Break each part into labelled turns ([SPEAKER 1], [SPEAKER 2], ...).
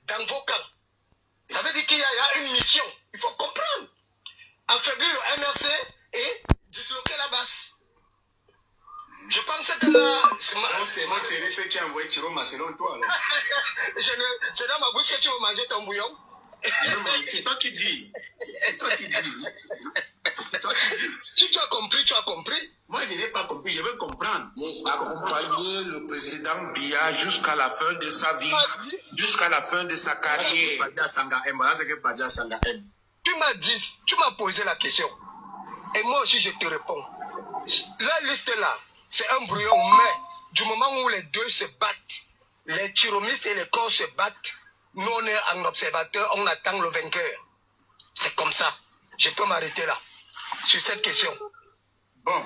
[SPEAKER 1] dans vos camps. Ça veut dire qu'il y a une mission. Il faut comprendre. Affaiblir le MRC et disloquer la base. Je pense que là...
[SPEAKER 2] C'est moi qui ai envoyé Chiroma selon toi.
[SPEAKER 1] C'est dans ma bouche que tu vas manger ton bouillon.
[SPEAKER 2] C'est toi qui dis. C'est toi qui dis. C'est toi qui dis.
[SPEAKER 1] Si tu as compris, tu as compris.
[SPEAKER 2] Moi, je n'ai pas compris, je veux comprendre.
[SPEAKER 3] Accompagner le président Biya jusqu'à la fin de sa vie, jusqu'à la fin de sa carrière.
[SPEAKER 1] Tu m'as dit, tu m'as posé la question. Et moi aussi, je te réponds. La liste là, c'est un brouillon, mais du moment où les deux se battent, les chiromistes et les corps se battent, nous on est en observateur, on attend le vainqueur. C'est comme ça. Je peux m'arrêter là, sur cette question.
[SPEAKER 2] Bon,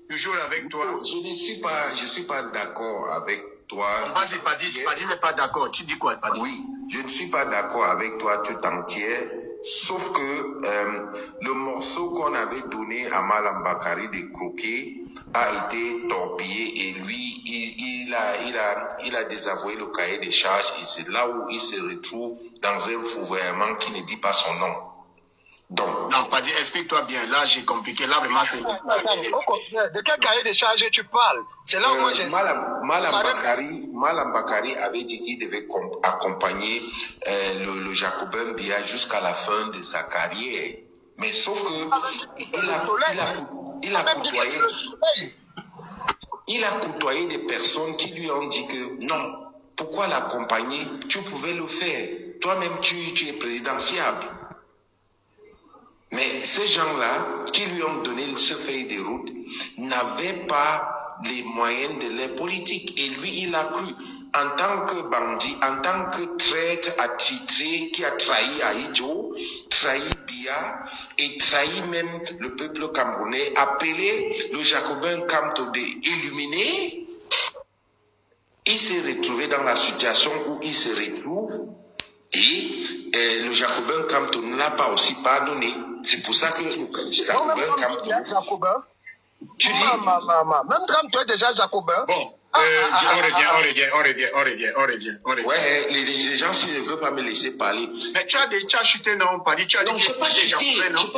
[SPEAKER 2] toujours avec toi.
[SPEAKER 3] Je suis pas d'accord avec toi.
[SPEAKER 2] Vas-y, Padi n'est pas d'accord. Tu dis quoi, Padi?
[SPEAKER 3] Oui, je ne suis pas d'accord avec toi tout entière, sauf que le morceau qu'on avait donné à Malam Bakari de croquer a été torpillé et lui, il a désavoué le cahier des charges et c'est là où il se retrouve dans un gouvernement qui ne dit pas son nom. Donc,
[SPEAKER 2] non, Padi, explique-toi bien. Là, j'ai compliqué. Là, vraiment, c'est...
[SPEAKER 1] De quel cahier de charges tu parles? C'est là où moi j'ai...
[SPEAKER 3] Malam Bakari avait dit qu'il devait accompagner le Jacobin Biya jusqu'à la fin de sa carrière. Mais sauf que il a côtoyé des personnes qui lui ont dit que non, pourquoi l'accompagner? Tu pouvais le faire. Toi-même, tu es présidentiable. Mais ces gens-là, qui lui ont donné ce feuille de route, n'avaient pas les moyens de leur politique. Et lui, il a cru, en tant que bandit, en tant que traître attitré qui a trahi Aïdjo, trahi Biya et trahi même le peuple camerounais, appelé le Jacobin Kamto d'illuminer, il s'est retrouvé dans la situation où il se retrouve. Et le Jacobin Kamto ne l'a pas aussi pardonné. C'est pour ça que le Jacobin Kamto...
[SPEAKER 1] Tu dis... Même quand tu es déjà Jacobin...
[SPEAKER 2] Bon, on revient.
[SPEAKER 3] Ouais, les gens, s'ils ne veulent pas me laisser parler...
[SPEAKER 2] Mais tu as chuté, non, Padi?
[SPEAKER 3] Non, je n'ai pas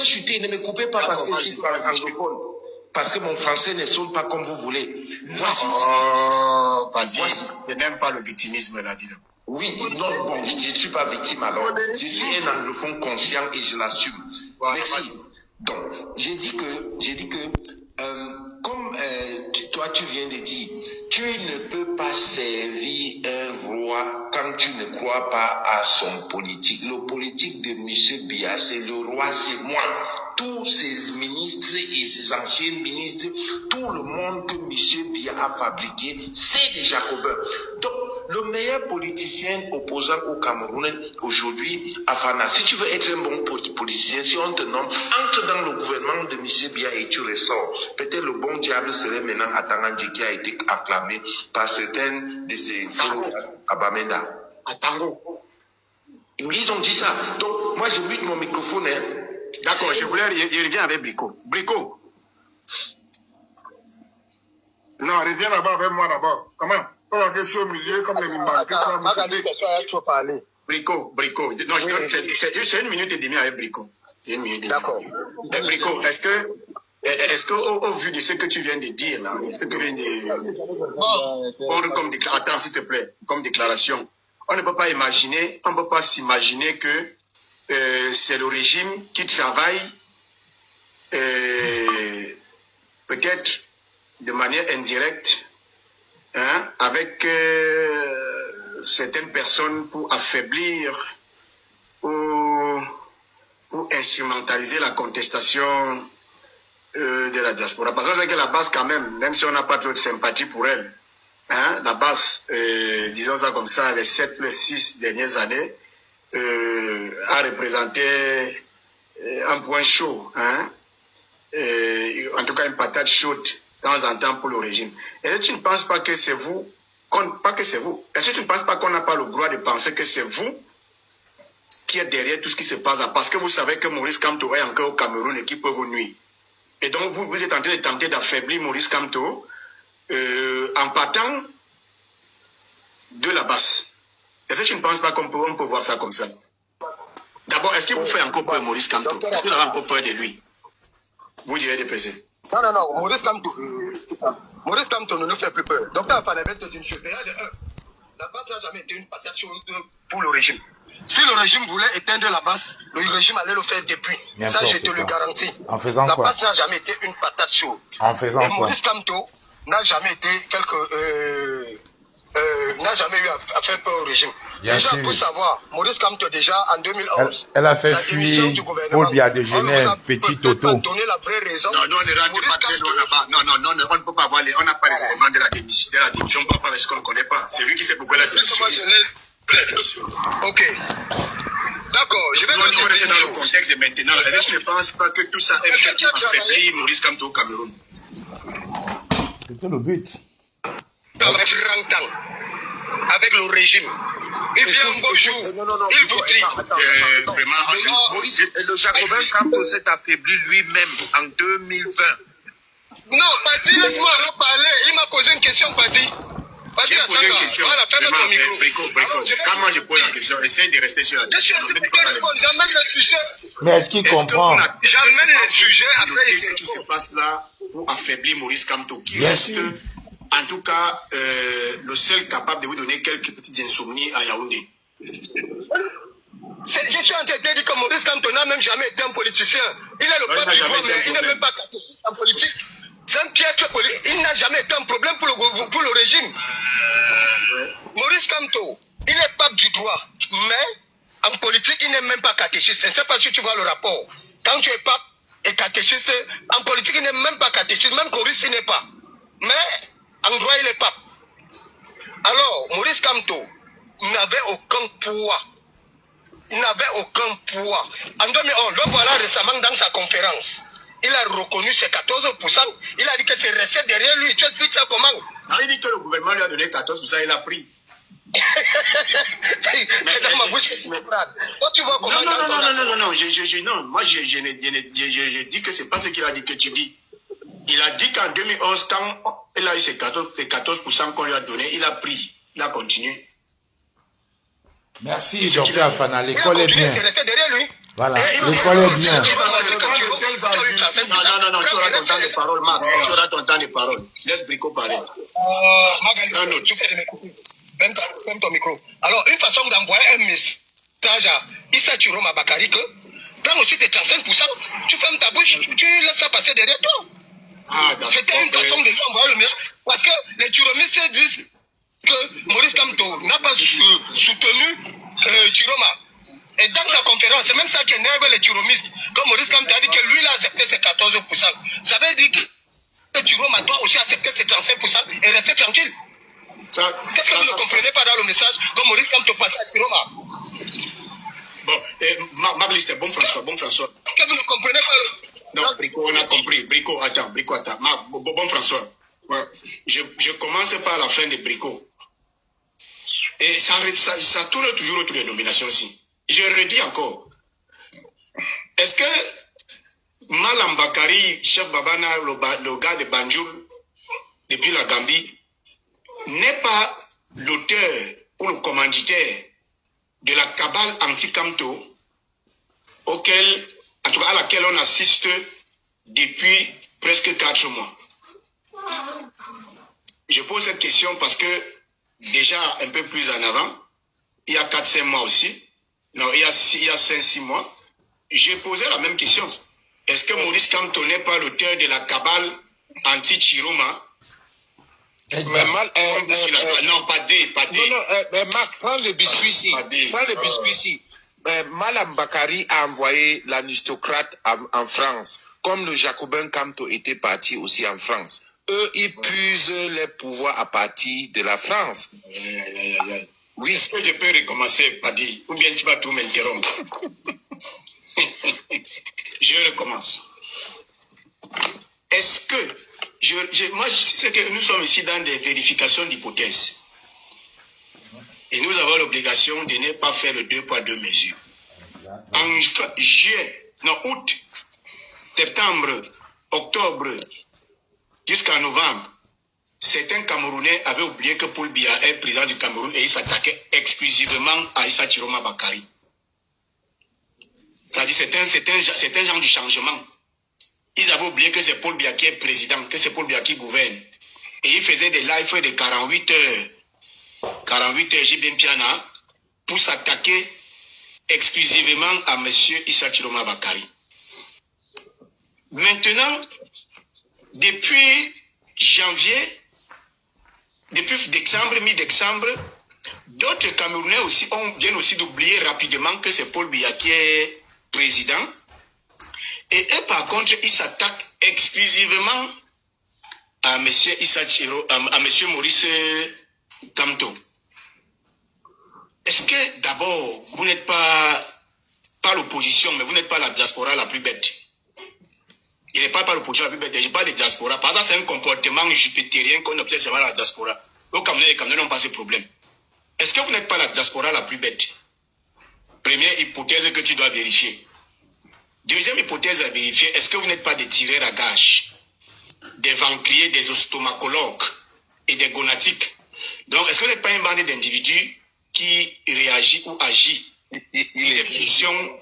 [SPEAKER 3] chuté, ne me coupez pas parce que je suis anglophone. Parce que mon français ne sonne pas comme vous voulez.
[SPEAKER 2] Voici. Padi, je n'aime pas le victimisme, là, dis-le.
[SPEAKER 3] Oui, non, bon, je ne suis pas victime alors. Je suis un anglophone conscient et je l'assume.
[SPEAKER 2] Voilà,
[SPEAKER 3] merci. Donc, j'ai dit que comme toi tu viens de dire, tu ne peux pas servir un roi quand tu ne crois pas à son politique. Le politique de M. Biya, c'est le roi, c'est moi. Tous ses ministres et ses anciens ministres, tout le monde que M. Biya a fabriqué, c'est des Jacobins. Donc, le meilleur politicien opposant au Cameroun aujourd'hui, Afana, si tu veux être un bon politicien, si on te nomme, entre dans le gouvernement de M. Biya et tu ressors. Peut-être le bon diable serait maintenant Atangandji qui a été acclamé par certains de ses followers à Bamenda.
[SPEAKER 2] Atango.
[SPEAKER 3] Ils ont dit ça. Donc, moi, je mute mon microphone. Hein.
[SPEAKER 2] D'accord, je reviens avec Brico. Brico. Non, reviens là-bas avec moi d'abord. Comment? Au milieu, comme les Brico. Non, c'est une minute et demie avec Brico. C'est une minute et demie.
[SPEAKER 1] D'accord.
[SPEAKER 2] Brico, est-ce que au vu de ce que tu viens de dire, là, ce que tu viens de comme attends, s'il te plaît, comme déclaration, on ne peut pas s'imaginer que c'est le régime qui travaille peut-être de manière indirecte, hein, avec certaines personnes pour affaiblir ou instrumentaliser la contestation de la diaspora. Parce que c'est que la base quand même si on n'a pas trop de sympathie pour elle, hein, la base, disons ça comme ça, les 6 dernières années, a représenté un point chaud, hein, en tout cas une patate chaude de temps en temps pour le régime. Et tu ne penses pas que c'est vous, est-ce que tu ne penses pas qu'on n'a pas le droit de penser que c'est vous qui êtes derrière tout ce qui se passe là, parce que vous savez que Maurice Kamto est encore au Cameroun et qui peut vous nuire. Et donc vous êtes en train de tenter d'affaiblir Maurice Kamto en partant de la base. Est-ce que tu ne penses pas qu'on peut voir ça comme ça? D'abord, est-ce que vous faites encore peur Maurice Kamto? Est-ce que vous avez encore peur de lui? Vous direz de PC.
[SPEAKER 1] Non, Maurice Kamto ne nous fait plus peur. Docteur Afanabet est une chose. La base n'a jamais été une patate chaude pour le régime. Si le régime voulait éteindre la base, le régime allait le faire depuis. Ça, je te le garantis.
[SPEAKER 4] En faisant
[SPEAKER 1] la
[SPEAKER 4] quoi?
[SPEAKER 1] La base n'a jamais été une patate chaude.
[SPEAKER 4] En faisant
[SPEAKER 1] et
[SPEAKER 4] quoi?
[SPEAKER 1] Maurice Kamto n'a jamais été n'a jamais eu à faire peur au régime.
[SPEAKER 4] Bien
[SPEAKER 1] déjà,
[SPEAKER 4] sûr.
[SPEAKER 1] pour savoir, Maurice Kamto, déjà en 2011,
[SPEAKER 4] elle a fait fuir Paul Biya de Genève, petit Toto.
[SPEAKER 1] Donner la vraie raison.
[SPEAKER 2] Non, nous, on ne rentre pas très loin là-bas. Non, on ne peut pas voir on n'a pas les éléments de la démission. On ne peut pas parce qu'on ne connaît pas. C'est lui qui sait pourquoi la démission.
[SPEAKER 1] Ok. D'accord, je vais
[SPEAKER 2] on reste dans le contexte de maintenant. Est-ce que tu ne penses pas que tout ça est fait pour affaiblir Maurice Kamto au Cameroun?
[SPEAKER 4] C'était le but.
[SPEAKER 1] Avec le régime. Il vient un beau jour. Il vous dit.
[SPEAKER 3] Vraiment, Maurice, le Jacobin Kamto s'est affaibli lui-même en 2020.
[SPEAKER 1] Non, Pati, laisse-moi en parler. Il m'a posé une question, Pati.
[SPEAKER 2] J'ai posé une question. Voilà, ferme ton micro. Brico. Quand moi je pose la question, essaye de rester sur la question.
[SPEAKER 1] J'amène le sujet.
[SPEAKER 4] Mais est-ce qu'il comprend?
[SPEAKER 1] J'amène le sujet après.
[SPEAKER 2] Qu'est-ce qui se passe là pour affaiblir Maurice Kamto, qui
[SPEAKER 4] Bien
[SPEAKER 2] reste,
[SPEAKER 4] sûr.
[SPEAKER 2] en tout cas, le seul capable de vous donner quelques petites insomnies à Yaoundé?
[SPEAKER 1] Je suis entêté de dire que Maurice Kamto n'a même jamais été un politicien. Il est le peuple du droit, mais il n'est même pas catéchiste en politique. C'est un piètre politique. Il n'a jamais été un problème pour le régime. Maurice Kamto, il est pape du droit, mais en politique, il n'est même pas catéchiste. Je ne sais pas si tu vois le rapport. Quand tu es pape et catéchiste, en politique, il n'est même pas catéchiste. Même Maurice, il n'est pas. Mais en droit, il est pape. Alors, Maurice Kamto n'avait aucun poids. Il n'avait aucun poids. En 2011, le voilà récemment dans sa conférence. Il a reconnu ses 14%. Il a dit que c'est resté derrière lui. Tu expliques ça comment?
[SPEAKER 2] Non, il dit que le gouvernement lui a donné 14%, il a pris.
[SPEAKER 1] C'est dans ma bouche que tu me prends. Tu vois comment?
[SPEAKER 2] Non. Non, moi, je dis que c'est pas ce qu'il a dit que tu dis. Il a dit qu'en 2011, quand il a eu ses 14% qu'on lui a donné, il a pris. Il a continué.
[SPEAKER 4] Merci, docteur Afana. L'école est bien.
[SPEAKER 1] C'est resté derrière lui.
[SPEAKER 4] Voilà, l'école est bien.
[SPEAKER 2] Non, tu auras ton temps de parole, Max. Tu auras ton temps de parole. Laisse Brico parler.
[SPEAKER 1] Magali, tu fais de mes coupures. Ferme ton micro. Alors, une façon d'envoyer un message à Issa Chiroma Bakari que prends aussi tes 35%, tu fermes ta bouche, tu laisses ça passer derrière toi. C'était une façon de lui envoyer le message. Parce que les Chiromistes disent que Maurice Kamto n'a pas soutenu Chiroma. Et dans sa conférence, c'est même ça qui énerve les Chiromistes. Comme Maurice Kamto a dit que lui, il a accepté ses 14%. Ça veut dire que Chiroma doit aussi accepter ses 35% et rester tranquille. Qu'est-ce que vous ne comprenez pas dans le message comme Maurice Kamto passe à Chiroma?
[SPEAKER 2] Bon, Magli, c'était bon François.
[SPEAKER 1] Qu'est-ce que vous ne comprenez pas?
[SPEAKER 2] Non, Brico, on a compris. Brico, attends. Bon François. Ouais. Je commence par la fin de Brico. Et ça tourne toujours autour des nominations aussi. Je redis encore. Est-ce que Malam Bakari, chef Babana, le gars de Banjul, depuis la Gambie, n'est pas l'auteur ou le commanditaire de la cabale anti-Kamto auquel, en tout cas à laquelle on assiste depuis presque 4 mois? Je pose cette question parce que déjà un peu plus en avant, il y a 4-5 mois aussi, non, il y a 5-6 mois, j'ai posé la même question. Est-ce que Maurice Kamto n'est pas l'auteur de la cabale anti-Chiroma? Non, pas D.
[SPEAKER 3] Non, Marc, prends le biscuit ici. Malam Bakari a envoyé l'aristocrate en France, comme le Jacobin Kamto était parti aussi en France. Eux, ils puisent les pouvoirs à partir de la France.
[SPEAKER 2] Oui. Est-ce que je peux recommencer, Padi, ou bien tu vas tout m'interrompre? Je recommence. Est-ce que, moi, je sais que nous sommes ici dans des vérifications d'hypothèses. Et nous avons l'obligation de ne pas faire le 2 poids 2 mesures. En août, septembre, octobre, jusqu'en novembre, certains Camerounais avaient oublié que Paul Biya est président du Cameroun et il s'attaquait exclusivement exclusivement à Issa Chiroma Bakari. C'est-à-dire c'est un genre du changement. Ils avaient oublié que c'est Paul Biya qui est président, que c'est Paul Biya qui gouverne. Et ils faisaient des lives de 48 heures. 48 heures, j'ai bien piana, pour s'attaquer exclusivement à M. Issa Chiroma Bakari. Maintenant, depuis janvier, depuis décembre, mi-décembre, d'autres Camerounais aussi viennent aussi d'oublier rapidement que c'est Paul Biya qui est président. Et eux, par contre, ils s'attaquent exclusivement à M. Issa Chiro, à M. Maurice Kamto. Est-ce que d'abord, vous n'êtes pas l'opposition, mais vous n'êtes pas la diaspora la plus bête? Il n'est pas l'opposition la plus bête, je parle de diaspora. Par exemple, c'est un comportement jupitérien qu'on observe seulement à la diaspora. Au Cameroun, les Camerounais n'ont pas ce problème. Est-ce que vous n'êtes pas la diaspora la plus bête? Première hypothèse que tu dois vérifier. Deuxième hypothèse à vérifier, est-ce que vous n'êtes pas des tireurs à gages, des ventriers, des ostomacologues et des gonatiques? Donc, est-ce que vous n'êtes pas une bande d'individus qui réagit ou agit des positions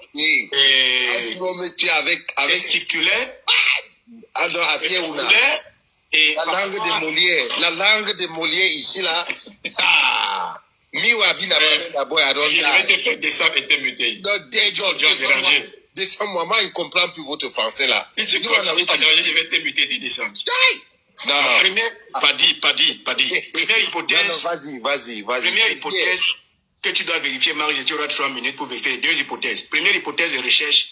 [SPEAKER 2] testiculaires et
[SPEAKER 3] la langue de Molière. La langue de Molière ici là. Miwa Bina d'abord à Ronda.
[SPEAKER 2] Il avait été fait descendre et muté.
[SPEAKER 3] Descends-moi, moi, il comprend plus votre français là.
[SPEAKER 2] Si tu continues à déranger, je vais te muter de descendre.
[SPEAKER 3] Non.
[SPEAKER 2] Pas dit. Première hypothèse.
[SPEAKER 3] Vas-y.
[SPEAKER 2] Première hypothèse que tu dois vérifier, Marie, tu auras 3 minutes pour vérifier les deux hypothèses. Première hypothèse de recherche,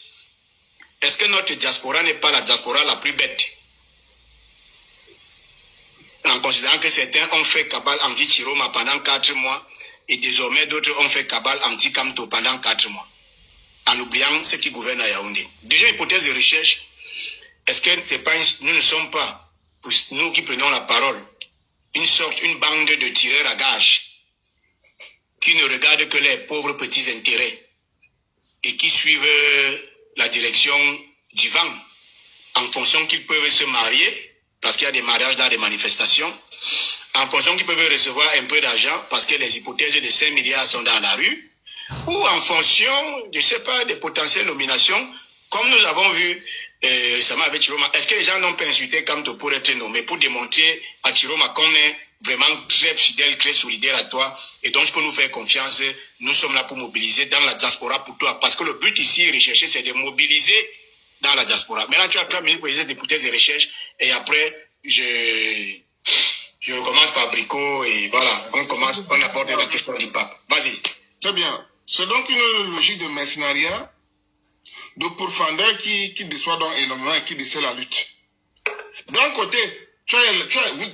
[SPEAKER 2] est-ce que notre diaspora n'est pas la diaspora la plus bête? En considérant que certains ont fait cabale anti-Chiroma pendant 4 mois et désormais d'autres ont fait cabale anti-Kamto pendant 4 mois. En oubliant ceux qui gouvernent à Yaoundé. Deuxième hypothèse de recherche, est-ce que nous ne sommes pas, pour nous qui prenons la parole, une bande de tireurs à gages qui ne regardent que les pauvres petits intérêts et qui suivent la direction du vent en fonction qu'ils peuvent se marier, parce qu'il y a des mariages dans des manifestations, en fonction qu'ils peuvent recevoir un peu d'argent parce que les hypothèses de 5 milliards sont dans la rue, ou en fonction, je ne sais pas, des potentielles nominations, comme nous avons vu récemment avec Chiroma. Est-ce que les gens n'ont pas insulté Kamto pour être nommé, pour démontrer à Chiroma qu'on est vraiment très fidèle, très solidaire à toi, et donc je peux nous faire confiance, nous sommes là pour mobiliser dans la diaspora pour toi, parce que le but ici, rechercher, c'est de mobiliser dans la diaspora. Maintenant, tu as 3 minutes pour essayer d'hypothèses et recherches, et après, je recommence par Brico, et voilà, on aborde la question du pape. Vas-y.
[SPEAKER 5] Très bien. C'est donc une logique de mercenariat, de pourfendeur qui déçoit donc énormément et qui décèle la lutte. D'un côté,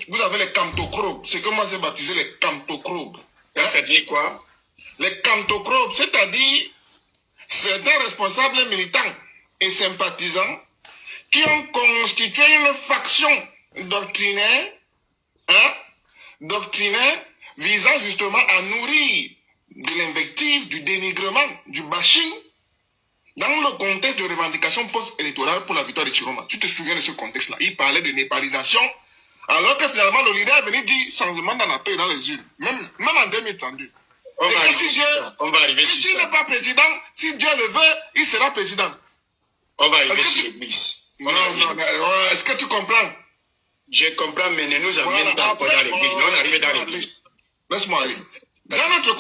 [SPEAKER 5] vous avez les camtocrobes, c'est que moi j'ai baptisé les camtocrobes.
[SPEAKER 2] Ça dit quoi?
[SPEAKER 5] Les camtocrobes, c'est-à-dire certains responsables militants et sympathisants qui ont constitué une faction doctrinaire visant justement à nourrir de l'invective, du dénigrement, du bashing dans le contexte de revendication post-électorale pour la victoire de Chiroma. Tu te souviens de ce contexte-là? Il parlait de népalisation, alors que finalement le leader est venu dire changement dans la paix et dans les urnes, même en 2032.
[SPEAKER 2] On va arriver
[SPEAKER 5] si Dieu n'est pas président, si Dieu le veut, il sera président.
[SPEAKER 2] On va arriver sur l'église.
[SPEAKER 5] Non, est-ce que tu comprends?
[SPEAKER 2] Je comprends, mais ne nous amène pas encore dans l'église, mais on arrive dans l'église.
[SPEAKER 5] Laisse-moi aller. D'un autre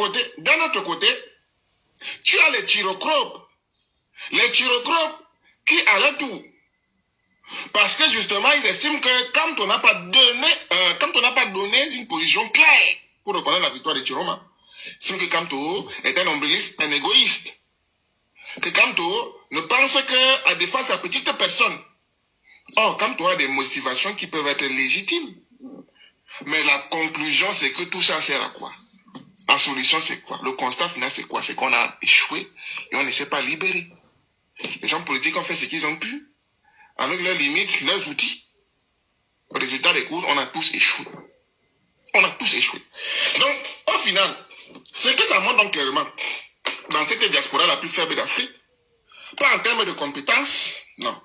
[SPEAKER 5] côté, tu as les chirocropes. Les chirocropes qui allaient tout. Parce que justement, ils estiment que quand on n'a pas donné une position claire pour reconnaître la victoire de Chiroma, c'est que Kamto est un ombrelliste, un égoïste. Que Kamto ne pense qu'à défendre sa petite personne. Or, Kamto a des motivations qui peuvent être légitimes. Mais la conclusion, c'est que tout ça sert à quoi? La solution, c'est quoi? Le constat final, c'est quoi? C'est qu'on a échoué et on ne s'est pas libéré. Les gens politiques ont fait ce qu'ils ont pu, avec leurs limites, leurs outils. Au résultat des courses, on a tous échoué. Donc, au final, c'est que ça montre donc clairement, dans cette diaspora la plus faible d'Afrique, pas en termes de compétences, non,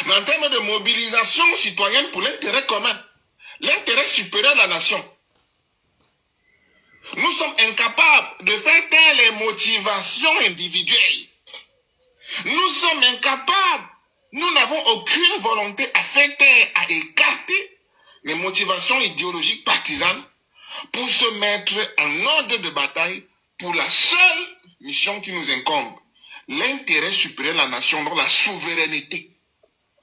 [SPEAKER 5] mais en termes de mobilisation citoyenne pour l'intérêt commun, l'intérêt supérieur de la nation. Nous sommes incapables de faire taire les motivations individuelles. Nous sommes incapables. Nous n'avons aucune volonté à faire taire, à écarter les motivations idéologiques partisanes pour se mettre en ordre de bataille pour la seule mission qui nous incombe. L'intérêt supérieur de la nation, donc la souveraineté.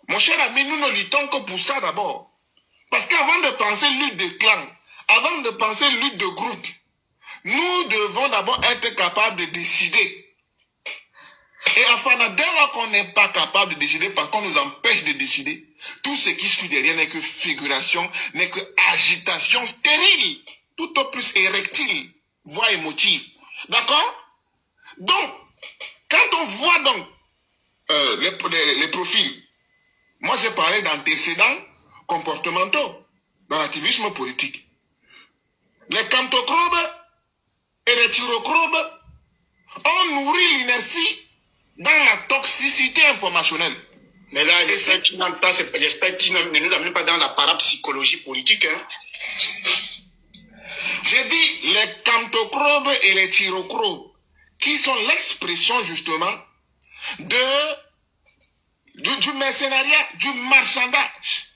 [SPEAKER 5] Mon cher ami, nous ne luttons que pour ça d'abord. Parce qu'avant de penser lutte de clan, avant de penser lutte de groupe, nous devons d'abord être capables de décider. Et enfin, dès lors qu'on n'est pas capable de décider parce qu'on nous empêche de décider, tout ce qui suit derrière n'est que figuration, n'est que agitation stérile, tout au plus érectile, voire émotive. D'accord? Donc, quand on voit donc les profils, moi j'ai parlé d'antécédents comportementaux dans l'activisme politique. Les cantochrobes et les tyrochrobes ont nourri l'inertie dans la toxicité informationnelle.
[SPEAKER 2] Mais là, j'espère qu'ils ne nous amènent pas dans la parapsychologie politique. Hein.
[SPEAKER 5] J'ai dit les cantochrobes et les tyrochrobes, qui sont l'expression justement du mercenariat, du marchandage.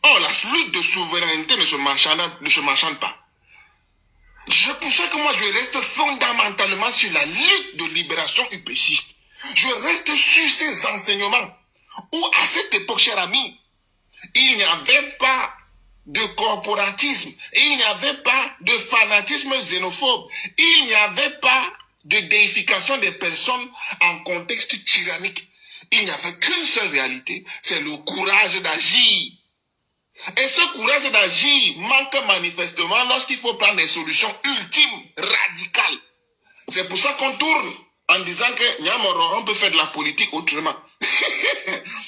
[SPEAKER 5] Oh, la lutte de souveraineté ne se marchande pas. C'est pour ça que moi je reste fondamentalement sur la lutte de libération upéciste. Je reste sur ces enseignements où à cette époque, cher ami, il n'y avait pas de corporatisme, il n'y avait pas de fanatisme xénophobe, il n'y avait pas de déification des personnes en contexte tyrannique. Il n'y avait qu'une seule réalité, c'est le courage d'agir. Et ce courage d'agir manque manifestement lorsqu'il faut prendre des solutions ultimes, radicales. C'est pour ça qu'on tourne en disant que Nyamoro, on peut faire de la politique autrement.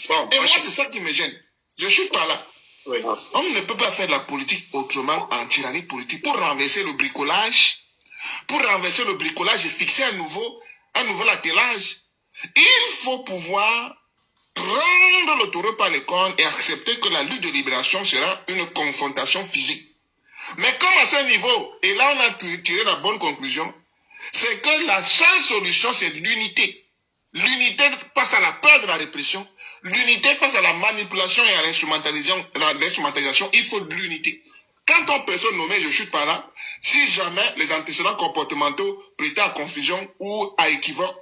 [SPEAKER 5] Bon, et moi, c'est ça qui me gêne. Je suis pas là.
[SPEAKER 2] Oui.
[SPEAKER 5] On ne peut pas faire de la politique autrement en tyrannie politique. Pour renverser le bricolage et fixer un nouveau attelage, il faut pouvoir prendre le taureau par les cornes et accepter que la lutte de libération sera une confrontation physique. Mais comme à ce niveau, et là on a tiré la bonne conclusion, c'est que la seule solution c'est l'unité. L'unité face à la peur de la répression, l'unité face à la manipulation et à l'instrumentalisation, il faut de l'unité. Quand on peut se nommer, je suis pas là, si jamais les antécédents comportementaux prêtés à confusion ou à équivoque,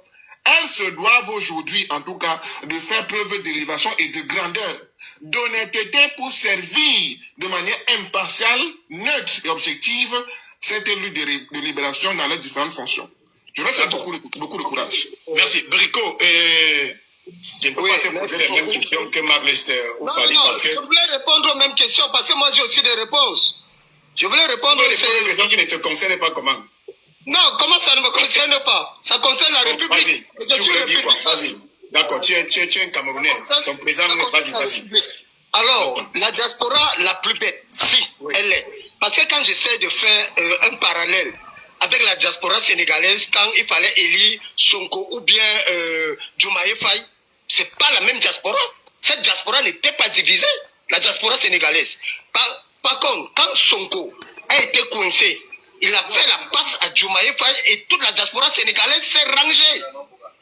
[SPEAKER 5] elles se doivent aujourd'hui, en tout cas, de faire preuve d'élévation et de grandeur, d'honnêteté pour servir de manière impartiale, neutre et objective cette lutte de libération dans les différentes fonctions. Je reste beaucoup de courage.
[SPEAKER 2] Merci. Brico, je ne peux pas te poser les mêmes questions que Marc Lester ou Pali parce que...
[SPEAKER 1] Je voulais répondre aux mêmes questions parce que moi j'ai aussi des réponses. Je voulais répondre aux
[SPEAKER 2] questions qui ne te concernent pas comment?
[SPEAKER 1] Non, comment ça ne me concerne pas? Ça concerne la République.
[SPEAKER 2] Vas-y, tu voulais dire quoi? Vas-y. D'accord, tu es un Camerounais. Ton président n'est pas dit, vas-y.
[SPEAKER 1] Alors, la diaspora la plus bête, si, oui, elle est. Parce que quand j'essaie de faire un parallèle avec la diaspora sénégalaise, quand il fallait élire Sonko ou bien Diomaye Faye, c'est pas la même diaspora. Cette diaspora n'était pas divisée, la diaspora sénégalaise. Par contre, quand Sonko a été coincé, il a fait la passe à Diomaye Faye et toute la diaspora sénégalaise s'est rangée.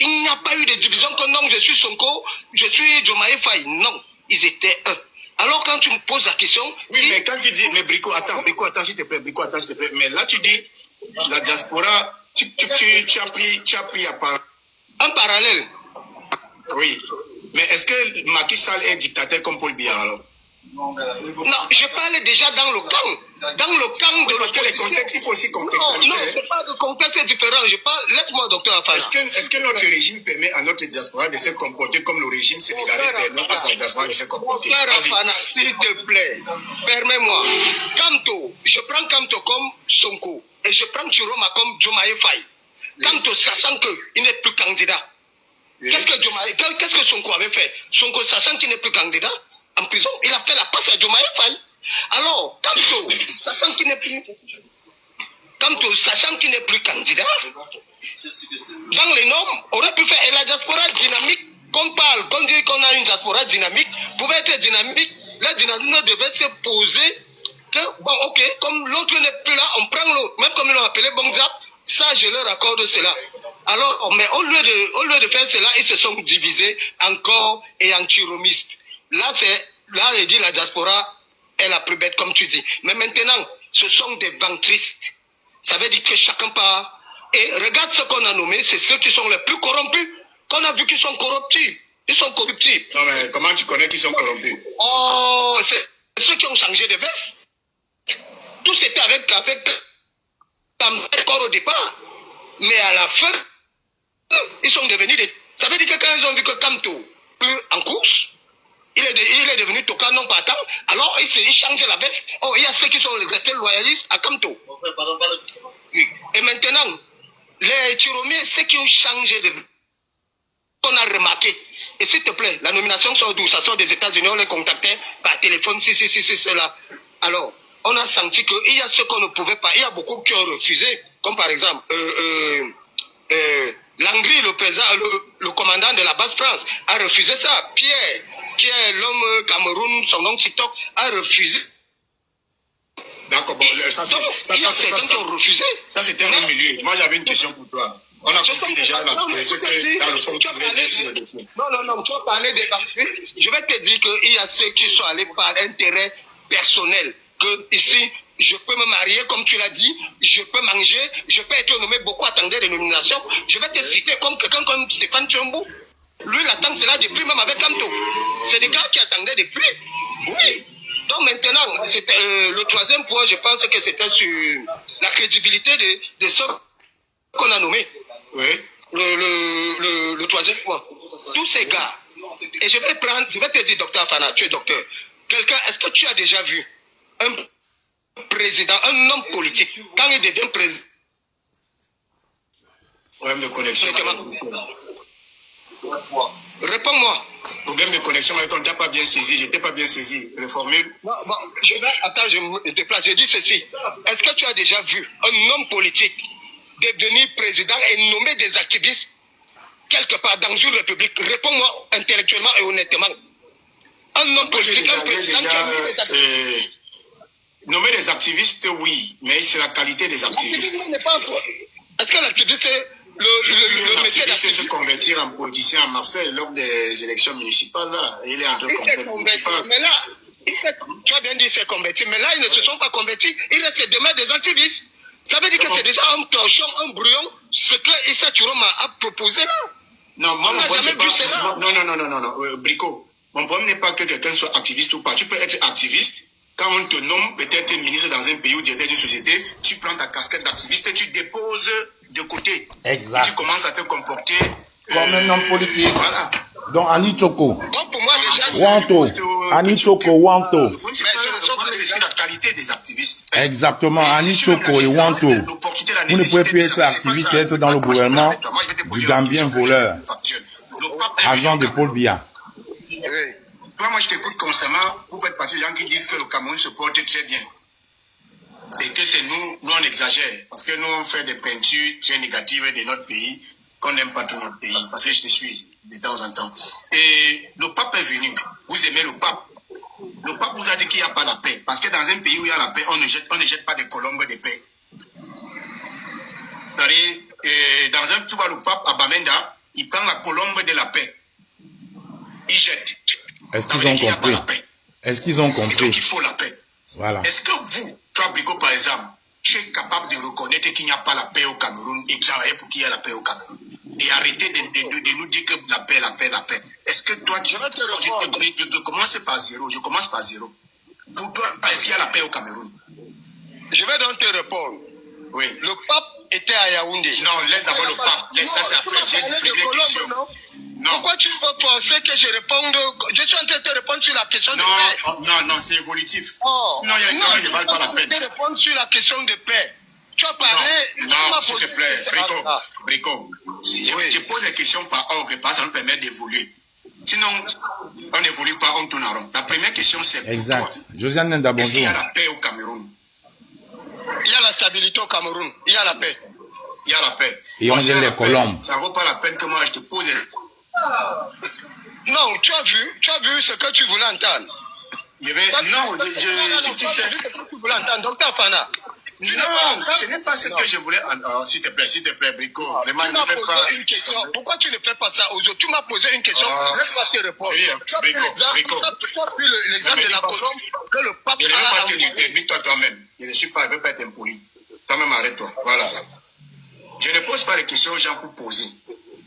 [SPEAKER 1] Il n'y a pas eu de division que non, je suis Sonko, je suis Diomaye Faye. Non, ils étaient un. Alors quand tu me poses la question...
[SPEAKER 2] Oui, mais quand tu dis... Mais Brico, attends, s'il te plaît. Brico, attends, s'il te plaît. Mais là, tu dis, la diaspora, tu as pris à part...
[SPEAKER 1] Un parallèle.
[SPEAKER 2] Oui. Mais est-ce que Macky Sall est dictateur comme Paul Biya alors?
[SPEAKER 1] Non, je parlais déjà dans le camp. Dans le camp de
[SPEAKER 2] parce que les contextes, il faut aussi contextualiser.
[SPEAKER 1] Non, c'est pas de contexte différent. Je parle, laisse-moi, docteur Afana.
[SPEAKER 2] Est-ce que notre régime permet à notre diaspora de se comporter comme le régime sénégalais permet à sa diaspora de se comporter?
[SPEAKER 1] Docteur Afana, s'il te plaît, permets-moi. Kamto, je prends Kamto comme Sonko et je prends Chiroma comme Diomaye Faye. Kamto, sachant qu'il n'est plus candidat. Oui. Qu'est-ce que Sonko avait fait? Sonko, sachant qu'il n'est plus candidat en prison, il a fait la passe à Diomaye Faye. Alors, Kamto, sachant qu'il n'est plus candidat, dans les normes, on aurait pu faire, et la diaspora dynamique, qu'on dit qu'on a une diaspora dynamique, pouvait être dynamique, la dynamique devait se poser bon, ok, comme l'autre n'est plus là, on prend l'autre. Même comme ils l'ont appelé Bongzap, ça, je leur accorde cela. Alors, mais au lieu de faire cela, ils se sont divisés en corps et en chiromistes. Là, il dit la diaspora est la plus bête, comme tu dis. Mais maintenant, ce sont des ventristes. Ça veut dire que chacun part. Et regarde ce qu'on a nommé, c'est ceux qui sont les plus corrompus, qu'on a vu qu'ils sont corruptibles. Ils sont corruptibles.
[SPEAKER 2] Non, mais comment tu connais qu'ils sont corrompus?
[SPEAKER 1] Oh, c'est ceux qui ont changé de veste. Tout c'était avec corps au départ. Mais à la fin, ils sont devenus des... Ça veut dire que quand ils ont vu que Kamto plus en course, il est devenu Toka non partant, alors il change la veste. Oh, il y a ceux qui sont restés loyalistes à Kamto. Et maintenant, les Chiromiers, ceux qui ont changé de... On a remarqué. Et s'il te plaît, la nomination sort d'où? Ça sort des États-Unis, on les contactait par téléphone, si, c'est là. Alors, on a senti qu'il y a ceux qu'on ne pouvait pas. Il y a beaucoup qui ont refusé, comme par exemple, Langry, le commandant de la base France, a refusé ça. Pierre, qui est l'homme Cameroun, son nom TikTok, a refusé.
[SPEAKER 2] D'accord, bon, ça c'était un autre milieu. Moi j'avais une question pour toi. On a compris déjà ce que dans le fond tu voulais dire sur le dossier.
[SPEAKER 1] Non, tu as parlé des ventristes. Je vais te dire qu'il y a ceux qui sont allés par intérêt personnel. Que ici, je peux me marier, comme tu l'as dit, je peux manger, je peux être nommé, beaucoup attendaient des nominations. Je vais te citer comme quelqu'un comme Stéphane Tchombo. Lui, il attend cela depuis, même avec Kamto. C'est des gars qui attendaient depuis. Oui. Donc maintenant, le troisième point, je pense que c'était sur la crédibilité de ceux qu'on a nommés.
[SPEAKER 2] Oui.
[SPEAKER 1] Le troisième point. Tous ces gars. Et je vais te dire, docteur Fana, tu es docteur. Quelqu'un, est-ce que tu as déjà vu un président, un homme politique, quand il devient président?
[SPEAKER 2] Problème de connexion.
[SPEAKER 1] Réponds-moi.
[SPEAKER 2] Problème de connexion, on ne t'a pas bien saisi, je n'étais pas bien saisi. Reformule.
[SPEAKER 1] Attends, je me déplace. Je dis ceci. Est-ce que tu as déjà vu un homme politique devenir président et nommer des activistes quelque part dans une république? Réponds-moi intellectuellement et honnêtement. Un homme politique, un président qui a mis des activistes.
[SPEAKER 2] Nommer des activistes, oui, mais c'est la qualité des activistes.
[SPEAKER 1] Est-ce que l'activiste est le métier
[SPEAKER 2] d'activiste se convertir en politicien à Marseille lors des élections municipales, là. Il est en train de convertir.
[SPEAKER 1] Mais là, tu as bien dit c'est converti, mais là, ils ne se sont pas convertis. Il reste demain des activistes. Ça veut dire que c'est déjà un torchon, un brouillon, ce que Issa Chiroma a proposé là.
[SPEAKER 2] Non, moi,
[SPEAKER 1] on n'a jamais vu cela.
[SPEAKER 2] Non, Brico. Mon problème n'est pas que quelqu'un soit activiste ou pas. Tu peux être activiste. Quand on te nomme peut-être ministre dans un pays ou directeur d'une société, tu prends ta casquette d'activiste et tu déposes de côté.
[SPEAKER 4] Exact.
[SPEAKER 2] Et tu commences à te comporter
[SPEAKER 4] comme un homme politique.
[SPEAKER 2] Voilà.
[SPEAKER 4] Donc, Annie Choko.
[SPEAKER 1] Donc, pour moi, déjà,
[SPEAKER 4] Wanto. Annie Choko, Wanto.
[SPEAKER 2] C'est la qualité des activistes.
[SPEAKER 4] Exactement, Annie Choko et Wanto. Vous ne pouvez plus être activiste et être dans le gouvernement du Gambien voleur. Agent de Paul Biya.
[SPEAKER 2] Moi, je t'écoute constamment. Vous faites partie des gens qui disent que le Cameroun se porte très bien. Et que c'est nous on exagère. Parce que nous, on fait des peintures très négatives de notre pays, qu'on n'aime pas tout notre pays. Parce que je te suis de temps en temps. Et le pape est venu. Vous aimez le pape. Le pape vous a dit qu'il n'y a pas la paix. Parce que dans un pays où il y a la paix, on ne jette pas des colombes de paix. Dans un, tu vois, le pape à Bamenda, il prend la colombe de la paix. Il jette.
[SPEAKER 4] Est-ce qu'ils ont compris? Est-ce qu'ils ont compris?
[SPEAKER 2] Donc il faut la paix.
[SPEAKER 4] Voilà.
[SPEAKER 2] Est-ce que vous, toi Brico par exemple, tu es capable de reconnaître qu'il n'y a pas la paix au Cameroun et travailler pour qu'il y ait la paix au Cameroun? Et arrêter de nous dire que la paix. Est-ce que toi, je commence par zéro. Pour toi, est-ce qu'il y a la paix au Cameroun?
[SPEAKER 1] Je vais donc te répondre.
[SPEAKER 2] Oui.
[SPEAKER 1] Le pape était à Yaoundé.
[SPEAKER 2] Non, laisse d'abord le pape. Laisse ça, c'est après. J'ai dit première question. Non.
[SPEAKER 1] Pourquoi tu veux forcer que je réponde? Je suis en train de te répondre sur la question de paix.
[SPEAKER 2] Non, c'est évolutif.
[SPEAKER 1] Oh.
[SPEAKER 2] Non, il y a des gens qui ne valent pas la peine.
[SPEAKER 1] Je vais te répondre sur la question de paix. Tu as parlé...
[SPEAKER 2] Non, s'il te plaît, Brico. Si je pose les questions par ordre, ça nous permet d'évoluer. Sinon, on n'évolue pas, on tourne en rond. La première question, c'est pour
[SPEAKER 4] exact.
[SPEAKER 2] toi.
[SPEAKER 4] Josiane Nenda, bonjour.
[SPEAKER 2] Est-ce qu'il y a la paix au Cameroun?
[SPEAKER 1] Il y a la stabilité au Cameroun. Il y a la paix.
[SPEAKER 2] Il y a la paix.
[SPEAKER 4] Et on vient les colombes.
[SPEAKER 2] Ça ne vaut pas la peine que moi je te pose.
[SPEAKER 1] Non, tu as vu ce que tu voulais entendre.
[SPEAKER 2] Je vais... Non, tu sais...
[SPEAKER 1] Docteur Fana.
[SPEAKER 2] Non, ce n'est pas ce que je voulais... s'il te plaît, Brico. Le mal ne fait pas...
[SPEAKER 1] Une question. Pourquoi tu ne fais pas ça aux autres? Tu m'as posé une question, je ne vais pas te répondre. Tu as pris l'exemple de la Colombe que le pape
[SPEAKER 2] je ne vais pas te dire, dis-toi toi-même. Je ne suis pas, je ne veux pas être impoli. Toi-même, arrête-toi. Voilà. Je ne pose pas les questions aux gens pour poser.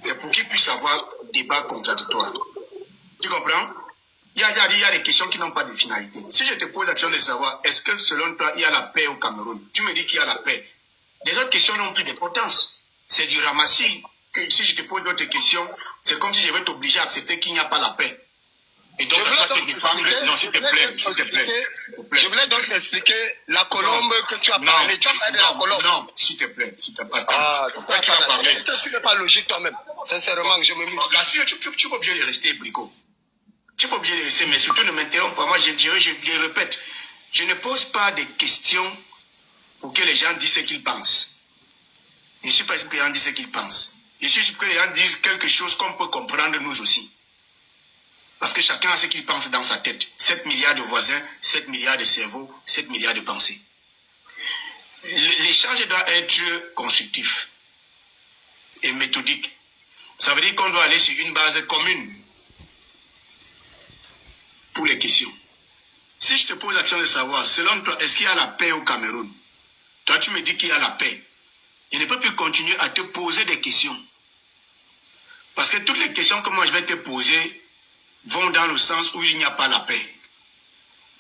[SPEAKER 2] C'est pour qu'ils puissent avoir débat contradictoire. Tu comprends? Il y a des questions qui n'ont pas de finalité. Si je te pose la question de savoir, est-ce que selon toi, il y a la paix au Cameroun? Tu me dis qu'il y a la paix. Les autres questions n'ont plus d'importance. C'est du ramassis. Que si je te pose d'autres questions, c'est comme si je vais t'obliger à accepter qu'il n'y a pas la paix. Et donc, tu vas te défendre. Non, s'il te plaît.
[SPEAKER 1] Je voulais donc t'expliquer la Colombe que tu as parlé. Tu as parlé de la Colombe.
[SPEAKER 2] Non, s'il te plaît. Attends. Tu as parlé.
[SPEAKER 1] Tu n'es pas logique toi-même. Sincèrement, je me mets.
[SPEAKER 2] Là-dessus, tu n'es pas obligé de rester, Brico. Tu n'es pas obligé de rester, mais surtout ne m'interromps pas. Moi, je répète, je ne pose pas des questions pour que les gens disent ce qu'ils pensent. Je ne suis pas ici pour que les gens disent ce qu'ils pensent. Je suis ici pour que les gens disent quelque chose qu'on peut comprendre nous aussi. Parce que chacun a ce qu'il pense dans sa tête. 7 milliards de voisins, 7 milliards de cerveaux, 7 milliards de pensées. L'échange doit être constructif et méthodique. Ça veut dire qu'on doit aller sur une base commune pour les questions. Si je te pose la question de savoir, selon toi, est-ce qu'il y a la paix au Cameroun? Toi, tu me dis qu'il y a la paix. Je ne peux plus continuer à te poser des questions. Parce que toutes les questions que moi je vais te poser vont dans le sens où il n'y a pas la paix.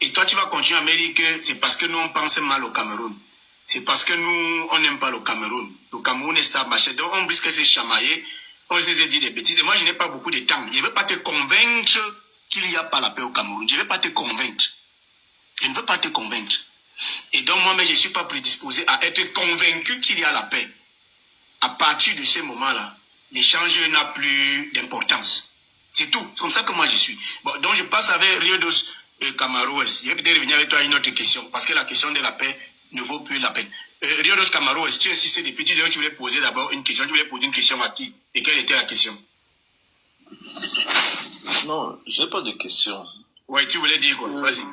[SPEAKER 2] Et toi, tu vas continuer à me dire que c'est parce que nous, on pense mal au Cameroun. C'est parce que nous, on n'aime pas le Cameroun. Le Cameroun est stable, machin. Donc, on risque de se chamailler. On se dit des bêtises. Et moi, je n'ai pas beaucoup de temps. Je ne veux pas te convaincre qu'il n'y a pas la paix au Cameroun. Je ne veux pas te convaincre. Je ne veux pas te convaincre. Et donc, moi-même, je ne suis pas prédisposé à être convaincu qu'il y a la paix. À partir de ce moment-là, l'échange n'a plus d'importance. C'est tout. C'est comme ça que moi je suis. Bon, donc je passe avec Riodos Camaros. Je vais peut-être revenir avec toi à une autre question. Parce que la question de la paix ne vaut plus la peine. Riodos Camaros, tu insistais depuis 10 heures, tu voulais poser d'abord une question. Tu voulais poser une question à qui? Et quelle était la question?
[SPEAKER 6] Non, je n'ai pas de question.
[SPEAKER 2] Oui, tu voulais dire quoi? Vas-y.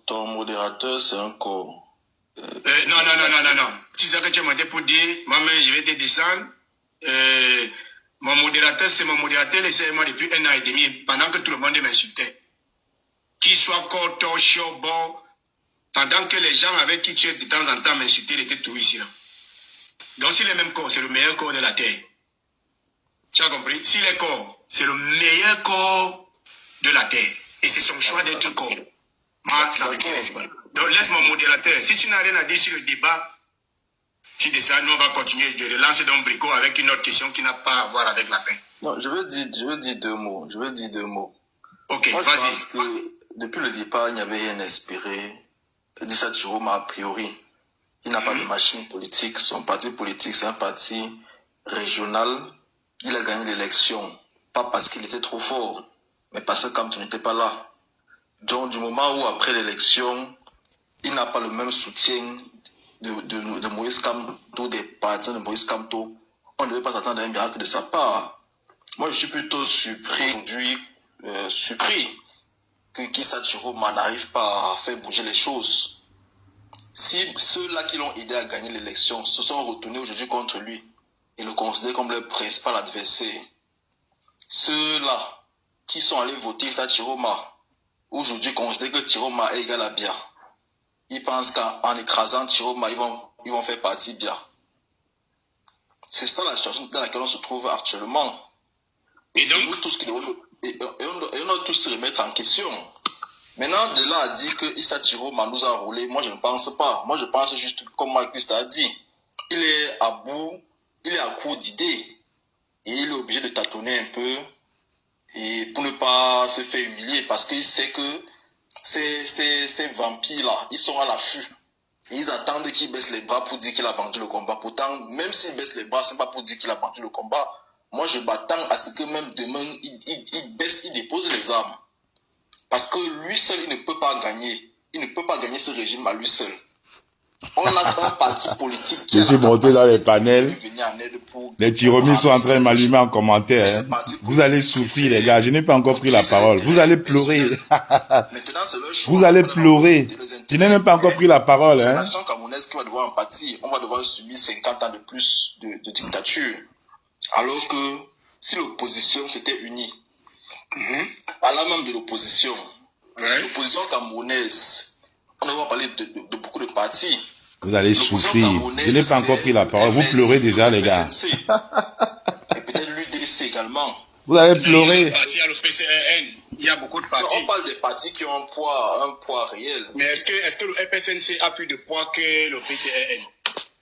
[SPEAKER 6] Ton modérateur, c'est un corps.
[SPEAKER 2] Non. Tu sais que tu m'as dit pour dire, moi-même, je vais te descendre. Mon modérateur, c'est mon modérateur, laissez-moi depuis 1 an et demi, pendant que tout le monde m'insultait. Qu'il soit corps, chaud, bon, pendant que les gens avec qui tu es de temps en temps m'insultaient, ils étaient tout ici là. Donc, s'il est même corps, c'est le meilleur corps de la terre. Tu as compris? S'il est corps, c'est le meilleur corps de la terre. Et c'est son choix d'être corps. Moi, ça ne m'intéresse pas. Donc, laisse mon modérateur. Si tu n'as rien à dire sur le débat, tu descends, nous on va continuer de relancer donc Brico avec une autre question qui n'a pas à voir avec la paix.
[SPEAKER 6] Non, je veux dire 2 mots.
[SPEAKER 2] Ok,
[SPEAKER 6] moi,
[SPEAKER 2] vas-y.
[SPEAKER 6] Je pense que depuis le départ, il n'y avait rien à espérer. Dissat Chiroma, a priori, il n'a pas de machine politique. Son parti politique, c'est un parti régional. Il a gagné l'élection, pas parce qu'il était trop fort, mais parce que quand tu n'étais pas là. Donc, du moment où, après l'élection, il n'a pas le même soutien de Moïse Kamto, des partisans de Moïse Kamto, on ne devait pas s'attendre à un miracle de sa part. Moi, je suis plutôt surpris aujourd'hui, que Dissat Chiroma n'arrive pas à faire bouger les choses. Si ceux-là qui l'ont aidé à gagner l'élection se sont retournés aujourd'hui contre lui et le considèrent comme leur principal adversaire, ceux-là qui sont allés voter Dissat Chiroma, aujourd'hui considèrent que Chiroma est égal à Bia. Ils pensent qu'en écrasant Chiroma, ils vont faire partie Bia. C'est ça la situation dans laquelle on se trouve actuellement. Et donc, on doit tous se remettre en question. Maintenant, de là à dire que Dissat Chiroma nous a roulé, moi je ne pense pas. Moi je pense juste comme Marc Christ a dit. Il est à bout, il est à court d'idées. Et il est obligé de tâtonner un peu et pour ne pas se faire humilier parce qu'il sait que ces vampires-là, ils sont à l'affût. Et ils attendent qu'il baisse les bras pour dire qu'il a vendu le combat. Pourtant, même s'il baisse les bras, ce n'est pas pour dire qu'il a vendu le combat. Moi, je m'attends à ce que même demain, il dépose les armes. Parce que lui seul, il ne peut pas gagner. Il ne peut pas gagner ce régime à lui seul. On a un parti politique qui
[SPEAKER 4] Je
[SPEAKER 6] a
[SPEAKER 4] suis
[SPEAKER 6] la
[SPEAKER 4] monté dans les
[SPEAKER 6] capacité
[SPEAKER 4] panels.
[SPEAKER 6] de venir en aide pour...
[SPEAKER 4] Les Tiromis sont en train de m'allumer en commentaire.
[SPEAKER 6] Mais ce
[SPEAKER 4] Hein.
[SPEAKER 6] parti
[SPEAKER 4] Vous allez
[SPEAKER 6] politique
[SPEAKER 4] souffrir,
[SPEAKER 6] préfère
[SPEAKER 4] les gars. Je n'ai pas encore pris la
[SPEAKER 6] utiliser
[SPEAKER 4] parole.
[SPEAKER 6] les
[SPEAKER 4] Vous allez
[SPEAKER 6] intérêts
[SPEAKER 4] pleurer.
[SPEAKER 6] personnels. Maintenant, c'est leur choix.
[SPEAKER 4] Vous allez
[SPEAKER 6] On va
[SPEAKER 4] pleurer.
[SPEAKER 6] protéger les
[SPEAKER 4] Je n'ai
[SPEAKER 6] intérêts.
[SPEAKER 4] même pas encore pris la parole.
[SPEAKER 6] C'est la
[SPEAKER 4] Hein.
[SPEAKER 6] nation camerounaise qui va devoir en pâtir. On va devoir subir 50 ans de plus de dictature. Alors que si l'opposition s'était unie, parlant même de l'opposition, l'opposition camerounaise, on va parler de beaucoup de partis.
[SPEAKER 4] Vous allez souffrir. Je n'ai pas encore pris la parole. Vous pleurez déjà, les gars.
[SPEAKER 6] Et peut-être l'UDC également.
[SPEAKER 4] Vous allez pleurer.
[SPEAKER 5] Il y a le PCRN, il y a beaucoup de partis.
[SPEAKER 6] On parle des partis qui ont un poids réel.
[SPEAKER 5] Mais est-ce que le FSNC a plus de poids que le PCRN?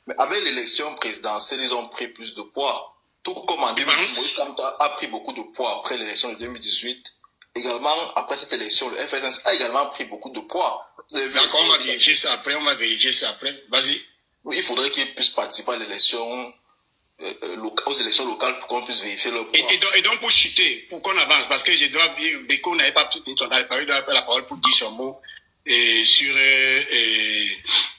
[SPEAKER 6] Mais avec l'élection présidentielle, ils ont pris plus de poids. Tout comme en 2018, Maurice Kamto a pris beaucoup de poids après l'élection de 2018. Également, après cette élection, le FSNC a également pris beaucoup de poids.
[SPEAKER 5] D'accord, on va vérifier ça après, Vas-y.
[SPEAKER 6] Oui, il faudrait qu'ils puissent participer à l'élection, aux élections locales pour qu'on puisse vérifier leur poids.
[SPEAKER 5] Et donc pour chuter, pour qu'on avance, parce que je dois dire, Beko n'avait pas pris la parole pour dire son mot sur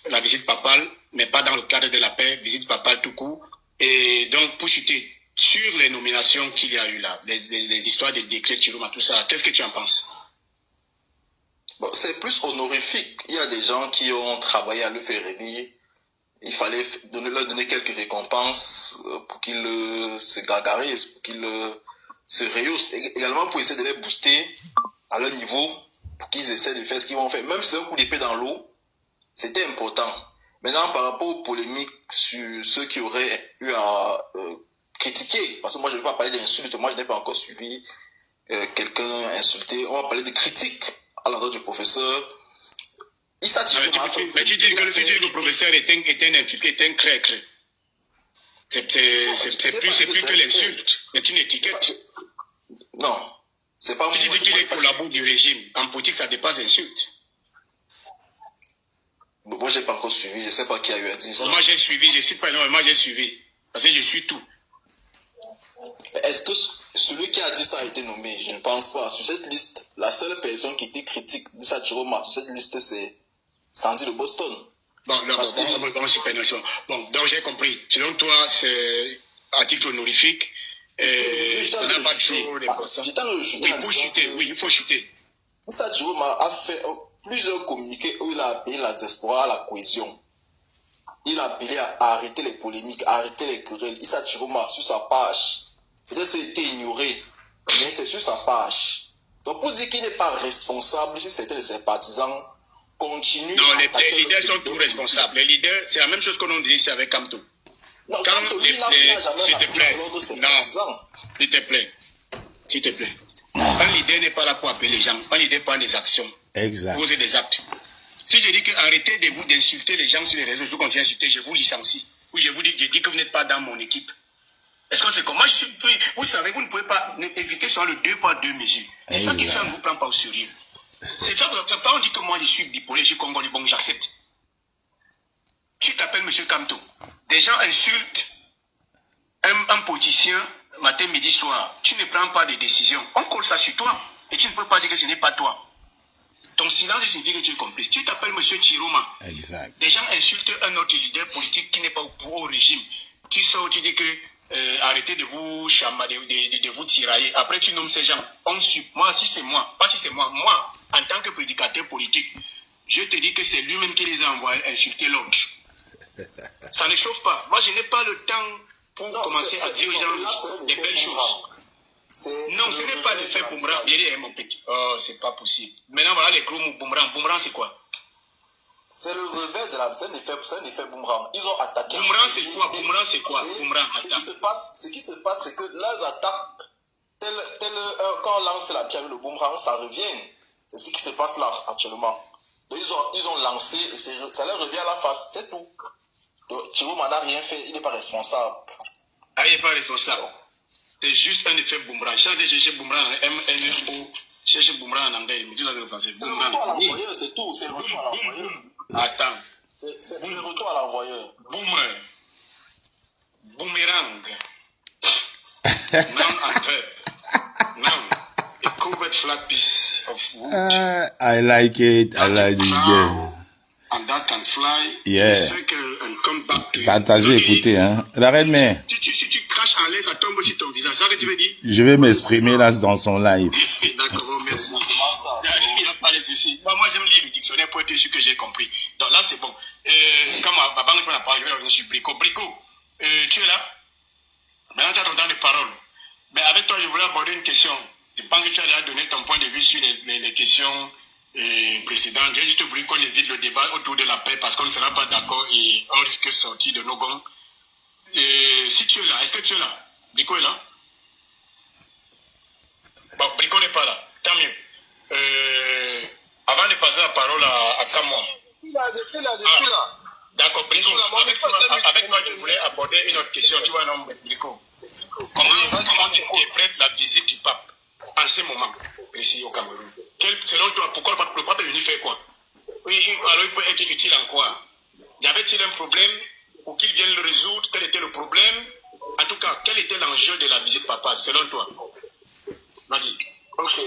[SPEAKER 5] la visite papale, mais pas dans le cadre de la paix, visite papale tout court. Et donc pour chuter, sur les nominations qu'il y a eu là, les histoires de décret Chiroma, tout ça, qu'est-ce que tu en penses?
[SPEAKER 6] Bon, c'est plus honorifique. Il y a des gens qui ont travaillé à le faire réunir. Il fallait leur donner quelques récompenses pour qu'ils se gargarisent, pour qu'ils se rehaussent. Également pour essayer de les booster à leur niveau, pour qu'ils essaient de faire ce qu'ils vont faire. Même si c'est un coup d'épée dans l'eau, c'était important. Maintenant, par rapport aux polémiques sur ceux qui auraient eu à critiquer, parce que moi je ne vais pas parler d'insultes, moi je n'ai pas encore suivi quelqu'un insulté, on va parler de critiques à l'endroit du professeur.
[SPEAKER 5] Mais tu dis que le professeur est un insulté, est un crècre. C'est plus que l'insulte, c'est une étiquette.
[SPEAKER 6] Non, c'est pas moi.
[SPEAKER 5] Tu dis qu'il est collabo du régime. En politique, ça dépasse l'insulte.
[SPEAKER 6] Moi, j'ai pas encore suivi, je sais pas qui a eu à dire ça.
[SPEAKER 5] Moi, j'ai suivi, je suis pas énorme, moi, j'ai suivi. Parce que je suis tout.
[SPEAKER 6] Est-ce que celui qui a dit ça a été nommé? Je ne pense pas. Sur cette liste, la seule personne qui était critique de sa Chiroma, sur cette liste, c'est Sandy de Boston.
[SPEAKER 5] Bon, donc j'ai compris. Selon toi, c'est article honorifique. Ça n'a pas trop d'importance. Oui, il faut chuter.
[SPEAKER 6] Issa Chiroma a fait plusieurs communiqués où il a appelé la diaspora à la cohésion. Il a appelé à arrêter les polémiques, à arrêter les querelles. Issa Chiroma, sur sa page, peut-être c'était ignoré, mais c'est sur sa page. Donc pour dire qu'il n'est pas responsable si certains de ses partisans continuent
[SPEAKER 5] non,
[SPEAKER 6] à attaquer...
[SPEAKER 5] les leaders sont tous responsables. Les leaders, c'est la même chose que l'on dit ici avec Kamto.
[SPEAKER 6] Non, Kamto, lui, n'a jamais
[SPEAKER 5] s'il te plaît,
[SPEAKER 6] l'ordre de ses
[SPEAKER 5] non,
[SPEAKER 6] partisans.
[SPEAKER 5] S'il te plaît. Un leader n'est pas là pour appeler les gens. Un leader prend des actions.
[SPEAKER 4] Exact.
[SPEAKER 5] Poser des actes. Si je dis que arrêtez d'insulter les gens sur les réseaux sociaux, continuez à insulter, je vous licencie. Ou je dis que vous n'êtes pas dans mon équipe. Est-ce que c'est comme moi, vous savez, vous ne pouvez pas éviter sur le 2 poids 2 mesures. C'est ça qui fait qu'on ne vous prend pas au sérieux. C'est ça que quand on dit que moi je suis bipolaire, je suis congolais, bon, j'accepte. Tu t'appelles M. Kamto. Des gens insultent un politicien matin, midi, soir. Tu ne prends pas de décision. On colle ça sur toi. Et tu ne peux pas dire que ce n'est pas toi. Ton silence signifie que tu es complice. Tu t'appelles M. Chiroma.
[SPEAKER 4] Exact.
[SPEAKER 5] Des gens insultent un autre leader politique qui n'est pas au régime. Tu sors, tu dis que arrêtez de vous chamader, de vous tirailler. Après, tu nommes ces gens. Moi, si c'est moi, pas si c'est moi, moi, en tant que prédicateur politique, je te dis que c'est lui-même qui les a envoyés insulter l'autre. Ça ne chauffe pas. Moi, je n'ai pas le temps pour commencer à dire aux gens des belles choses. Non, ce n'est pas l'effet boomerang. Bien, mon petit. Oh, c'est pas possible. Maintenant, voilà les gros mots boomerang. Boomerang, c'est quoi?
[SPEAKER 6] C'est le revers de la... C'est un effet boomerang. Ils ont attaqué...
[SPEAKER 5] Boomerang, c'est quoi? Boomerang, c'est quoi? Boomerang,
[SPEAKER 6] ce qui se passe, c'est que leurs attaques, quand on lance la pierre, le boomerang, ça revient. C'est ce qui se passe là, actuellement. Donc, ils ont lancé, et ça leur revient à la face, c'est tout. Donc, Chiroma n'a rien fait, il n'est pas responsable.
[SPEAKER 5] Ah, il n'est pas responsable. C'est juste un effet boomerang. Chantez chercher boomerang, M-N-O, chercher boomerang en anglais, mais tu l'as vu en français.
[SPEAKER 6] C'est le retour à l'envoyeur, c'est tout. C'est le retour à l'envoyeur.
[SPEAKER 5] Attends.
[SPEAKER 6] C'est le retour à l'envoyeur.
[SPEAKER 5] Boomer. Boomerang. Noun and verb. Noun. A covered flat piece of wood.
[SPEAKER 4] I like it. I like this game.
[SPEAKER 5] and that can fly
[SPEAKER 4] Yeah.
[SPEAKER 5] in a circle and come back to you.
[SPEAKER 4] Partagez, écoutez, hein. La reine mère,
[SPEAKER 5] Si tu craches en l'air, ça tombe sur ton visage. C'est ça que tu veux dire?
[SPEAKER 4] je vais m'exprimer là dans son live.
[SPEAKER 5] D'accord, bon, merci. Il n'y a pas de souci. Moi, j'aime lire le dictionnaire pour être sûr que j'ai compris. Donc là, c'est bon. Quand ma banque prend la parole, je vais revenir sur Brico. Brico, tu es là? Maintenant, tu as ton temps de parole. Mais avec toi, je voulais aborder une question. Je pense que tu as déjà donné ton point de vue sur les questions précédentes. J'ai juste voulu qu'on évite le débat autour de la paix parce qu'on ne sera pas d'accord et on risque de sortir de nos gonds. Si tu es là, est-ce que tu es là? Brico est là? Bon, Brico n'est pas là. Tant mieux. Avant de passer la parole à Kamwa.
[SPEAKER 1] Je suis là.
[SPEAKER 5] D'accord, Brico. Avec moi, je voulais aborder une autre question. Tu vois, non, Brico. Comment tu interprètes la visite du pape en ce moment précis au Cameroun? Selon toi, pourquoi le pape est venu faire quoi? Oui, alors il peut être utile en quoi? Y avait-il un problème pour qu'il vienne le résoudre? Quel était le problème? En tout cas, quel était l'enjeu de la visite papale selon toi? Vas-y.
[SPEAKER 1] Ok.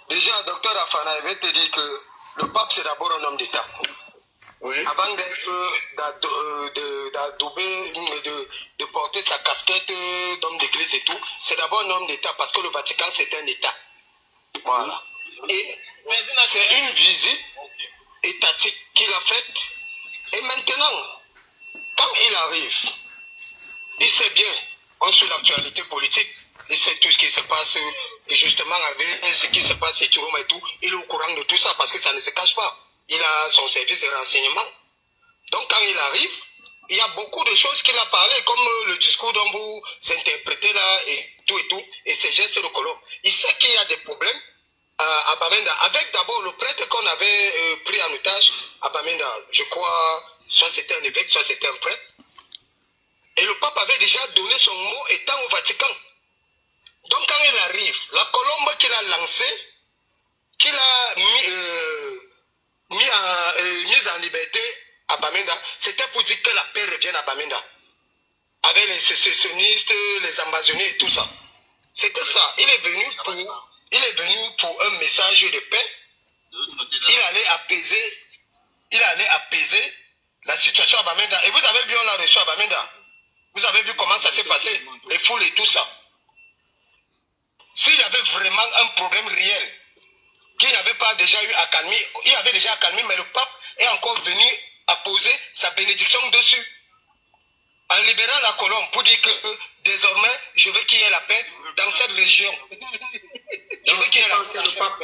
[SPEAKER 1] Déjà, docteur Afana, je vais te dire que le pape, c'est d'abord un homme d'État.
[SPEAKER 5] Oui.
[SPEAKER 1] Avant d'adouber, de porter sa casquette d'homme d'église et tout, c'est d'abord un homme d'État parce que le Vatican, c'est un État. Voilà. Et c'est une visite étatique qu'il a faite. Et maintenant, quand il arrive, il sait bien, on suit l'actualité politique, il sait tout ce qui se passe, et justement avec ce qui se passe chez Tiroma et tout, il est au courant de tout ça parce que ça ne se cache pas. Il a son service de renseignement. Donc quand il arrive, il y a beaucoup de choses qu'il a parlé, comme le discours dont vous interprétez là, et tout, et ses gestes de colombe. Il sait qu'il y a des problèmes à Bamenda, avec d'abord le prêtre qu'on avait pris en otage à Bamenda. Je crois, soit c'était un évêque, soit c'était un prêtre. Et le pape avait déjà donné son mot étant au Vatican. Donc quand il arrive, la colombe qu'il a lancée, qu'il a mise en liberté à Bamenda, c'était pour dire que la paix revienne à Bamenda. Avec les sécessionnistes, les ambassadeurs et tout ça. C'était ça. Il est venu pour un message de paix. Il allait apaiser la situation à Bamenda. Et vous avez vu, on l'a reçu à Bamenda. Vous avez vu comment ça s'est passé, les foules et tout ça. S'il y avait vraiment un problème réel, qu'il n'y avait pas déjà eu accalmie, il y avait déjà accalmie, mais le pape est encore venu apposer sa bénédiction dessus. En libérant la colombe pour dire que désormais, je veux qu'il y ait la paix dans cette région. Je veux qu'il y ait la paix.
[SPEAKER 5] Le pape,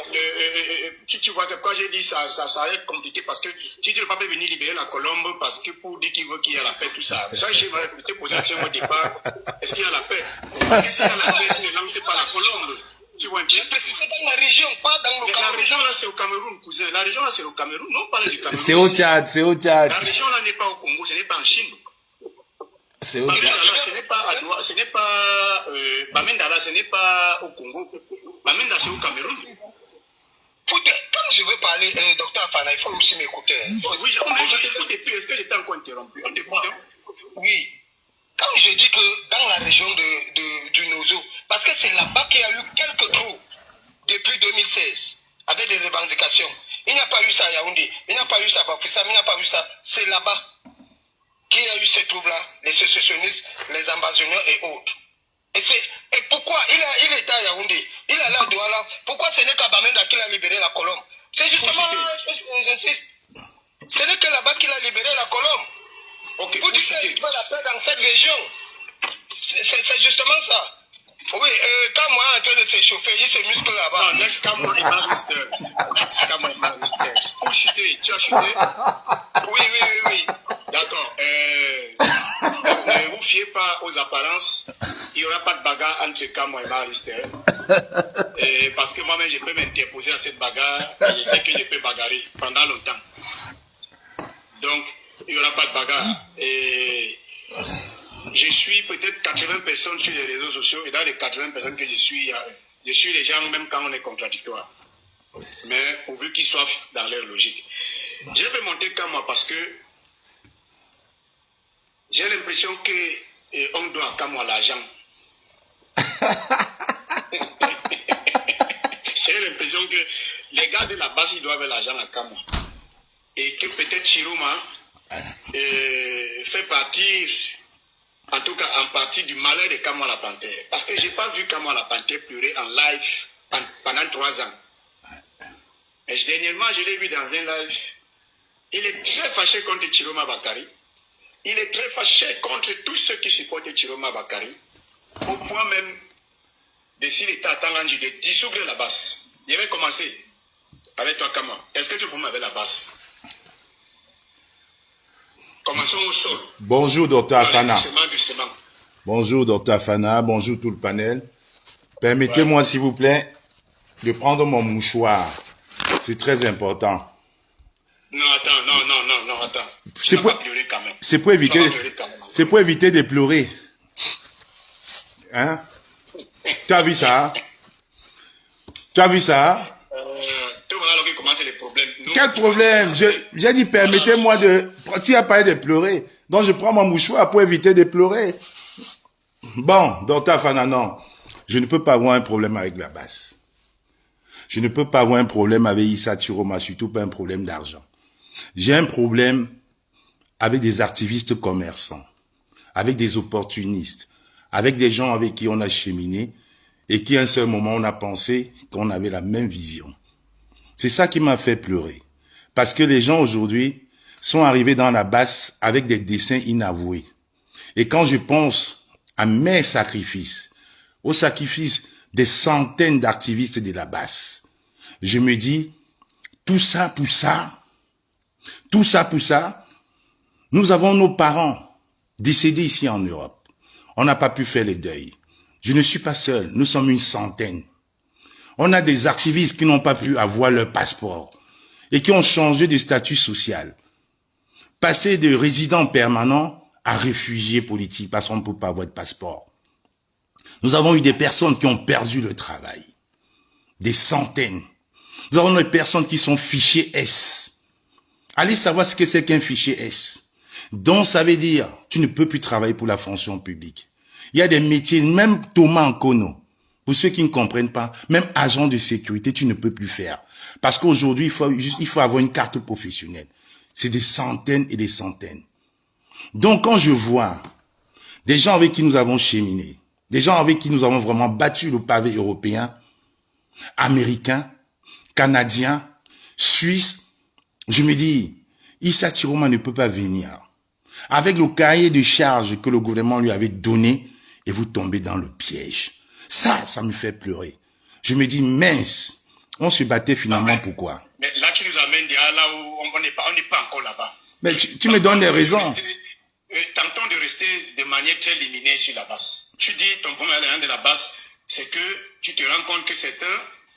[SPEAKER 5] tu vois, quand j'ai dit ça va être compliqué parce que tu dis le pape est venu libérer la colombe parce que pour dire qu'il veut qu'il y ait la paix, tout ça. Ça, je vais te poser la question au départ. Est-ce qu'il y a la paix? Parce que s'il y a la paix, tu ne lances pas la colombe. Tu vois un peu?
[SPEAKER 1] Je précisais dans la région, pas dans le Cameroun.
[SPEAKER 5] La région là, c'est au Cameroun, cousin. La région là, c'est au Cameroun. Non, on parle du Cameroun.
[SPEAKER 4] C'est au Tchad, c'est au Tchad.
[SPEAKER 5] La région là n'est pas au Congo, ce n'est pas en Chine.
[SPEAKER 4] C'est au Tchad.
[SPEAKER 5] Ce n'est pas à Douala, ce n'est pas Bamenda là, ce n'est pas au Congo. Bamenda, c'est au Cameroun.
[SPEAKER 1] Quand je veux parler, docteur Afana, il faut aussi m'écouter.
[SPEAKER 5] Oui, je t'écoute et puis est-ce que j'étais encore interrompu? On t'écoute.
[SPEAKER 1] Oui. Quand je dis que dans la région du Nozo, parce que c'est là-bas qu'il y a eu quelques trous depuis 2016, avec des revendications. Il n'y a pas eu ça à Yaoundé, il n'y a pas eu ça à Bafoussam, il n'y a pas eu ça. C'est là-bas qu'il y a eu ces troubles-là, les sécessionnistes, les ambassadeurs et autres. Et pourquoi il était à Yaoundé, il est allé à Douala, pourquoi ce n'est qu'à Bamenda qu'il a libéré la colombe? C'est justement là, j'insiste, ce n'est que là-bas qu'il a libéré la colombe.
[SPEAKER 5] Ok,
[SPEAKER 1] pour dire qu'il faut la paix dans cette région. C'est justement ça. Oui, quand moi en train de s'échauffer, il se muscle là-bas.
[SPEAKER 5] Non, laisse Kamwa et Marister. Pour chuter, tu as chuté?
[SPEAKER 1] Oui.
[SPEAKER 5] D'accord. Ne vous fiez pas aux apparences. Il n'y aura pas de bagarre entre Kamwa et Marister. Parce que moi-même, je peux m'interposer à cette bagarre et je sais que je peux bagarrer pendant longtemps. Donc, il n'y aura pas de bagarre. Et je suis peut-être 80 personnes sur les réseaux sociaux et dans les 80 personnes que je suis les gens même quand on est contradictoire. Mais pourvu qu'ils soient dans leur logique. Je vais monter comme moi parce que j'ai l'impression qu'on doit à moi l'argent. J'ai l'impression que les gars de la base, ils doivent l'argent à Kamwa. et que peut-être Chiroma fait partir, en tout cas en partie, du malheur de Kamwa la Panthère. Parce que je n'ai pas vu Kamwa la Panthère pleurer en live pendant 3 ans. Et dernièrement, je l'ai vu dans un live. Il est très fâché contre Chiroma Bakari. Il est très fâché contre tous ceux qui supportent Chiroma Bakari. Au point même de s'il était à Tanganji de dissoudre la base. Je vais commencer avec toi, Kamwa. Est-ce que tu peux avec la base? Commençons au sol.
[SPEAKER 4] Bonjour, docteur Afana.
[SPEAKER 5] Doucement.
[SPEAKER 4] Bonjour, docteur Afana. Bonjour, tout le panel. Permettez-moi, s'il vous plaît, de prendre mon mouchoir. C'est très important.
[SPEAKER 5] Non, attends.
[SPEAKER 4] C'est pour, pour éviter de pleurer. Hein? Tu as vu ça? Quel problème? J'ai dit, permettez-moi de... Tu as parlé de pleurer. Donc, je prends mon mouchoir pour éviter de pleurer. Bon, docteur Afana, non. Je ne peux pas avoir un problème avec la basse. Je ne peux pas avoir un problème avec Issa Chiroma, surtout pas un problème d'argent. J'ai un problème avec des activistes commerçants, avec des opportunistes, avec des gens avec qui on a cheminé et qui à un seul moment on a pensé qu'on avait la même vision. C'est ça qui m'a fait pleurer. Parce que les gens aujourd'hui sont arrivés dans la basse avec des desseins inavoués. Et quand je pense à mes sacrifices, aux sacrifices des centaines d'activistes de la basse, je me dis, tout ça pour ça, nous avons nos parents décédés ici en Europe. On n'a pas pu faire le deuil. Je ne suis pas seul, nous sommes une centaine. On a des activistes qui n'ont pas pu avoir leur passeport et qui ont changé de statut social. Passé de résident permanent à réfugié politique parce qu'on ne peut pas avoir de passeport. Nous avons eu des personnes qui ont perdu le travail. Des centaines. Nous avons des personnes qui sont fichées S. Allez savoir ce que c'est qu'un fichier S. Donc ça veut dire, tu ne peux plus travailler pour la fonction publique. Il y a des métiers, même Thomas Nkono, pour ceux qui ne comprennent pas, même agent de sécurité, tu ne peux plus faire. Parce qu'aujourd'hui, il faut avoir une carte professionnelle. C'est des centaines et des centaines. Donc quand je vois des gens avec qui nous avons cheminé, des gens avec qui nous avons vraiment battu le pavé européen, américain, canadien, suisse, je me dis, Issa Chiroma ne peut pas venir. Avec le cahier de charges que le gouvernement lui avait donné, et vous tombez dans le piège. Ça me fait pleurer. Je me dis, mince, on se battait finalement pourquoi?
[SPEAKER 5] Mais là, tu nous amènes déjà là où on n'est pas encore là-bas.
[SPEAKER 4] Mais tu me donnes des raisons.
[SPEAKER 5] Tentons de rester de manière très liminaire sur la base. Tu dis, ton premier élément de la base, c'est que tu te rends compte que certains,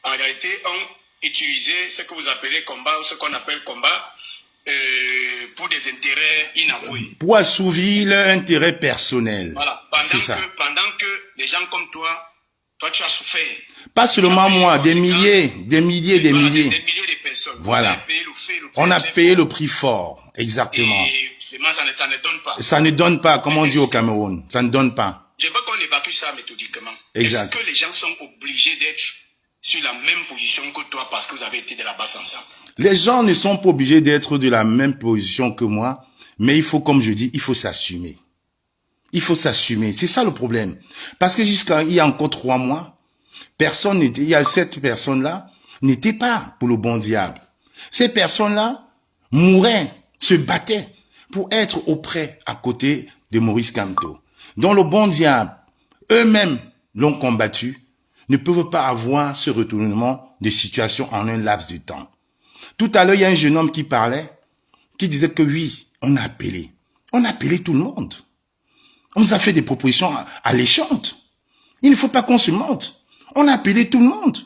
[SPEAKER 5] en réalité, ont utilisé ce que vous appelez combat, ou ce qu'on appelle combat, pour des intérêts inavoués.
[SPEAKER 4] Pour assouvir leur intérêt personnel.
[SPEAKER 5] Voilà. Pendant que les gens comme toi tu as souffert.
[SPEAKER 4] Pas seulement moi, des milliers.
[SPEAKER 5] Des milliers de personnes.
[SPEAKER 4] Voilà. On a payé le prix fort. Exactement.
[SPEAKER 5] Et ça ne donne pas.
[SPEAKER 4] Ça ne donne pas, comme on dit au Cameroun. Ça ne donne pas.
[SPEAKER 5] Je veux qu'on évacue ça méthodiquement.
[SPEAKER 4] Exact.
[SPEAKER 5] Est-ce que les gens sont obligés d'être sur la même position que toi parce que vous avez été de la base ensemble?
[SPEAKER 4] Les gens ne sont pas obligés d'être de la même position que moi, mais il faut, comme je dis, il faut s'assumer. Il faut s'assumer. C'est ça le problème. Parce que il y a encore 3 mois, personne n'était, il y a cette personne-là, n'était pas pour le bon diable. Ces personnes-là mouraient, se battaient pour être auprès, à côté de Maurice Kamto. Dont le bon diable, eux-mêmes l'ont combattu, ne peuvent pas avoir ce retournement de situation en un laps de temps. Tout à l'heure, il y a un jeune homme qui parlait, qui disait que oui, on a appelé. On a appelé tout le monde. On nous a fait des propositions alléchantes. Il ne faut pas qu'on se mente. On a appelé tout le monde.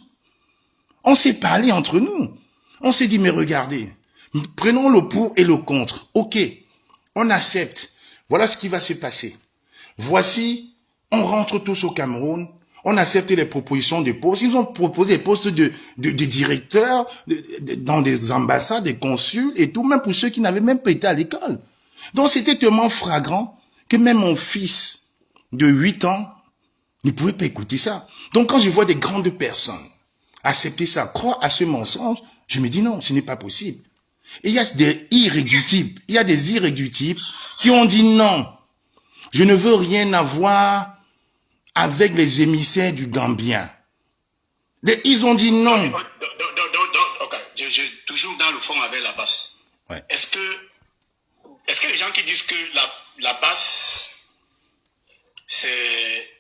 [SPEAKER 4] On s'est parlé entre nous. On s'est dit, mais regardez, prenons le pour et le contre. Ok, on accepte. Voilà ce qui va se passer. Voici, on rentre tous au Cameroun. On accepte les propositions de postes. Ils ont proposé des postes de directeurs dans des ambassades, des consuls et tout, même pour ceux qui n'avaient même pas été à l'école. Donc c'était tellement flagrant que même mon fils de 8 ans ne pouvait pas écouter ça. Donc quand je vois des grandes personnes accepter ça, croire à ce mensonge, je me dis non, ce n'est pas possible. Et il y a des irréductibles. Il y a des irréductibles qui ont dit non. Je ne veux rien avoir avec les émissaires du Gambien. Ils ont dit non.
[SPEAKER 2] Ok, toujours dans le fond avec la base.
[SPEAKER 4] Ouais.
[SPEAKER 2] Est-ce que les gens qui disent que la base, c'est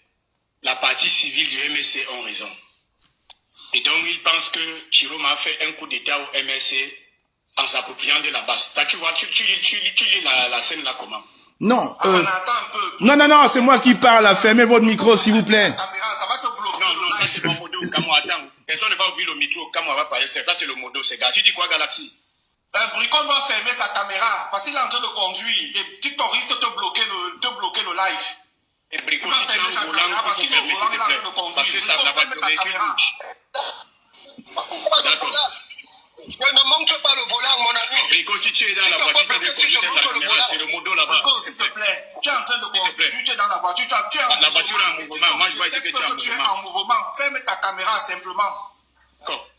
[SPEAKER 2] la partie civile du MSC ont raison? Et donc, ils pensent que Chiroma a fait un coup d'État au MSC en s'appropriant de la base. Tu vois, tu lis la scène là comment?
[SPEAKER 4] Non.
[SPEAKER 6] Attends un peu.
[SPEAKER 4] Non, c'est moi qui parle. Fermez votre micro, s'il vous plaît.
[SPEAKER 6] La caméra, ça va te bloquer.
[SPEAKER 2] Non, ça c'est mon modo. Attends, personne ne va ouvrir le micro. Comment va parler? Ça c'est le modo, c'est gars. Tu dis quoi, Galaxy?
[SPEAKER 6] Bricon doit fermer sa caméra parce qu'il est en train de conduire. Et TikTok risque de te bloquer le live.
[SPEAKER 2] Et Bricon, si tu es en volant, il faut fermer, s'il te plaît. Parce que ça va te véhicule bouge. D'accord.
[SPEAKER 1] Ouais, ne montre pas le volant, mon ami.
[SPEAKER 2] Bricon, si tu es dans la voiture, tu as bien conduire la caméra, c'est le modo là-bas.
[SPEAKER 6] Bricon, s'il te plaît, tu es en train de conduire, tu es dans la voiture, tu es en mouvement.
[SPEAKER 2] La voiture est en mouvement, moi je vois ici que tu es en
[SPEAKER 6] Tu es
[SPEAKER 2] mouvement.
[SPEAKER 6] en mouvement, ferme ta caméra simplement.
[SPEAKER 2] D'accord.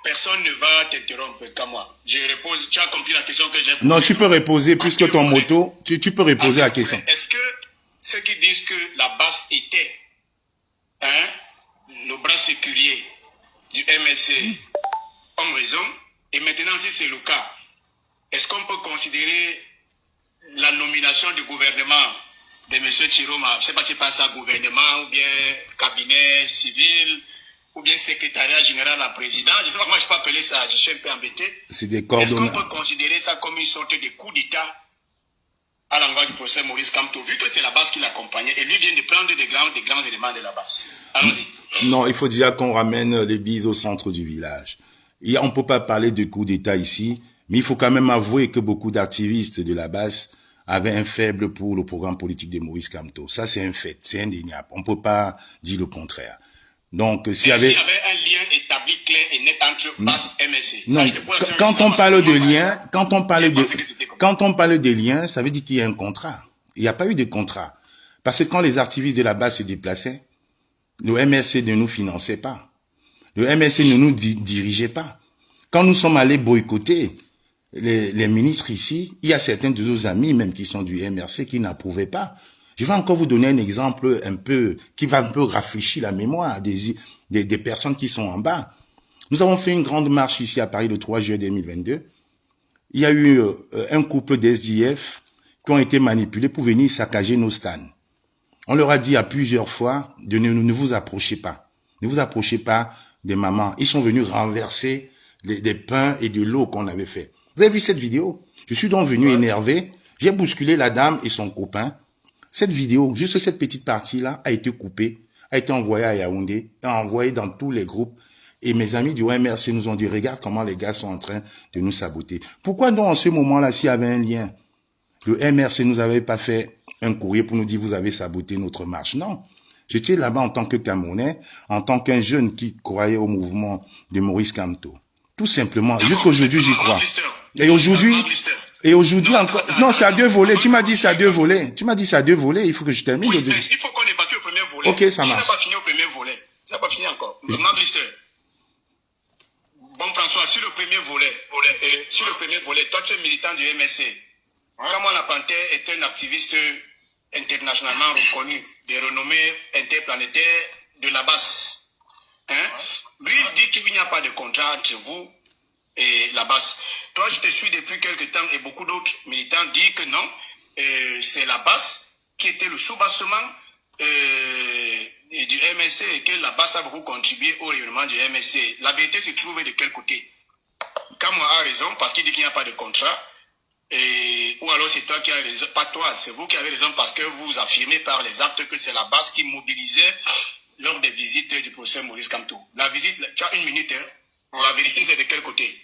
[SPEAKER 2] Personne ne va t'interrompre qu'à moi. Je repose, tu as compris la question que j'ai posée.
[SPEAKER 4] Non, tu peux reposer plus que ton moto. Tu peux reposer la question.
[SPEAKER 2] Est-ce que ceux qui disent que la base était le bras sécurier du MSC ont raison? Et maintenant, si c'est le cas, est-ce qu'on peut considérer la nomination du gouvernement de M. Chiroma, je ne sais pas si c'est pas ça, gouvernement ou bien cabinet civil ou bien secrétariat général à la présidence, je ne sais pas comment je peux appeler ça, je suis un peu embêté.
[SPEAKER 4] C'est des
[SPEAKER 2] Est-ce
[SPEAKER 4] coordonnées.
[SPEAKER 2] qu'on peut considérer ça comme une sorte de coup d'État à l'endroit du procès Maurice Kamto, vu que c'est la base qui l'accompagnait et lui vient de prendre des grands éléments de la base? Allons-y.
[SPEAKER 4] Non, il faut déjà qu'on ramène l'église au centre du village. Et on ne peut pas parler de coup d'État ici, mais il faut quand même avouer que beaucoup d'activistes de la base avaient un faible pour le programme politique de Maurice Kamto. Ça, c'est un fait, c'est indéniable. On ne peut pas dire le contraire. Donc, s'il y avait...
[SPEAKER 2] un lien établi clair et net entre base et MSC.
[SPEAKER 4] Non, quand on parle de lien, quand on parle de lien, ça veut dire qu'il y a un contrat. Il n'y a pas eu de contrat. Parce que quand les activistes de la base se déplaçaient, le MSC ne nous finançait pas. Le MSC ne nous dirigeait pas. Quand nous sommes allés boycotter les ministres ici, il y a certains de nos amis même qui sont du MRC qui n'approuvaient pas. Je vais encore vous donner un exemple un peu qui va un peu rafraîchir la mémoire des personnes qui sont en bas. Nous avons fait une grande marche ici à Paris le 3 juillet 2022. Il y a eu un couple d'SDF qui ont été manipulés pour venir saccager nos stands. On leur a dit à plusieurs fois de ne vous approchez pas. Ne vous approchez pas des mamans. Ils sont venus renverser des pains et de l'eau qu'on avait fait. Vous avez vu cette vidéo? Je suis donc venu énervé. J'ai bousculé la dame et son copain. Cette vidéo, juste cette petite partie-là, a été coupée, a été envoyée à Yaoundé, envoyée dans tous les groupes. Et mes amis du MRC nous ont dit, regarde comment les gars sont en train de nous saboter. Pourquoi donc en ce moment-là, s'il y avait un lien, le MRC nous avait pas fait un courrier pour nous dire, vous avez saboté notre marche? Non. J'étais là-bas en tant que Camerounais, en tant qu'un jeune qui croyait au mouvement de Maurice Kamto. Tout simplement. Jusqu'aujourd'hui, j'y crois. Et aujourd'hui encore. Non, c'est à 2 volets. Tu m'as dit c'est à 2 volets. Il faut que je termine.
[SPEAKER 2] Oui, il faut qu'on évacue au premier volet.
[SPEAKER 4] Ok, ça marche.
[SPEAKER 2] Tu n'as pas fini au premier volet. Tu n'as pas fini encore. Bon, François, sur le premier volet, toi, tu es militant du MSC. Comment la Panthère est un activiste internationalement reconnu, de renommée interplanétaire de la base. Lui, il dit qu'il n'y a pas de contrat entre vous et la base. Toi, je te suis depuis quelques temps et beaucoup d'autres militants disent que non, c'est la base qui était le soubassement du MSC et que la base a beaucoup contribué au rayonnement du MSC. La vérité se trouve de quel côté? Kamwa a raison parce qu'il dit qu'il n'y a pas de contrat. Ou alors c'est toi qui as raison, pas toi, c'est vous qui avez raison parce que vous affirmez par les actes que c'est la base qui mobilisait lors des visites du professeur Maurice Kamto. La visite, tu as 1 minute, La vérité c'est de quel côté?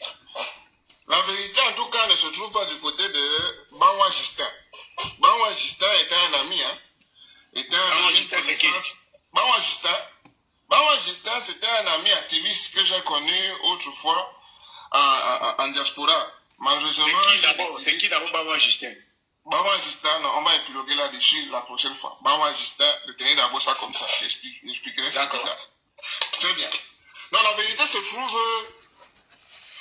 [SPEAKER 5] La vérité en tout cas ne se trouve pas du côté de Bawa Justin. Bawa Justin était un ami, Bawa Justin, c'était un ami activiste que j'ai connu autrefois en diaspora. Malheureusement,
[SPEAKER 2] c'est qui d'abord Bawa Justin?
[SPEAKER 5] Bawa Justin, non, on va épiloguer là-dessus la prochaine fois. Bawa Justin, retenez d'abord ça comme ça. J'expliquerai ça plus tard. Très bien. Non, la vérité se trouve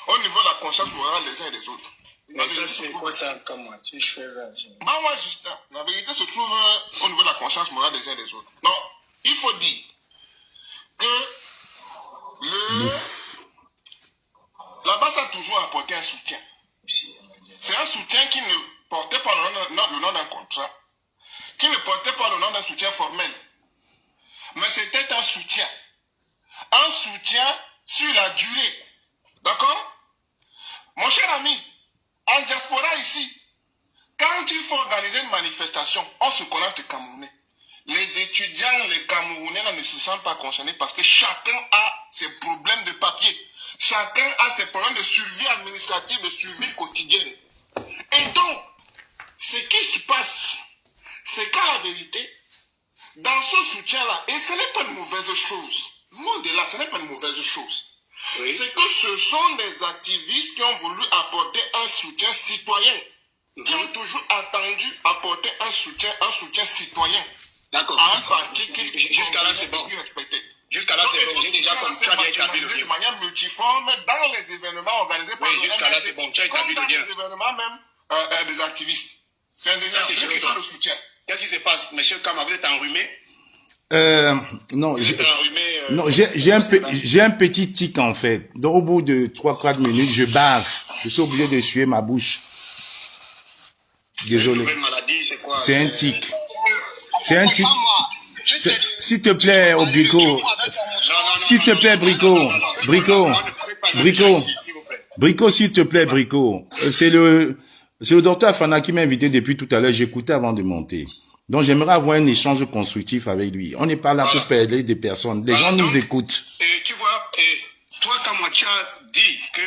[SPEAKER 5] au niveau de la conscience morale des uns et des autres.
[SPEAKER 2] Mais ça, c'est quoi ça, comme moi? Tu fais là.
[SPEAKER 5] Bah, moi, Justin, la vérité se trouve au niveau de la conscience morale des uns et des autres. Donc, il faut dire que la base a toujours apporté un soutien. C'est un soutien qui ne portait pas le nom d'un contrat, qui ne portait pas le nom d'un soutien formel. Mais c'était un soutien. Un soutien sur la durée. D'accord? Mon cher ami, en diaspora ici, quand il faut organiser une manifestation, on se connecte aux Camerounais. Les étudiants, les Camerounais ne se sentent pas concernés parce que chacun a ses problèmes de papier. Chacun a ses problèmes de survie administrative, de survie quotidienne. Et donc, ce qui se passe, c'est qu'à la vérité, dans ce soutien-là, et ce n'est pas une mauvaise chose, loin de là, ce n'est pas une mauvaise chose. Oui. C'est que ce sont des activistes qui ont voulu apporter un soutien citoyen, qui ont toujours attendu apporter un soutien citoyen. D'accord. À un parti qui, jusqu'à là, c'est bon. Jusqu'à là, c'est bon. J'ai déjà comme tu as bien établi le lien. De manière multiforme dans les événements organisés par le jusqu'à là, c'est bon. Tu as établi le lien. Dans les événements même des activistes. C'est un des activistes qui ont le soutien. Qu'est-ce qui se passe, monsieur Kama? Vous êtes enrhumé?
[SPEAKER 4] Non, j'ai un petit tic en fait. Donc au bout de 3-4 minutes, je bave. Je suis obligé de suer ma bouche. Désolé. C'est un tic. C'est un tic. S'il te plaît, au Brico. S'il te plaît, Brico, s'il te plaît, Brico. C'est le docteur Fana qui m'a invité depuis tout à l'heure. J'écoutais avant de monter. Donc, j'aimerais avoir un échange constructif avec lui. On n'est pas là pour perdre des personnes. Les gens nous écoutent.
[SPEAKER 5] Tu vois, toi, quand moi, tu as dit que,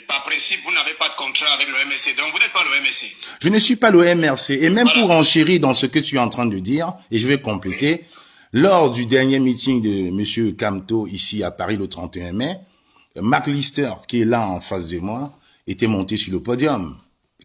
[SPEAKER 5] par principe, vous n'avez pas de contrat avec le MSC. Donc, vous n'êtes pas le MSC.
[SPEAKER 4] Je ne suis pas le MRC. Et même pour enchérir dans ce que tu es en train de dire, et je vais compléter, lors du dernier meeting de monsieur Kamto, ici à Paris, le 31 mai, Marc Lister, qui est là en face de moi, était monté sur le podium.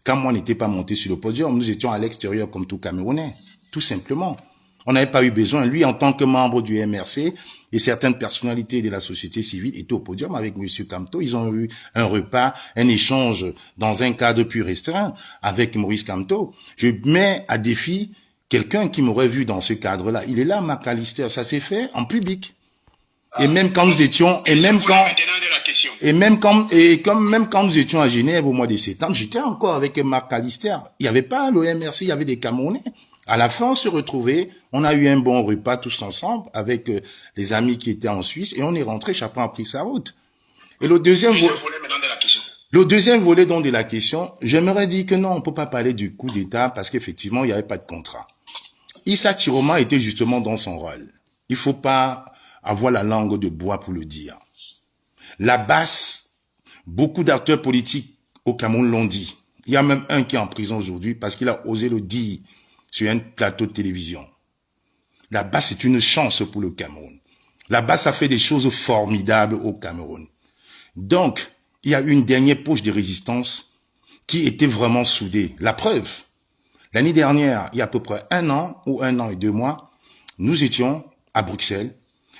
[SPEAKER 4] Quand moi n'étais pas monté sur le podium, nous étions à l'extérieur comme tout Camerounais, tout simplement. On n'avait pas eu besoin. Lui, en tant que membre du MRC et certaines personnalités de la société civile étaient au podium avec M. Kamto. Ils ont eu un repas, un échange dans un cadre plus restreint avec Maurice Kamto. Je mets à défi quelqu'un qui m'aurait vu dans ce cadre-là. Il est là, Marc Lister. Ça s'est fait en public. Et même quand nous étions, même quand nous étions à Genève au mois de septembre, j'étais encore avec Marc Lister. Il n'y avait pas l'OMRC, il y avait des Camerounais. À la fin, on se retrouvait, on a eu un bon repas tous ensemble avec les amis qui étaient en Suisse et on est rentré, chacun a pris sa route. Et le deuxième volet donc de la question, j'aimerais dire que non, on peut pas parler du coup d'État parce qu'effectivement, il n'y avait pas de contrat. Issa Tiroma était justement dans son rôle. Il faut pas avoir la langue de bois pour le dire. La basse, beaucoup d'acteurs politiques au Cameroun l'ont dit. Il y a même un qui est en prison aujourd'hui parce qu'il a osé le dire sur un plateau de télévision. La basse est une chance pour le Cameroun. La basse a fait des choses formidables au Cameroun. Donc, il y a une dernière poche de résistance qui était vraiment soudée. La preuve, l'année dernière, il y a à peu près 1 an ou 1 an et 2 mois, nous étions à Bruxelles,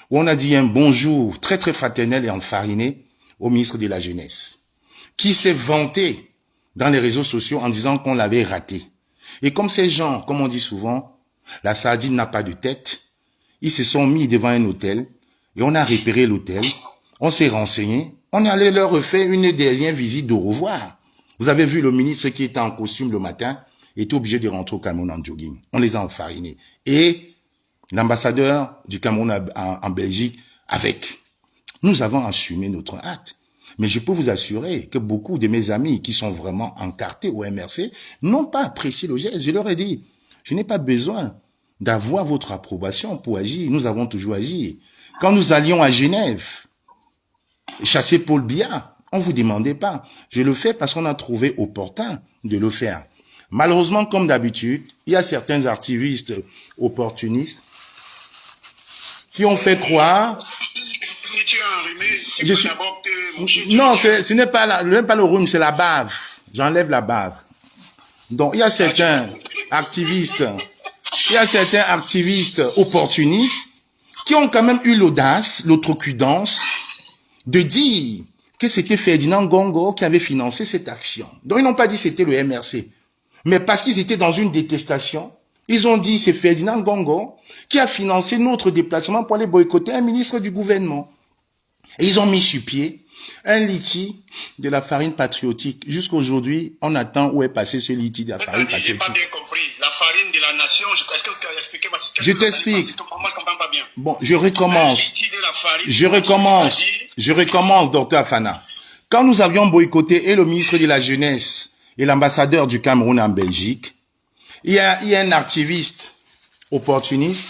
[SPEAKER 4] où on a dit un bonjour très très fraternel et enfariné au ministre de la Jeunesse, qui s'est vanté dans les réseaux sociaux en disant qu'on l'avait raté. Et comme ces gens, comme on dit souvent, la sardine n'a pas de tête, ils se sont mis devant un hôtel et on a repéré l'hôtel, on s'est renseigné, on est allé leur refaire une dernière visite de revoir. Vous avez vu le ministre qui était en costume le matin, était obligé de rentrer au Cameroun en jogging. On les a enfarinés. Et l'ambassadeur du Cameroun en Belgique avec. Nous avons assumé notre acte. Mais je peux vous assurer que beaucoup de mes amis qui sont vraiment encartés au MRC n'ont pas apprécié le geste. Je leur ai dit, je n'ai pas besoin d'avoir votre approbation pour agir. Nous avons toujours agi. Quand nous allions à Genève, chasser Paul Biya, on ne vous demandait pas. Je le fais parce qu'on a trouvé opportun de le faire. Malheureusement, comme d'habitude, il y a certains activistes opportunistes qui ont fait croire... Non, ce n'est pas le rhume, c'est la bave. J'enlève la bave. Donc, il y a certains activistes opportunistes qui ont quand même eu l'audace, l'outrecuidance de dire que c'était Ferdinand Ngongo qui avait financé cette action. Donc, ils n'ont pas dit que c'était le MRC. Mais parce qu'ils étaient dans une détestation, ils ont dit c'est Ferdinand Ngongo qui a financé notre déplacement pour aller boycotter un ministre du gouvernement. Et ils ont mis sur pied un litige de la farine patriotique. Jusqu'aujourd'hui, on attend où est passé ce litige de la farine patriotique.
[SPEAKER 5] J'ai pas bien compris. La farine de la nation, est-ce que vous expliquez moi?
[SPEAKER 4] Je t'explique.
[SPEAKER 5] Moi, je comprends pas bien.
[SPEAKER 4] Bon, je recommence. Je recommence, docteur Afana. Quand nous avions boycotté et le ministre de la Jeunesse et l'ambassadeur du Cameroun en Belgique, il y a un activiste opportuniste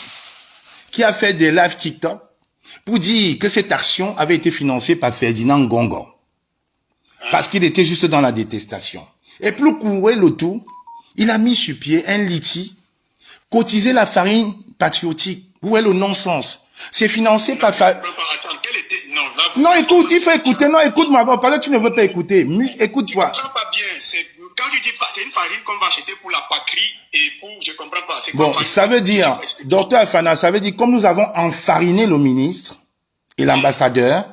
[SPEAKER 4] qui a fait des lives TikTok pour dire que cette action avait été financée par Ferdinand Ngongo. Parce qu'il était juste dans la détestation. Et pour courir le tout, il a mis sur pied un litige, cotiser la farine patriotique. Vous voyez le non-sens. C'est financé par... Non, écoute, il faut écouter. Non, écoute-moi. Bon, parce que tu ne veux pas écouter. Écoute-toi.
[SPEAKER 5] Je comprends pas bien. Quand tu dis c'est une farine qu'on va acheter pour la patrie et pour... Je comprends pas.
[SPEAKER 4] Bon, ça veut dire, docteur Afana, ça veut dire comme nous avons enfariné le ministre et l'ambassadeur,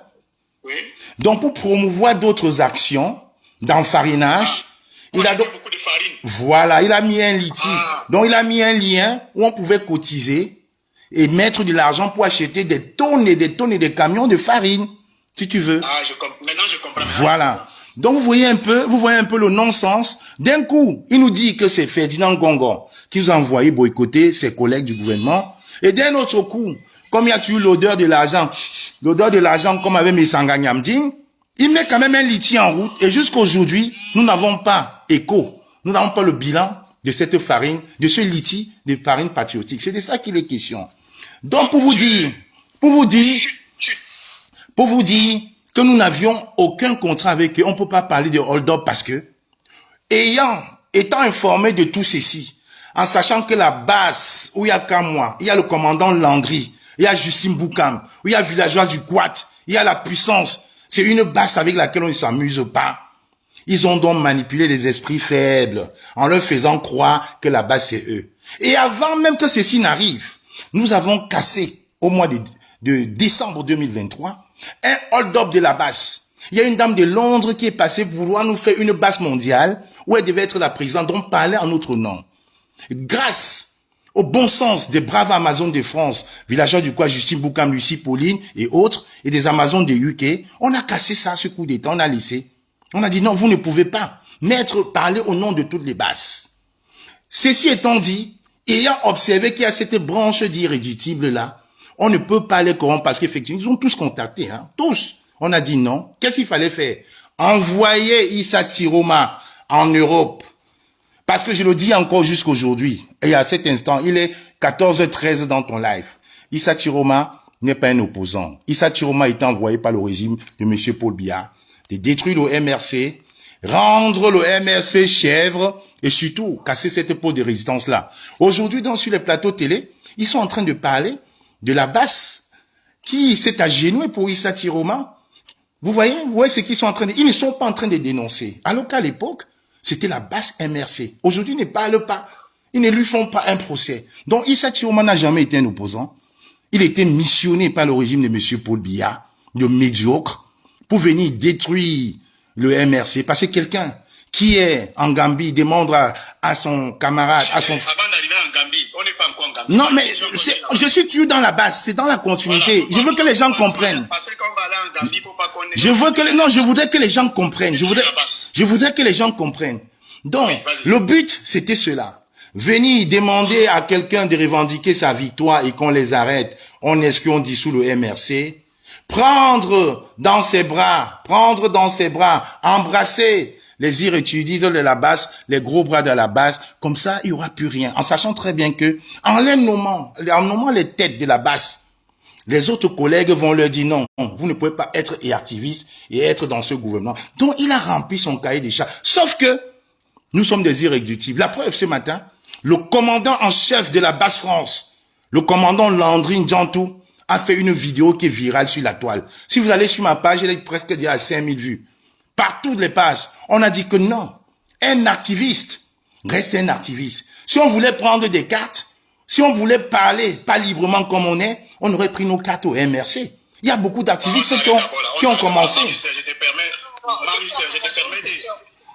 [SPEAKER 5] oui.
[SPEAKER 4] Donc pour promouvoir d'autres actions d'enfarinage, il a donc...
[SPEAKER 5] beaucoup de farine.
[SPEAKER 4] Voilà, il a mis un litige. Donc il a mis un lien où on pouvait cotiser et mettre de l'argent pour acheter des tonnes et des tonnes et des camions de farine, si tu veux.
[SPEAKER 5] Maintenant je comprends.
[SPEAKER 4] Voilà. Donc vous voyez un peu le non-sens. D'un coup, il nous dit que c'est Ferdinand Ngongo qui nous a envoyé boycotter ses collègues du gouvernement. Et d'un autre coup, comme il y a eu l'odeur de l'argent comme avec Messanga Nyamding, il met quand même un litige en route. Et jusqu'aujourd'hui, nous n'avons pas écho. Nous n'avons pas le bilan de cette farine, de ce litige de farine patriotique. C'est de ça qu'il est question. Donc pour vous dire que nous n'avions aucun contrat avec eux, on ne peut pas parler de hold-up parce que, étant informé de tout ceci, en sachant que la base où il y a qu'à moi, il y a le commandant Landry, il y a Justine Boukam, où il y a villageois du Quat, il y a la puissance, c'est une base avec laquelle on ne s'amuse pas. Ils ont donc manipulé les esprits faibles en leur faisant croire que la base c'est eux. Et avant même que ceci n'arrive, nous avons cassé au mois de décembre 2023 un hold-up de la base. Il y a une dame de Londres qui est passée pour vouloir nous faire une base mondiale où elle devait être la présidente, donc parler en notre nom. Grâce au bon sens des braves Amazones de France, villageois du Quat, Justine Boukam, Lucie Pauline et autres, et des Amazones de UK, on a cassé ça, ce coup d'état, on a laissé. On a dit non, vous ne pouvez pas parler au nom de toutes les bases. Ceci étant dit, ayant observé qu'il y a cette branche d'irréductibles là, on ne peut pas les corrompre parce qu'effectivement, ils ont tous contacté, hein, tous. On a dit non. Qu'est-ce qu'il fallait faire? Envoyer Issa Tiroma en Europe. Parce que je le dis encore jusqu'aujourd'hui, et à cet instant, il est 14h13 dans ton live. Issa Tiroma n'est pas un opposant. Issa Tiroma a été envoyé par le régime de M. Paul Biya de détruire le MRC, rendre le MRC chèvre et surtout casser cette peau de résistance-là. Aujourd'hui, sur les plateaux télé, ils sont en train de parler de la base qui s'est agenouée pour Issa Tiroma. Vous voyez ce qu'ils sont en train de... Ils ne sont pas en train de dénoncer. Alors qu'à l'époque, c'était la base MRC. Aujourd'hui, ils ne parlent pas. Ils ne lui font pas un procès. Donc, Issa Tiroma n'a jamais été un opposant. Il a été missionné par le régime de M. Paul Biya, de médiocre, pour venir détruire le MRC. Parce que quelqu'un qui est en Gambie demande à son camarade, à son...
[SPEAKER 5] Avant d'arriver en Gambie, on n'est pas encore en Gambie.
[SPEAKER 4] Non, mais je suis toujours dans la base, c'est dans la continuité. Voilà, je veux que les gens comprennent.
[SPEAKER 5] Parce qu'on va aller en Gambie, il faut pas qu'on ait...
[SPEAKER 4] je voudrais que les gens comprennent. Je voudrais que les gens comprennent. Donc, oui, le but, c'était cela. Venir demander à quelqu'un de revendiquer sa victoire et qu'on les arrête, est-ce qu'on dissout le MRC? Prendre dans ses bras, embrasser les irréductibles de la base, les gros bras de la base, comme ça, il n'y aura plus rien. En sachant très bien que, en nommant les têtes de la base, les autres collègues vont leur dire non, vous ne pouvez pas être activiste et être dans ce gouvernement. Donc, il a rempli son cahier des charges. Sauf que, nous sommes des irréductibles. La preuve, ce matin, le commandant en chef de la base France, le commandant Landry Djantou, a fait une vidéo qui est virale sur la toile. Si vous allez sur ma page, elle est presque déjà à 5000 vues. Par toutes les pages, on a dit que non, un activiste reste un activiste. Si on voulait prendre des cartes, si on voulait parler pas librement comme on est, on aurait pris nos cartes au MRC. Il y a beaucoup d'activistes qui ont commencé.
[SPEAKER 5] Je te permets,
[SPEAKER 2] Marius, je te permets de...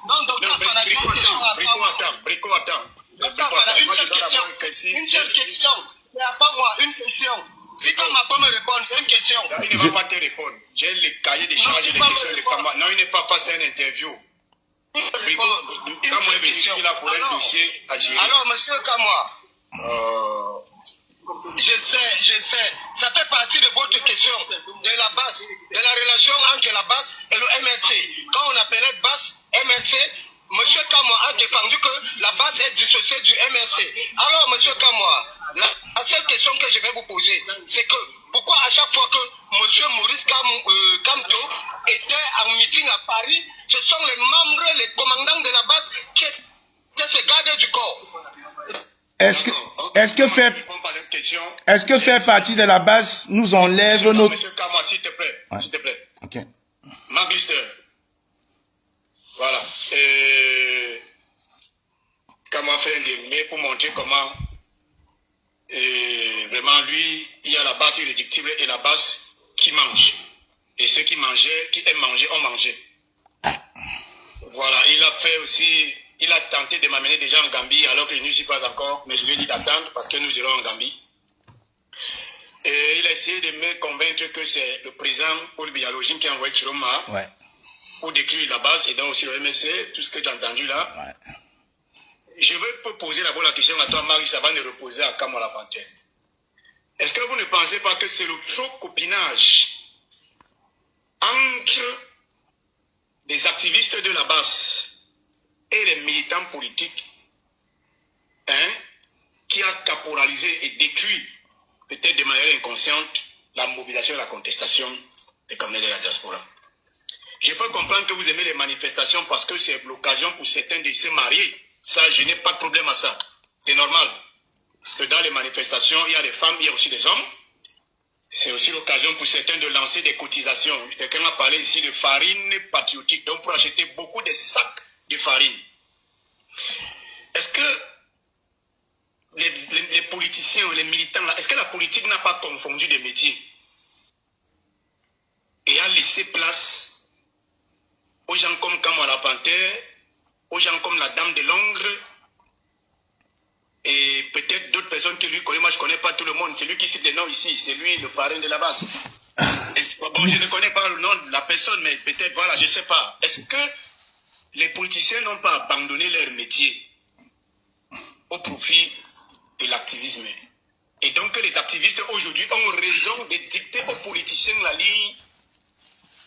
[SPEAKER 1] Non, docteur, Fada, une question à moi.
[SPEAKER 2] Brico, attends.
[SPEAKER 1] Docteur Fada, une seule question. Une seule question. C'est à pas moi, une question. Si comme ma peut me répondre, c'est une question.
[SPEAKER 2] Il ne va pas te répondre. J'ai le cahier de charges et les questions de Kama. Non, il n'est pas passé une interview. Brico, quand moi je suis là pour un dossier à gérer.
[SPEAKER 1] Alors, monsieur Kamwa, je sais. Ça fait partie de votre question, de la base, de la relation entre la base et le MLC. Quand on appelait base MLC, monsieur Kamwa a défendu que la base est dissociée du MLC. Alors, monsieur Kamwa, la seule question que je vais vous poser, c'est que pourquoi à chaque fois que monsieur Maurice Kamto était en meeting à Paris, ce sont les membres, les commandants de la base qui étaient ses gardes du corps.
[SPEAKER 4] Est-ce que faire partie de la base nous enlève notre...
[SPEAKER 2] Monsieur Kamwa, s'il te plaît.
[SPEAKER 4] Ouais.
[SPEAKER 2] S'il te plaît.
[SPEAKER 4] Ok.
[SPEAKER 2] Magister. Voilà. Kamwa fait un déroulé pour montrer comment vraiment lui, il y a la base irréductible et la base qui mange. Et ceux qui mangeaient, qui aiment manger, ont mangé. Voilà. Il a fait aussi... Il a tenté de m'amener déjà en Gambie alors que je ne suis pas encore, mais je lui ai dit d'attendre parce que nous irons en Gambie. Et il a essayé de me convaincre que c'est le président Paul Bialogine qui a envoyé Chiroma pour détruire la base et donc aussi le MSC, tout ce que j'ai entendu là. Ouais. Je veux poser d'abord la question à toi, Marie, avant de reposer à Kamwa Lapantin. Est-ce que vous ne pensez pas que c'est le trop copinage entre les activistes de la base et les militants politiques qui a caporalisé et détruit, peut-être de manière inconsciente, la mobilisation et la contestation des Camerounais de la diaspora? Je peux comprendre que vous aimez les manifestations parce que c'est l'occasion pour certains de se marier. Ça, je n'ai pas de problème à ça. C'est normal. Parce que dans les manifestations, il y a des femmes, il y a aussi des hommes. C'est aussi l'occasion pour certains de lancer des cotisations. Quelqu'un a parlé ici de farine patriotique, donc pour acheter beaucoup de sacs de farine. Est-ce que les politiciens, les militants, est-ce que la politique n'a pas confondu des métiers et a laissé place aux gens comme Kamwa Lapantin, aux gens comme la Dame de Longres et peut-être d'autres personnes que lui connaît? Moi, je ne connais pas tout le monde. C'est lui qui cite les noms ici. C'est lui le parrain de la base. Bon, je ne connais pas le nom de la personne, mais peut-être, voilà, je ne sais pas. Est-ce que les politiciens n'ont pas abandonné leur métier au profit de l'activisme? Et donc que les activistes aujourd'hui ont raison de dicter aux politiciens la ligne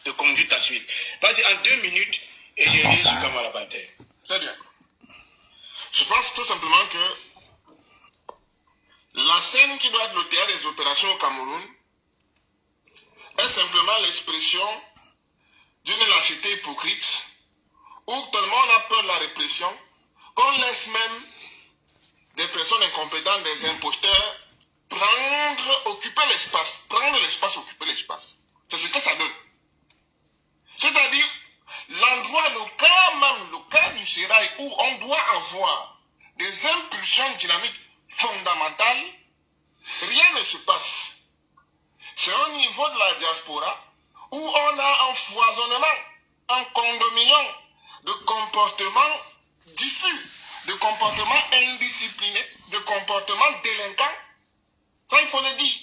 [SPEAKER 2] de conduite à suivre. Vas-y, en 2 minutes, et j'ai dit sur Kamwa Lapantin.
[SPEAKER 5] C'est bien. Je pense tout simplement que la scène qui doit être le théâtre des opérations au Cameroun est simplement l'expression d'une lâcheté hypocrite où tellement on a peur de la répression qu'on laisse même des personnes incompétentes, des imposteurs, occuper l'espace, occuper l'espace. C'est ce que ça donne. C'est-à-dire, l'endroit, le cas du sérail où on doit avoir des impulsions dynamiques fondamentales, rien ne se passe. C'est au niveau de la diaspora où on a un foisonnement, un condominium de comportements diffus, de comportements indisciplinés, de comportements délinquants. Ça, il faut le dire.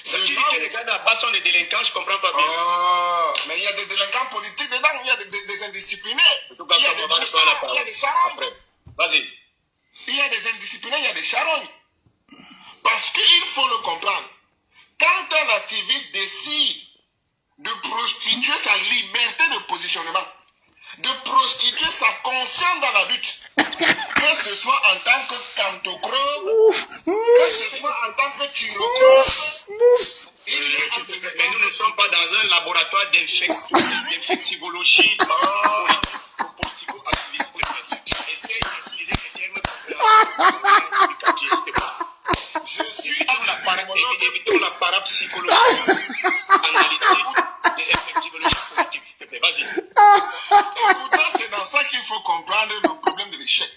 [SPEAKER 2] C'est qui dit que les gars là-bas sont des délinquants, je ne comprends pas bien.
[SPEAKER 5] Oh, mais il y a des délinquants politiques dedans, il y a des indisciplinés. Il y a des boussards, il y a des charognes.
[SPEAKER 2] Vas-y.
[SPEAKER 5] Il y a des indisciplinés, il y a des charognes. Parce qu'il faut le comprendre. Quand un activiste décide de prostituer sa liberté de positionnement, de prostituer sa conscience dans la lutte, que ce soit en tant que Kamtokro, que ce soit en tant que Chirokro,
[SPEAKER 2] mais nous ne sommes pas dans un laboratoire d'infectivologie politico-activiste. Essaye d'utiliser les termes je suis évitons la parapsychologie analytique et infectivologie politique, s'il te plaît, vas-y.
[SPEAKER 5] Et pourtant, c'est dans ça qu'il faut comprendre le problème de l'échec.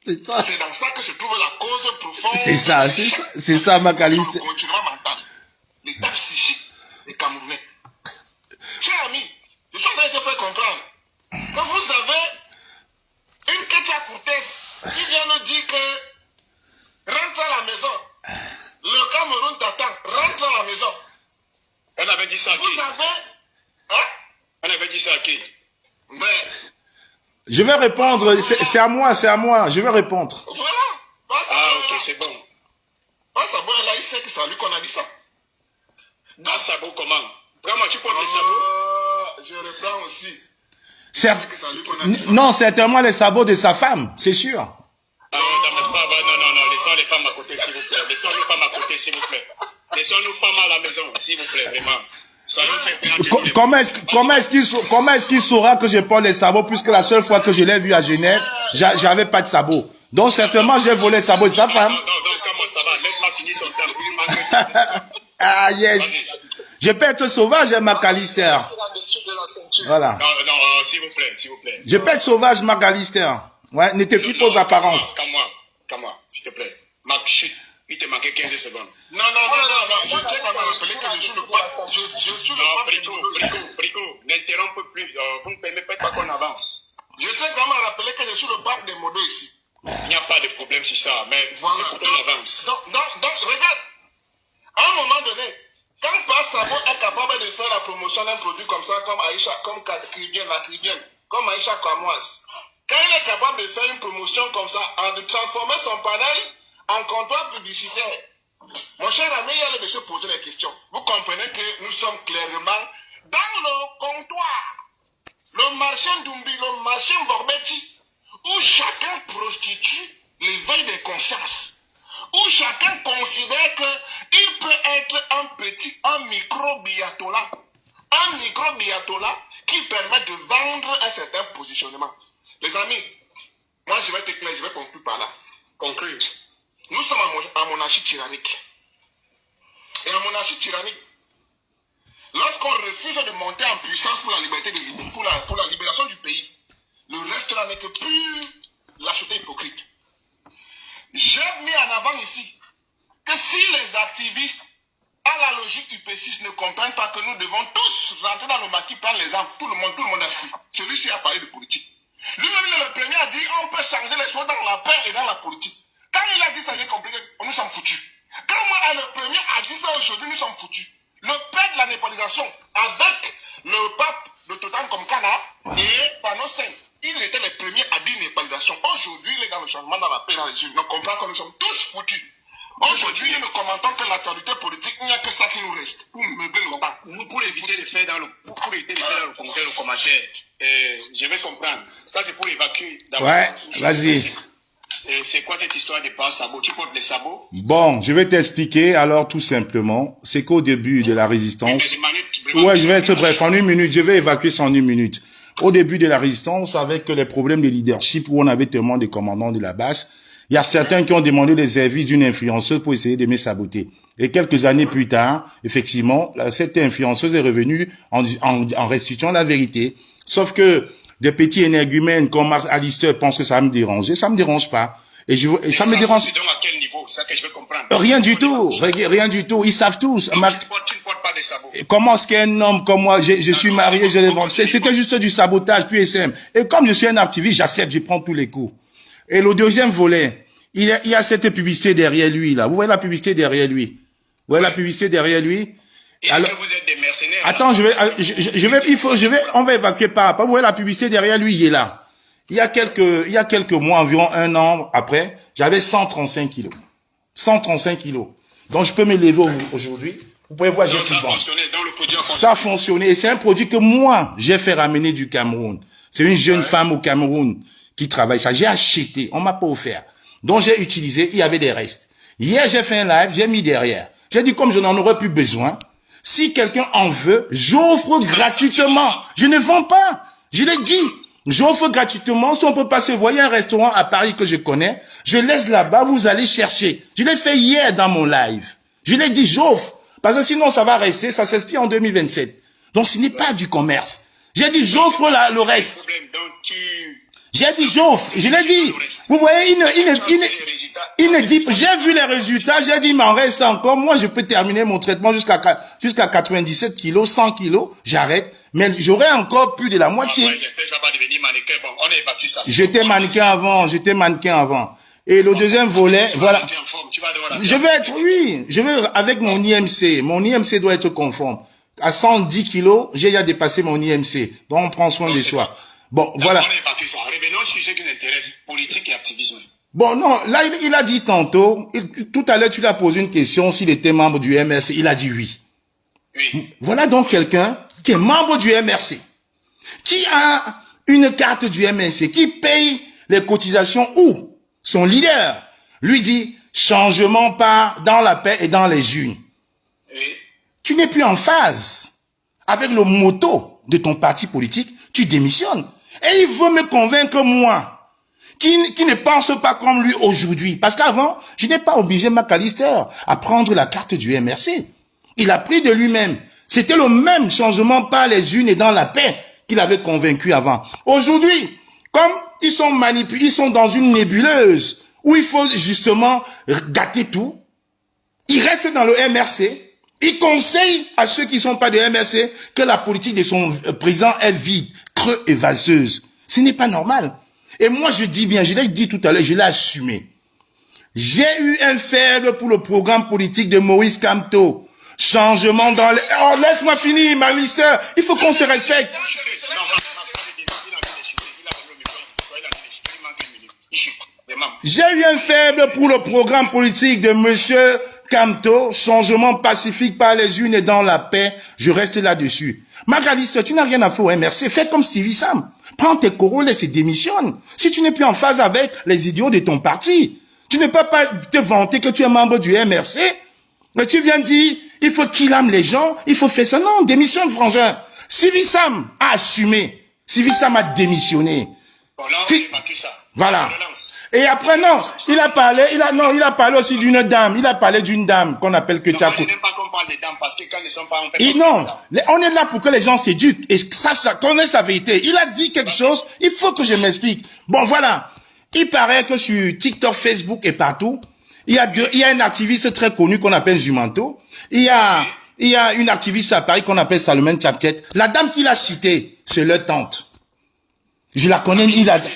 [SPEAKER 5] C'est dans ça que se trouve la cause profonde.
[SPEAKER 4] C'est ça, Macaliste.
[SPEAKER 5] Le continuement mental, l'état psychique des Camerounais. Chers amis, c'est ça qui a été fait comprendre. maison.
[SPEAKER 2] On avait dit ça à qui?
[SPEAKER 5] Vous avez... Hein?
[SPEAKER 2] On avait dit ça à qui?
[SPEAKER 5] Mais...
[SPEAKER 4] Je vais répondre, c'est à moi, je vais répondre.
[SPEAKER 5] Voilà.
[SPEAKER 2] Ah, ok, c'est bon.
[SPEAKER 5] Sabo est là, il sait que c'est à lui qu'on a dit ça.
[SPEAKER 2] Dans Sabo, comment? Vraiment, tu portes les sabots?
[SPEAKER 5] Je reprends aussi.
[SPEAKER 4] Non, certainement les sabots de sa femme, c'est sûr.
[SPEAKER 2] Ah, non, laissons les femmes à côté, s'il vous plaît. Laissons les femmes à côté, s'il vous plaît. Laissons nos femmes à la maison, s'il vous plaît, vraiment.
[SPEAKER 4] Comment est-ce qu'il saura que je porte les sabots, puisque la seule fois que je l'ai vu à Genève, j'avais pas de sabots. Donc certainement j'ai volé les sabots de sa femme.
[SPEAKER 2] Non, comment ça va? Laisse-moi finir son temps.
[SPEAKER 4] Ah yes. Je peux être sauvage, McAllister. Voilà.
[SPEAKER 2] Non, s'il vous plaît.
[SPEAKER 4] Je peux être sauvage, McAllister. Ouais, ne te fie pas aux apparences.
[SPEAKER 2] Calme-moi, s'il te plaît. Marc, chut, il te manquait 15 secondes.
[SPEAKER 5] Non. Je tiens quand même à rappeler que je suis le pape. Je suis le pape.
[SPEAKER 2] Brico, n'interrompe plus. Vous ne permettez pas qu'on avance.
[SPEAKER 5] Je tiens quand même à rappeler que je suis le pape des modos ici.
[SPEAKER 2] Il n'y a pas de problème sur ça, mais
[SPEAKER 5] voilà.
[SPEAKER 2] C'est pour qu'on avance.
[SPEAKER 5] Donc, regarde. À un moment donné, quand Pas Sabo est capable de faire la promotion d'un produit comme ça, comme Aïcha, comme la Caribbean, comme Aïcha Kamoise, quand il est capable de faire une promotion comme ça, de transformer son panel en comptoir publicitaire, mon cher ami, il allait de se poser les questions. Vous comprenez que nous sommes clairement dans le comptoir, le marché Ndumbi, le marché Mborbetti, où chacun prostitue l'éveil des consciences, où chacun considère qu'il peut être un micro-biatola qui permet de vendre un certain positionnement. Les amis, moi je vais être clair, je vais conclure par là.
[SPEAKER 2] Conclure.
[SPEAKER 5] Nous sommes en monarchie tyrannique. Et en monarchie tyrannique, lorsqu'on refuse de monter en puissance pour la liberté, pour la libération du pays, le reste là n'est que pure lâcheté hypocrite. J'ai mis en avant ici que si les activistes à la logique UP6 ne comprennent pas que nous devons tous rentrer dans le maquis, prendre les armes, tout le monde a fui. Celui-ci a parlé de politique. Lui-même il est le premier à dire on peut changer les choses dans la paix et dans la politique. Quand il a dit ça, j'ai compris que nous sommes foutus. Quand moi est le premier à dire ça aujourd'hui, nous sommes foutus. Le père de la népalisation, avec le pape de Totem comme Kana et Panosen, il était le premier à dire népalisation. Aujourd'hui, il est dans le changement, dans la paix, dans les urnes. On comprend que nous sommes tous foutus. Aujourd'hui, nous ne commentons que l'actualité politique, il n'y a que ça qui nous reste pour meubler le temps.
[SPEAKER 2] Nous, pour éviter de faire dans le congrès, le commentaire, je vais comprendre. Ça, c'est pour évacuer.
[SPEAKER 4] Ouais, vas-y.
[SPEAKER 2] Et c'est quoi cette histoire de pas sabots? Tu portes les sabots?
[SPEAKER 4] Bon, je vais t'expliquer alors tout simplement. C'est qu'au début de la résistance... Ouais, je vais être bref. En 1 minute, je vais évacuer ça en 1 minute. Au début de la résistance, avec les problèmes de leadership où on avait tellement de commandants de la base, il y a certains qui ont demandé les services d'une influenceuse pour essayer de me saboter. Et quelques années plus tard, effectivement, cette influenceuse est revenue en restituant la vérité. Sauf que des petits énergumènes comme Alistair pensent que ça va me déranger. Ça me dérange pas. Et ça me dérange.
[SPEAKER 2] C'est donc à quel niveau? Ça que je veux comprendre.
[SPEAKER 4] Rien du tout. Rien du tout. Ils savent tous.
[SPEAKER 2] Donc, tu ne portes pas des sabots.
[SPEAKER 4] Comment est-ce qu'un homme comme moi, je suis marié, je les vends. C'était juste du sabotage, puis SM. Et comme je suis un activiste, j'accepte, je prends tous les coups. Et le deuxième volet, il y a cette publicité derrière lui, là. Vous voyez la publicité derrière lui? Vous voyez la publicité derrière lui?
[SPEAKER 2] Et alors, que vous êtes des mercenaires.
[SPEAKER 4] Attends, on va évacuer par rapport. Vous voyez la publicité derrière lui, il est là. Il y a quelques mois, environ 1 an après, j'avais 135 kilos. 135 kilos. Donc, je peux me lever aujourd'hui. Vous pouvez voir, j'ai tout vendu. Ça a fonctionné. Et c'est un produit que moi, j'ai fait ramener du Cameroun. C'est une jeune femme au Cameroun qui travaille ça. J'ai acheté. On m'a pas offert. Donc, j'ai utilisé. Il y avait des restes. Hier, j'ai fait un live. J'ai mis derrière. J'ai dit, comme je n'en aurais plus besoin, si quelqu'un en veut, j'offre gratuitement. Je ne vends pas. Je l'ai dit. J'offre gratuitement. Si on peut passer, voyez un restaurant à Paris que je connais, je laisse là-bas, vous allez chercher. Je l'ai fait hier dans mon live. Je l'ai dit, j'offre. Parce que sinon, ça va rester, ça s'expire en 2027. Donc, ce n'est pas du commerce. J'ai dit, j'offre le reste. J'ai dit, j'offre. Je l'ai dit. Vous voyez, il ne dit, j'ai vu les résultats, j'ai dit, il m'en reste encore. Moi, je peux terminer mon traitement jusqu'à 97 kilos, 100 kilos. J'arrête. Mais j'aurai encore plus de la moitié.
[SPEAKER 2] J'espère que ça va devenir mannequin. Bon, on évacue ça.
[SPEAKER 4] J'étais mannequin avant. Et le deuxième volet, voilà.
[SPEAKER 5] Tu es en forme, tu vas devoir la
[SPEAKER 4] Je veux être, oui, je veux avec mon IMC. Mon IMC doit être conforme. À 110 kilos, j'ai déjà dépassé mon IMC. Donc on prend soin de soi. Bon, voilà.
[SPEAKER 5] On est parti ça. Revenons sur ce qui nous intéresse, politique et activisme.
[SPEAKER 4] Bon, non, là, il a dit tantôt, tout à l'heure, tu lui as posé une question s'il était membre du MRC. Il a dit oui.
[SPEAKER 5] Oui.
[SPEAKER 4] Voilà donc quelqu'un qui est membre du MRC, qui a une carte du MRC, qui paye les cotisations où son leader lui dit changement par dans la paix et dans les urnes.
[SPEAKER 5] Oui.
[SPEAKER 4] Tu n'es plus en phase avec le motto de ton parti politique, tu démissionnes. Et il veut me convaincre, moi, qui ne pense pas comme lui aujourd'hui. Parce qu'avant, je n'ai pas obligé McAllister à prendre la carte du MRC. Il a pris de lui-même. C'était le même changement par les urnes et dans la paix qu'il avait convaincu avant. Aujourd'hui, comme ils sont manipulés, ils sont dans une nébuleuse où il faut justement gâter tout, ils restent dans le MRC. Il conseille à ceux qui ne sont pas de MRC que la politique de son président est vide, creux et vaseuse. Ce n'est pas normal. Et moi, je dis bien, je l'ai dit tout à l'heure, je l'ai assumé. J'ai eu un faible pour le programme politique de Maurice Kamto. Changement dans les... Oh, laisse-moi finir, McAllister. Il faut qu'on se respecte. J'ai eu un faible pour le programme politique de monsieur Kamto, changement pacifique par les urnes et dans la paix, je reste là-dessus. McAllister, tu n'as rien à faire au MRC, fais comme Stevie Sam. Prends tes corolles et démissionne. Si tu n'es plus en phase avec les idiots de ton parti, tu ne peux pas te vanter que tu es membre du MRC, mais tu viens dire, il faut qu'il aime les gens, il faut faire ça. Non, démissionne, frangin. Stevie Sam a assumé. Stevie Sam a démissionné.
[SPEAKER 5] Bon, là, on évacue ça.
[SPEAKER 4] Voilà. Et après, non, il a parlé aussi d'une dame. Il a parlé d'une dame qu'on appelle que Tchako.
[SPEAKER 5] Je n'aime pas qu'on parle des dames parce que quand ils sont pas en fait.
[SPEAKER 4] Et non, on est là pour que les gens s'éduquent. Et ça connaît sa vérité. Il a dit quelque chose, il faut que je m'explique. Bon, voilà. Il paraît que sur TikTok, Facebook et partout, il y a un activiste très connu qu'on appelle Zumanto. Il y a une activiste à Paris qu'on appelle Salomon Tchapchet. La dame qu'il a citée, c'est leur tante. Je la connais ni d'Adam.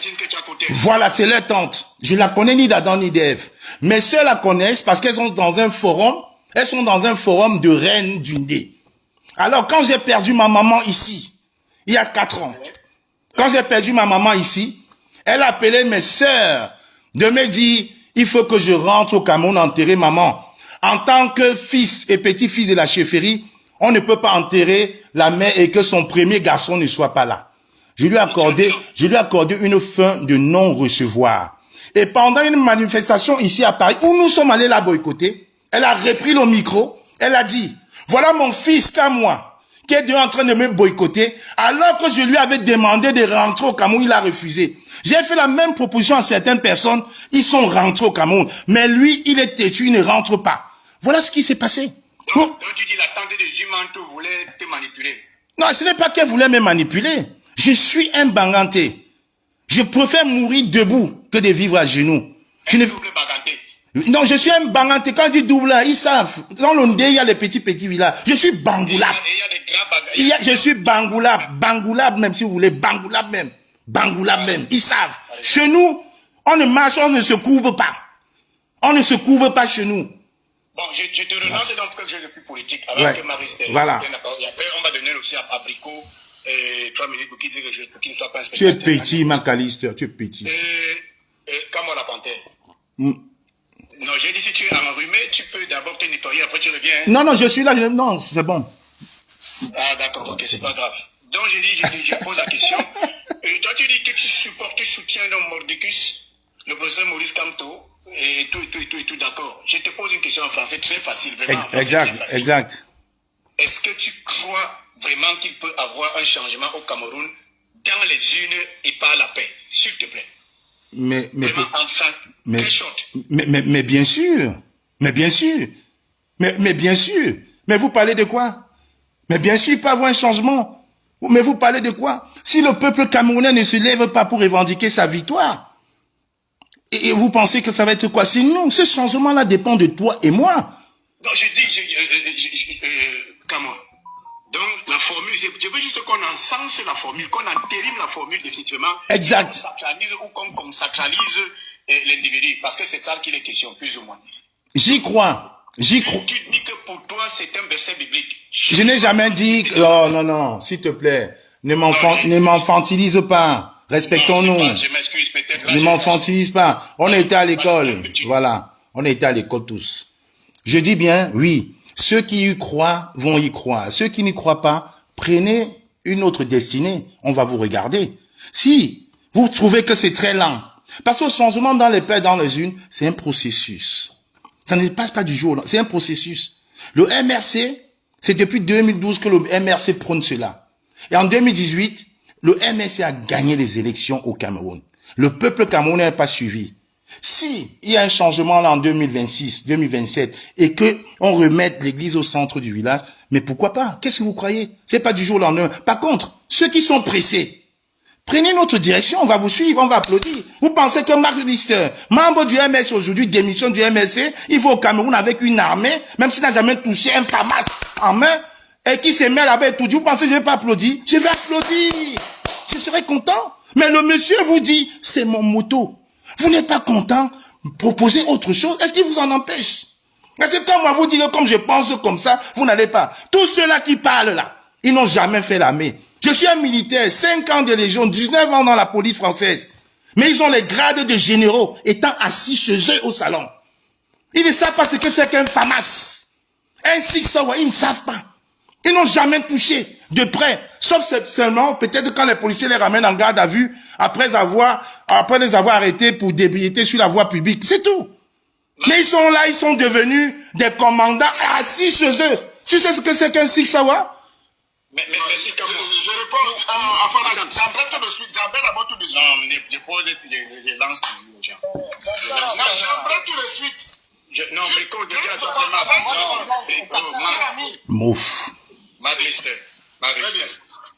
[SPEAKER 4] Voilà, c'est leur tante. Je la connais ni d'Adam ni d'Ève. Mes sœurs la connaissent parce qu'elles sont dans un forum. Elles sont dans un forum de reines d'Undé. Alors, quand j'ai perdu ma maman ici, il y a 4 ans, quand j'ai perdu ma maman ici, elle a appelé mes sœurs de me dire, il faut que je rentre au Cameroun enterrer maman. En tant que fils et petit-fils de la chefferie, on ne peut pas enterrer la mère et que son premier garçon ne soit pas là. Je lui ai accordé une fin de non-recevoir. Et pendant une manifestation ici à Paris, où nous sommes allés la boycotter, elle a repris le micro, elle a dit, voilà mon fils qu'à moi, qui est en train de me boycotter, alors que je lui avais demandé de rentrer au Cameroun, il a refusé. J'ai fait la même proposition à certaines personnes, ils sont rentrés au Cameroun. Mais lui, il est têtu, il ne rentre pas. Voilà ce qui s'est passé.
[SPEAKER 5] Donc tu dis la tante de Zumanto voulait te manipuler.
[SPEAKER 4] Non, ce n'est pas qu'elle voulait me manipuler. Je suis un banganté. Je préfère mourir debout que de vivre à genoux. Non, je suis un banganté. Quand je dis double, ils savent. Dans l'Ondé, il y a les petits villages. Je suis bangoulab. Je suis bangoulab. Bangoulab même, si vous voulez. Bangoulab même. Bangoulab même. Ils savent. Chez nous, on ne marche, on ne se couvre pas. On ne se couvre pas chez nous.
[SPEAKER 5] Bon, je te relance dans quelque chose de plus politique. Avant que Marie
[SPEAKER 4] voilà.
[SPEAKER 5] Et après, on va donner aussi à Abricot 3 minutes pour qu'il dise quelque chose, pour qu'il ne soit pas un
[SPEAKER 4] Tu es petit, McAllister, tu es petit.
[SPEAKER 5] Comme la panthère. Non, j'ai dit si tu es enrhumé, tu peux d'abord te nettoyer, après tu reviens.
[SPEAKER 4] Non, je suis là, non, c'est bon.
[SPEAKER 5] Ah, d'accord, ok, c'est pas grave. Donc, je pose la question. Toi, tu dis que tu soutiens donc Mordicus, le professeur Maurice Kamto, et tout, d'accord. Je te pose une question en français très facile, vraiment.
[SPEAKER 4] Exact.
[SPEAKER 5] Est-ce que tu crois vraiment qu'il peut avoir un changement au Cameroun dans les urnes et par la paix, s'il te plaît? Mais
[SPEAKER 4] bien sûr. Mais vous parlez de quoi? Mais bien sûr, il peut y avoir un changement. Mais vous parlez de quoi? Si le peuple camerounais ne se lève pas pour revendiquer sa victoire, et vous pensez que ça va être quoi? Sinon, ce changement-là dépend de toi et moi.
[SPEAKER 5] Non, je dis, Cameroun. Donc, la formule, je veux juste qu'on encense la formule, qu'on entérime la formule définitivement.
[SPEAKER 4] Exact.
[SPEAKER 5] Qu'on sacralise ou qu'on consacralise
[SPEAKER 2] l'individu, parce que c'est ça qu'il est question, plus ou moins.
[SPEAKER 4] J'y crois. J'y crois.
[SPEAKER 2] Tu dis que pour toi, c'est un verset biblique.
[SPEAKER 4] Je n'ai jamais dit... Oh, non, non, s'il te plaît. Ne m'enfantilise pas. Respectons-nous.
[SPEAKER 2] Je m'excuse, peut-être.
[SPEAKER 4] Ne m'enfantilise pas. On était à l'école. Voilà. On était à l'école tous. Je dis bien, oui. Ceux qui y croient vont y croire. Ceux qui n'y croient pas, prenez une autre destinée. On va vous regarder. Si vous trouvez que c'est très lent, parce que le changement dans les pays, dans les unes, c'est un processus. Ça ne passe pas du jour au lendemain. C'est un processus. Le MRC, c'est depuis 2012 que le MRC prône cela. Et en 2018, le MRC a gagné les élections au Cameroun. Le peuple camerounais n'a pas suivi. Si il y a un changement là en 2026, 2027, et que on remette l'église au centre du village, mais pourquoi pas? Qu'est-ce que vous croyez? C'est pas du jour au lendemain. Par contre, ceux qui sont pressés, prenez notre direction, on va vous suivre, on va applaudir. Vous pensez que Max Lister, membre du MRC aujourd'hui, démissionne du MRC, il va au Cameroun avec une armée, même s'il n'a jamais touché un FAMAS en main, et qui se met là-bas et tout dit, vous pensez que je vais pas applaudir? Je vais applaudir. Je serai content. Mais le monsieur vous dit, c'est mon moto. Vous n'êtes pas content? Proposez autre chose. Est-ce qu'il vous en empêche? Parce que quand moi vous dites, comme je pense comme ça, vous n'allez pas. Tous ceux-là qui parlent là, ils n'ont jamais fait l'armée. Je suis un militaire, 5 ans de légion, 19 ans dans la police française. Mais ils ont les grades de généraux, étant assis chez eux au salon. Ils ne savent pas ce que c'est qu'un FAMAS. Un Sixawa, ils ne savent pas. Ils n'ont jamais touché de près. Sauf seulement, peut-être quand les policiers les ramènent en garde à vue, après les avoir arrêtés pour débiliter sur la voie publique. C'est tout. Mais ils sont là, ils sont devenus des commandants assis chez eux. Tu sais ce que c'est qu'un Sixawa?
[SPEAKER 5] Mais si, comme je réponds à Fana, j'aimerais tout de suite, j'aimerais d'abord tout de suite.
[SPEAKER 2] Non, je pose, je lance toujours les gens.
[SPEAKER 5] Non, j'aimerais tout de suite.
[SPEAKER 2] Non, Brico, déjà, non,
[SPEAKER 4] Mouf.
[SPEAKER 2] Marie-Lister.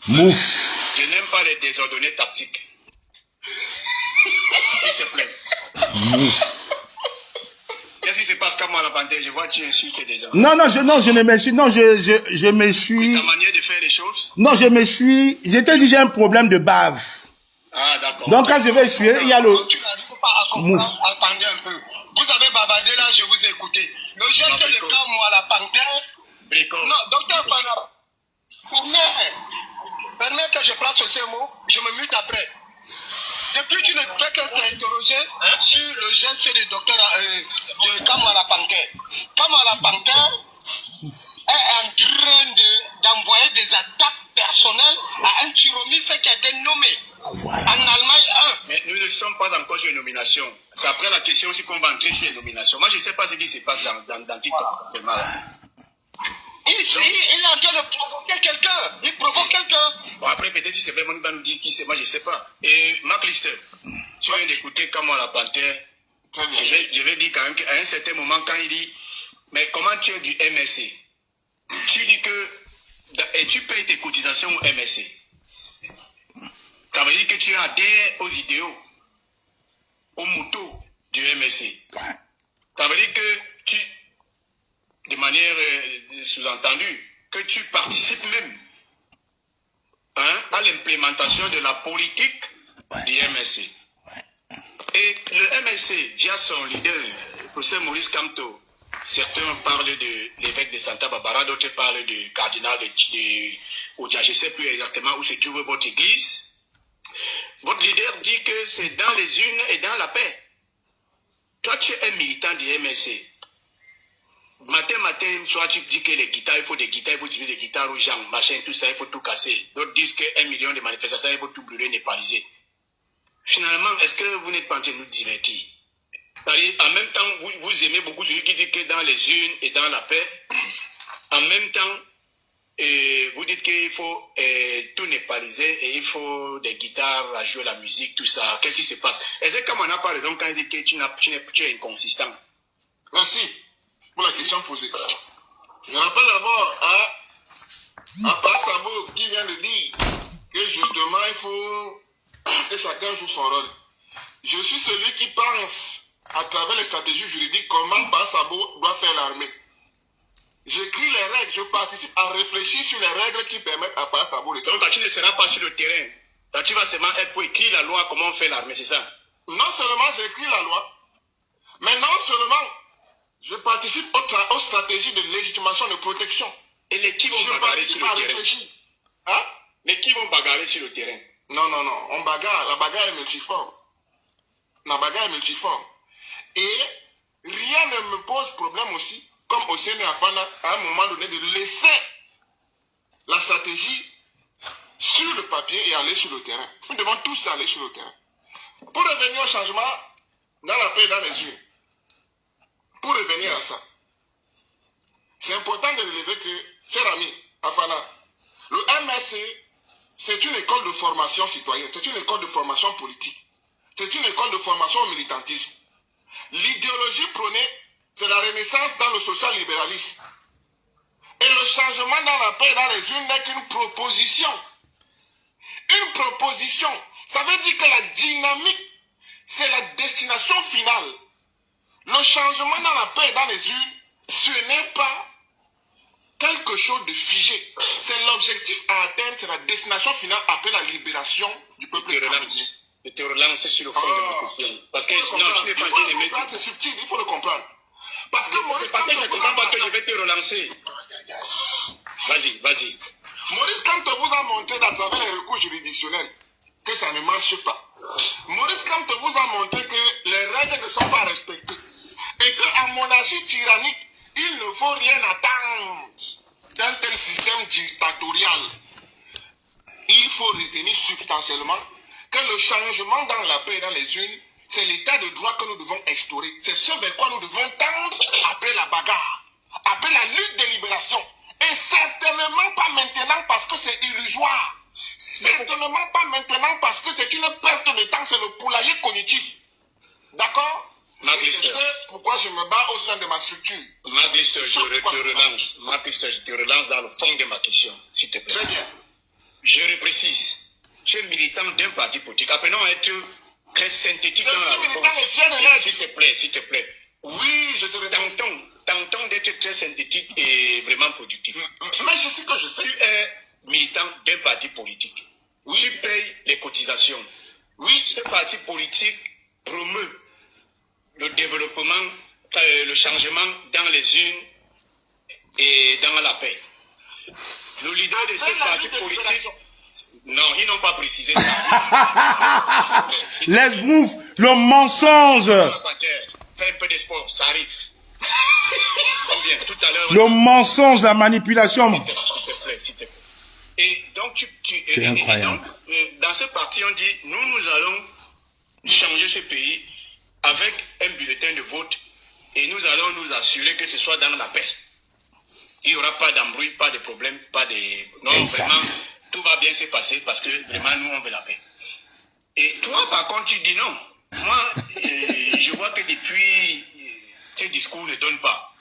[SPEAKER 4] Mouf.
[SPEAKER 2] Je n'aime pas les désordonnés tactiques. S'il te plaît.
[SPEAKER 4] Mouf.
[SPEAKER 2] Qu'est-ce qui se passe quand moi la panthère? Je vois que tu insultes des gens.
[SPEAKER 4] Non, je ne me suis, non, je me suis.
[SPEAKER 2] Ta manière de faire les choses?
[SPEAKER 4] Non, je me suis, j'étais dit j'ai un problème de bave.
[SPEAKER 2] Ah, d'accord.
[SPEAKER 4] Donc quand je vais essuyer, il y a le.
[SPEAKER 1] Tu n'arrives pas à comprendre. Attendez un peu. Vous avez bavardé là, je vous ai écouté. Le geste de quand moi la panthère.
[SPEAKER 2] Brico.
[SPEAKER 1] Non, docteur Fana. Permets que je place ce mot, je me mute après. Depuis tu ne fais que t'interroger sur le geste du docteur de Kamala Panthère. Kamala Panthère est en train d'envoyer des attaques personnelles à un tyromiste qui a été nommé
[SPEAKER 4] Voilà.
[SPEAKER 1] en Allemagne 1.
[SPEAKER 2] Mais nous ne sommes pas encore sur les nominations. C'est après la question aussi qu'on va entrer sur les nominations. Moi, je ne sais pas ce qui se passe dans TikTok.
[SPEAKER 1] Il est en train de provoquer quelqu'un. Il provoque quelqu'un.
[SPEAKER 2] Bon, après, peut-être si c'est vraiment, il va nous dire qui c'est. Moi, je ne sais pas. Et Marc Lister, tu viens d'écouter comment la panthère. Je vais dire quand même qu'à un certain moment, quand il dit, mais comment tu es du MSC? Tu dis que, et tu payes tes cotisations au MSC. Ça veut dire que tu adhères aux idéaux, aux motos du MSC. Ça veut dire que tu, de manière sous-entendue, que tu participes même à l'implémentation de la politique du MSC. Et le MSC, via son leader, le professeur Maurice Kamto, certains parlent de l'évêque de Santa Barbara, d'autres parlent du cardinal de Odia. Je ne sais plus exactement où se trouve votre église. Votre leader dit que c'est dans les unes et dans la paix. Toi, tu es un militant du MSC. Matin, soit tu dis que les guitares, il faut des guitares, il faut utiliser des guitares aux gens, machin, tout ça, il faut tout casser. D'autres disent que 1 million de manifestations, il faut tout brûler, népaliser. Finalement, est-ce que vous n'êtes pas en train de nous divertir? En même temps, vous aimez beaucoup celui qui dit que dans les unes et dans la paix. En même temps, vous dites qu'il faut tout népaliser et il faut des guitares à jouer la musique, tout ça. Qu'est-ce qui se passe? Est-ce que comme on n'a pas raison quand il dit que tu es inconsistant?
[SPEAKER 5] Merci pour la question posée. Je rappelle d'abord à Passabo qui vient de dire que justement il faut que chacun joue son rôle. Je suis celui qui pense à travers les stratégies juridiques comment Passabo doit faire l'armée. J'écris les règles, je participe à réfléchir sur les règles qui permettent à Passabo de...
[SPEAKER 2] Donc tu ne seras pas sur le terrain. Donc, tu vas seulement être pour écrire la loi comment on fait l'armée, c'est ça?
[SPEAKER 5] Non seulement j'écris la loi, mais non seulement je participe aux stratégies de légitimation de protection.
[SPEAKER 2] Et les qui vont
[SPEAKER 5] Je
[SPEAKER 2] bagarrer sur
[SPEAKER 5] participe
[SPEAKER 2] le
[SPEAKER 5] à
[SPEAKER 2] terrain?
[SPEAKER 5] réfléchir. Hein?
[SPEAKER 2] Les qui vont bagarrer sur le terrain?
[SPEAKER 5] Non, non, non. On bagarre. La bagarre est multiforme. La bagarre est multiforme. Et rien ne me pose problème aussi, comme au Sénéafana, à un moment donné, de laisser la stratégie sur le papier et aller sur le terrain. Nous devons tous aller sur le terrain. Pour revenir au changement dans la paix et dans les urnes, pour revenir à ça, c'est important de relever que, cher ami, Afana, le MSC, c'est une école de formation citoyenne, c'est une école de formation politique, c'est une école de formation au militantisme. L'idéologie prônée, c'est la renaissance dans le social-libéralisme. Et le changement dans la paix et dans les urnes n'est qu'une proposition. Une proposition, ça veut dire que la dynamique, c'est la destination finale. Le changement dans la paix et dans les urnes, ce n'est pas quelque chose de figé. C'est l'objectif à atteindre, c'est la destination finale après la libération du peuple camerounais.
[SPEAKER 2] Je te relance sur le fond de ma question. Parce que non, tu n'es pas bien aimé.
[SPEAKER 5] C'est subtil, il faut le comprendre. Parce que Maurice,
[SPEAKER 2] parce que je ne comprends pas que je vais te relancer. Vas-y, vas-y.
[SPEAKER 5] Maurice Kamto vous a montré à travers les recours juridictionnels que ça ne marche pas. Maurice Kamto vous a montré que les règles ne sont pas respectées. Et qu'en monarchie tyrannique, il ne faut rien attendre d'un tel système dictatorial. Il faut retenir substantiellement que le changement dans la paix et dans les urnes, c'est l'état de droit que nous devons instaurer. C'est ce vers quoi nous devons tendre après la bagarre, après la lutte de libération. Et certainement pas maintenant parce que c'est illusoire. Certainement pas maintenant parce que c'est une perte de temps, c'est le poulailler cognitif. D'accord? Et c'est pourquoi je me bats au sein de ma structure.
[SPEAKER 2] Marc-Lister, je te relance. Marc-Lister, je te relance dans le fond de ma question, s'il te plaît.
[SPEAKER 5] Très bien.
[SPEAKER 2] Je reprécise. Tu es militant d'un parti politique. Appelons être très synthétique dans la réponse. S'il te plaît, s'il te plaît.
[SPEAKER 5] Oui, je te réponds.
[SPEAKER 2] Tentons d'être très synthétique et vraiment productif.
[SPEAKER 5] Mais je sais que je sais.
[SPEAKER 2] Tu es militant d'un parti politique.
[SPEAKER 5] Oui.
[SPEAKER 2] Tu payes les cotisations.
[SPEAKER 5] Oui.
[SPEAKER 2] Ce parti politique promeut le développement, le changement dans les urnes et dans la paix. Le leader de ce parti politique... Non, ils n'ont pas précisé ça.
[SPEAKER 4] Laisse bouffe, le mensonge.
[SPEAKER 2] Fais un peu de sport, ça arrive. Combien tout à l'heure.
[SPEAKER 4] Le mensonge, la manipulation.
[SPEAKER 2] S'il te plaît, s'il te plaît. Et donc,
[SPEAKER 4] c'est incroyable.
[SPEAKER 2] Donc, dans ce parti, on dit, nous allons changer ce pays avec un bulletin de vote et nous allons nous assurer que ce soit dans la paix. Il n'y aura pas d'embrouille, pas de problème, pas de... Non,
[SPEAKER 4] exact.
[SPEAKER 2] vraiment, tout va bien se passer parce que vraiment, nous, on veut la paix. Et toi, par contre, tu dis non. Moi, je vois que depuis, ces discours ne donnent pas.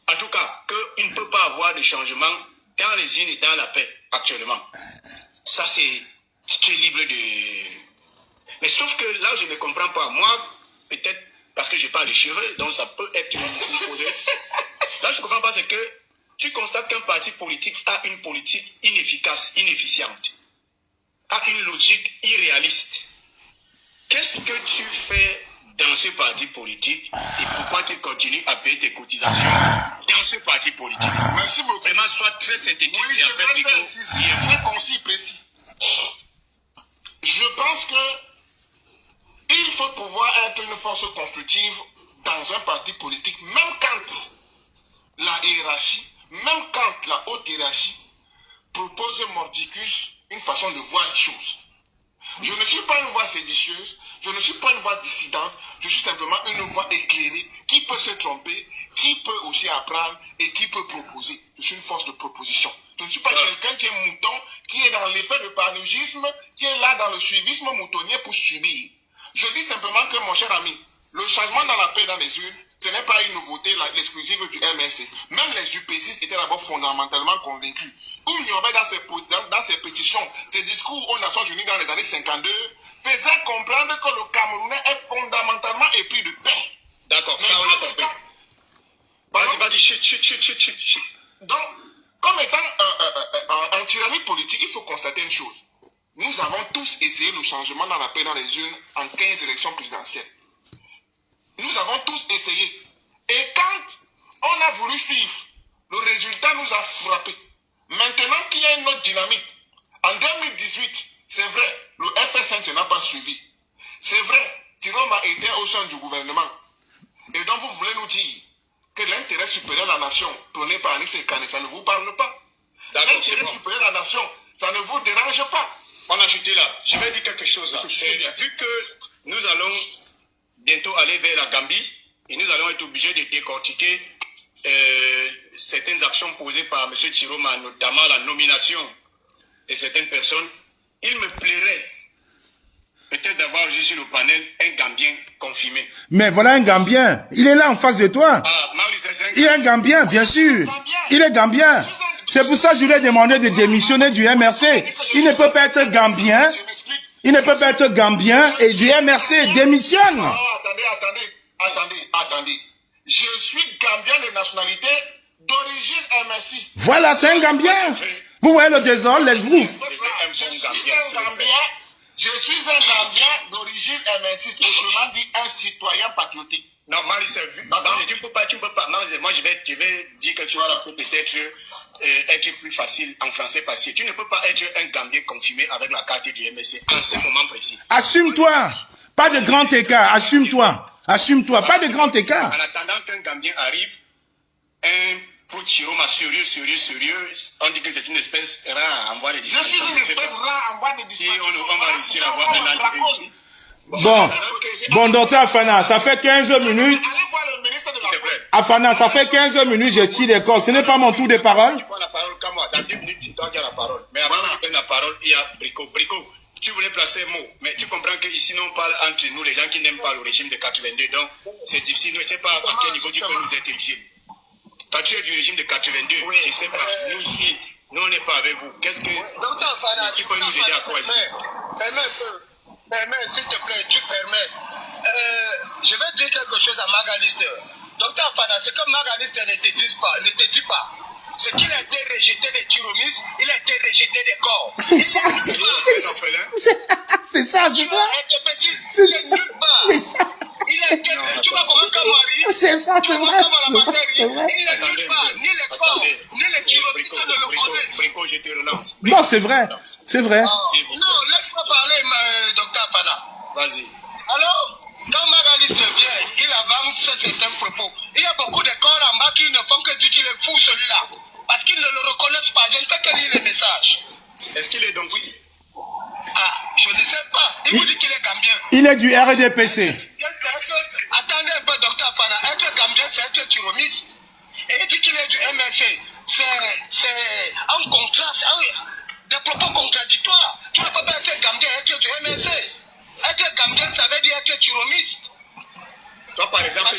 [SPEAKER 2] En tout cas, qu'il ne peut pas avoir de changement dans les urnes et dans la paix, actuellement. Ça, c'est... Tu es libre de... Mais sauf que là, je ne comprends pas. Moi, peut-être parce que je parle de cheveux, donc ça peut être une posée. Là, je ne comprends pas, c'est que tu constates qu'un parti politique a une politique inefficace, inefficiente, a une logique irréaliste. Qu'est-ce que tu fais dans ce parti politique et pourquoi tu continues à payer tes cotisations dans ce parti politique?
[SPEAKER 5] Merci beaucoup.
[SPEAKER 2] Vraiment, sois très synthétique.
[SPEAKER 5] Oui, je vais être ici, très concis, précis. Je pense que il faut pouvoir être une force constructive dans un parti politique, même quand la hiérarchie, même quand la haute hiérarchie propose mordicus une façon de voir les choses. Je ne suis pas une voix séditieuse, je ne suis pas une voix dissidente, je suis simplement une voix éclairée qui peut se tromper, qui peut aussi apprendre et qui peut proposer. Je suis une force de proposition. Je ne suis pas quelqu'un qui est mouton, qui est dans l'effet de parnégisme, qui est là dans le suivisme moutonnier pour subir. Je dis simplement que, mon cher ami, le changement dans la paix et dans les urnes, ce n'est pas une nouveauté, l'exclusive du MSC. Même les UPCistes étaient d'abord fondamentalement convaincus. Oumniobé dans ses pétitions, ses discours aux Nations Unies dans les années 52, faisait comprendre que le Camerounais est fondamentalement épris de paix.
[SPEAKER 2] D'accord, ça on a compris. Vas-y, chut.
[SPEAKER 5] Donc, comme étant en tyrannie politique, il faut constater une chose. nous avons tous essayé le changement dans la paix dans les urnes en 15 élections présidentielles. Nous avons tous essayé. Et quand on a voulu suivre, le résultat nous a frappé. Maintenant qu'il y a une autre dynamique, en 2018, c'est vrai, le FSN n'a pas suivi. C'est vrai, Tirome a été au sein du gouvernement. Et donc vous voulez nous dire que l'intérêt supérieur de la nation, prôné par Anis Kane, ça ne vous parle pas. L'intérêt supérieur de la nation, ça ne vous dérange pas.
[SPEAKER 2] On a ajouté là, je vais dire quelque chose là. Vu que nous allons bientôt aller vers la Gambie, et nous allons être obligés de décortiquer certaines actions posées par M. Chiroma, notamment la nomination de certaines personnes, il me plairait peut-être d'avoir juste sur le panel un Gambien confirmé.
[SPEAKER 4] Mais voilà un Gambien. Il est là en face de toi.
[SPEAKER 2] Ah,
[SPEAKER 4] il est un Gambien, bien sûr. Il est Gambien. C'est pour ça que je lui ai demandé de démissionner du MRC. Il ne peut pas être Gambien. Il ne peut pas être Gambien et du MRC démissionne.
[SPEAKER 5] Attendez. Je suis Gambien de nationalité d'origine MRCiste.
[SPEAKER 4] Voilà, c'est un Gambien. Vous voyez le désordre, les brouffes.
[SPEAKER 5] Je suis un Gambien d'origine MRCiste, autrement dit un citoyen patriotique.
[SPEAKER 2] Non, Marie, tu ne peux pas. Moi, je vais dire quelque chose qui peut peut-être être plus facile, en français facile. Tu ne peux pas être un Gambien confirmé avec la carte du MSC en ce moment précis.
[SPEAKER 4] Assume-toi. Pas de grand écart. Assume-toi. Assume-toi. Pas de grand écart.
[SPEAKER 2] En attendant qu'un Gambien arrive, un pro Chiroma sérieux, on dit que c'est une espèce rare en voie de disparition.
[SPEAKER 5] Je suis une espèce rare en voie de disparition.
[SPEAKER 2] Et on va réussir à avoir un allié ici.
[SPEAKER 4] Bon, docteur Afana, ça fait 15 minutes. Afana, ça fait 15 minutes, j'ai tiré les corps. Ce n'est pas mon tour de parole.
[SPEAKER 2] Tu prends la parole comme moi. Dans 2 minutes, tu dois dire la parole. Mais avant de prendre la parole, il y a Brico. Brico, tu voulais placer un mot. Mais tu comprends qu'ici, nous, on parle entre nous, les gens qui n'aiment pas le régime de 82. Donc, c'est difficile. Je ne sais pas à quel niveau tu peux nous être utile. Toi, tu es du régime de 82. Oui. Je ne sais pas. Nous, ici, nous, on n'est pas avec vous. Qu'est-ce que tu peux nous aider à quoi ici?
[SPEAKER 1] Permets, s'il te plaît, tu permets. Je vais dire quelque chose à Magalister. Docteur Fana, ce que Magalister ne te dit pas, c'est qu'il a été rejeté des tyromistes, il a été rejeté des corps.
[SPEAKER 4] C'est ça. C'est ça.
[SPEAKER 1] Il a été, tu vois comment Kamari,
[SPEAKER 4] c'est ça, c'est vrai.
[SPEAKER 1] Il n'est nulle part, ni les corps, ni les tyromistes ne le connaissent.
[SPEAKER 2] Brico, je te relance.
[SPEAKER 4] Non, c'est vrai. C'est vrai.
[SPEAKER 1] Non, laisse-moi parler, docteur Fana.
[SPEAKER 2] Vas-y.
[SPEAKER 1] Alors, quand Magaliste vient, il avance certains propos. Il y a beaucoup de corps en bas qui ne font que dire qu'il est fou, celui-là. Parce qu'ils ne le reconnaissent pas. Je ne fais que lire les messages.
[SPEAKER 2] Est-ce qu'il est donc oui?
[SPEAKER 1] Ah, je ne sais pas. Il vous dit qu'il est Gambien.
[SPEAKER 4] Il est du RDPC.
[SPEAKER 1] Attendez un peu, docteur Fana. Être Gambien, c'est être tyromiste. Et il dit qu'il est du MRC. C'est un contraste, des propos contradictoires. Tu ne peux pas être Gambien et être du MRC. Être Gambien, ça veut dire être tyromiste.
[SPEAKER 2] Toi, par exemple,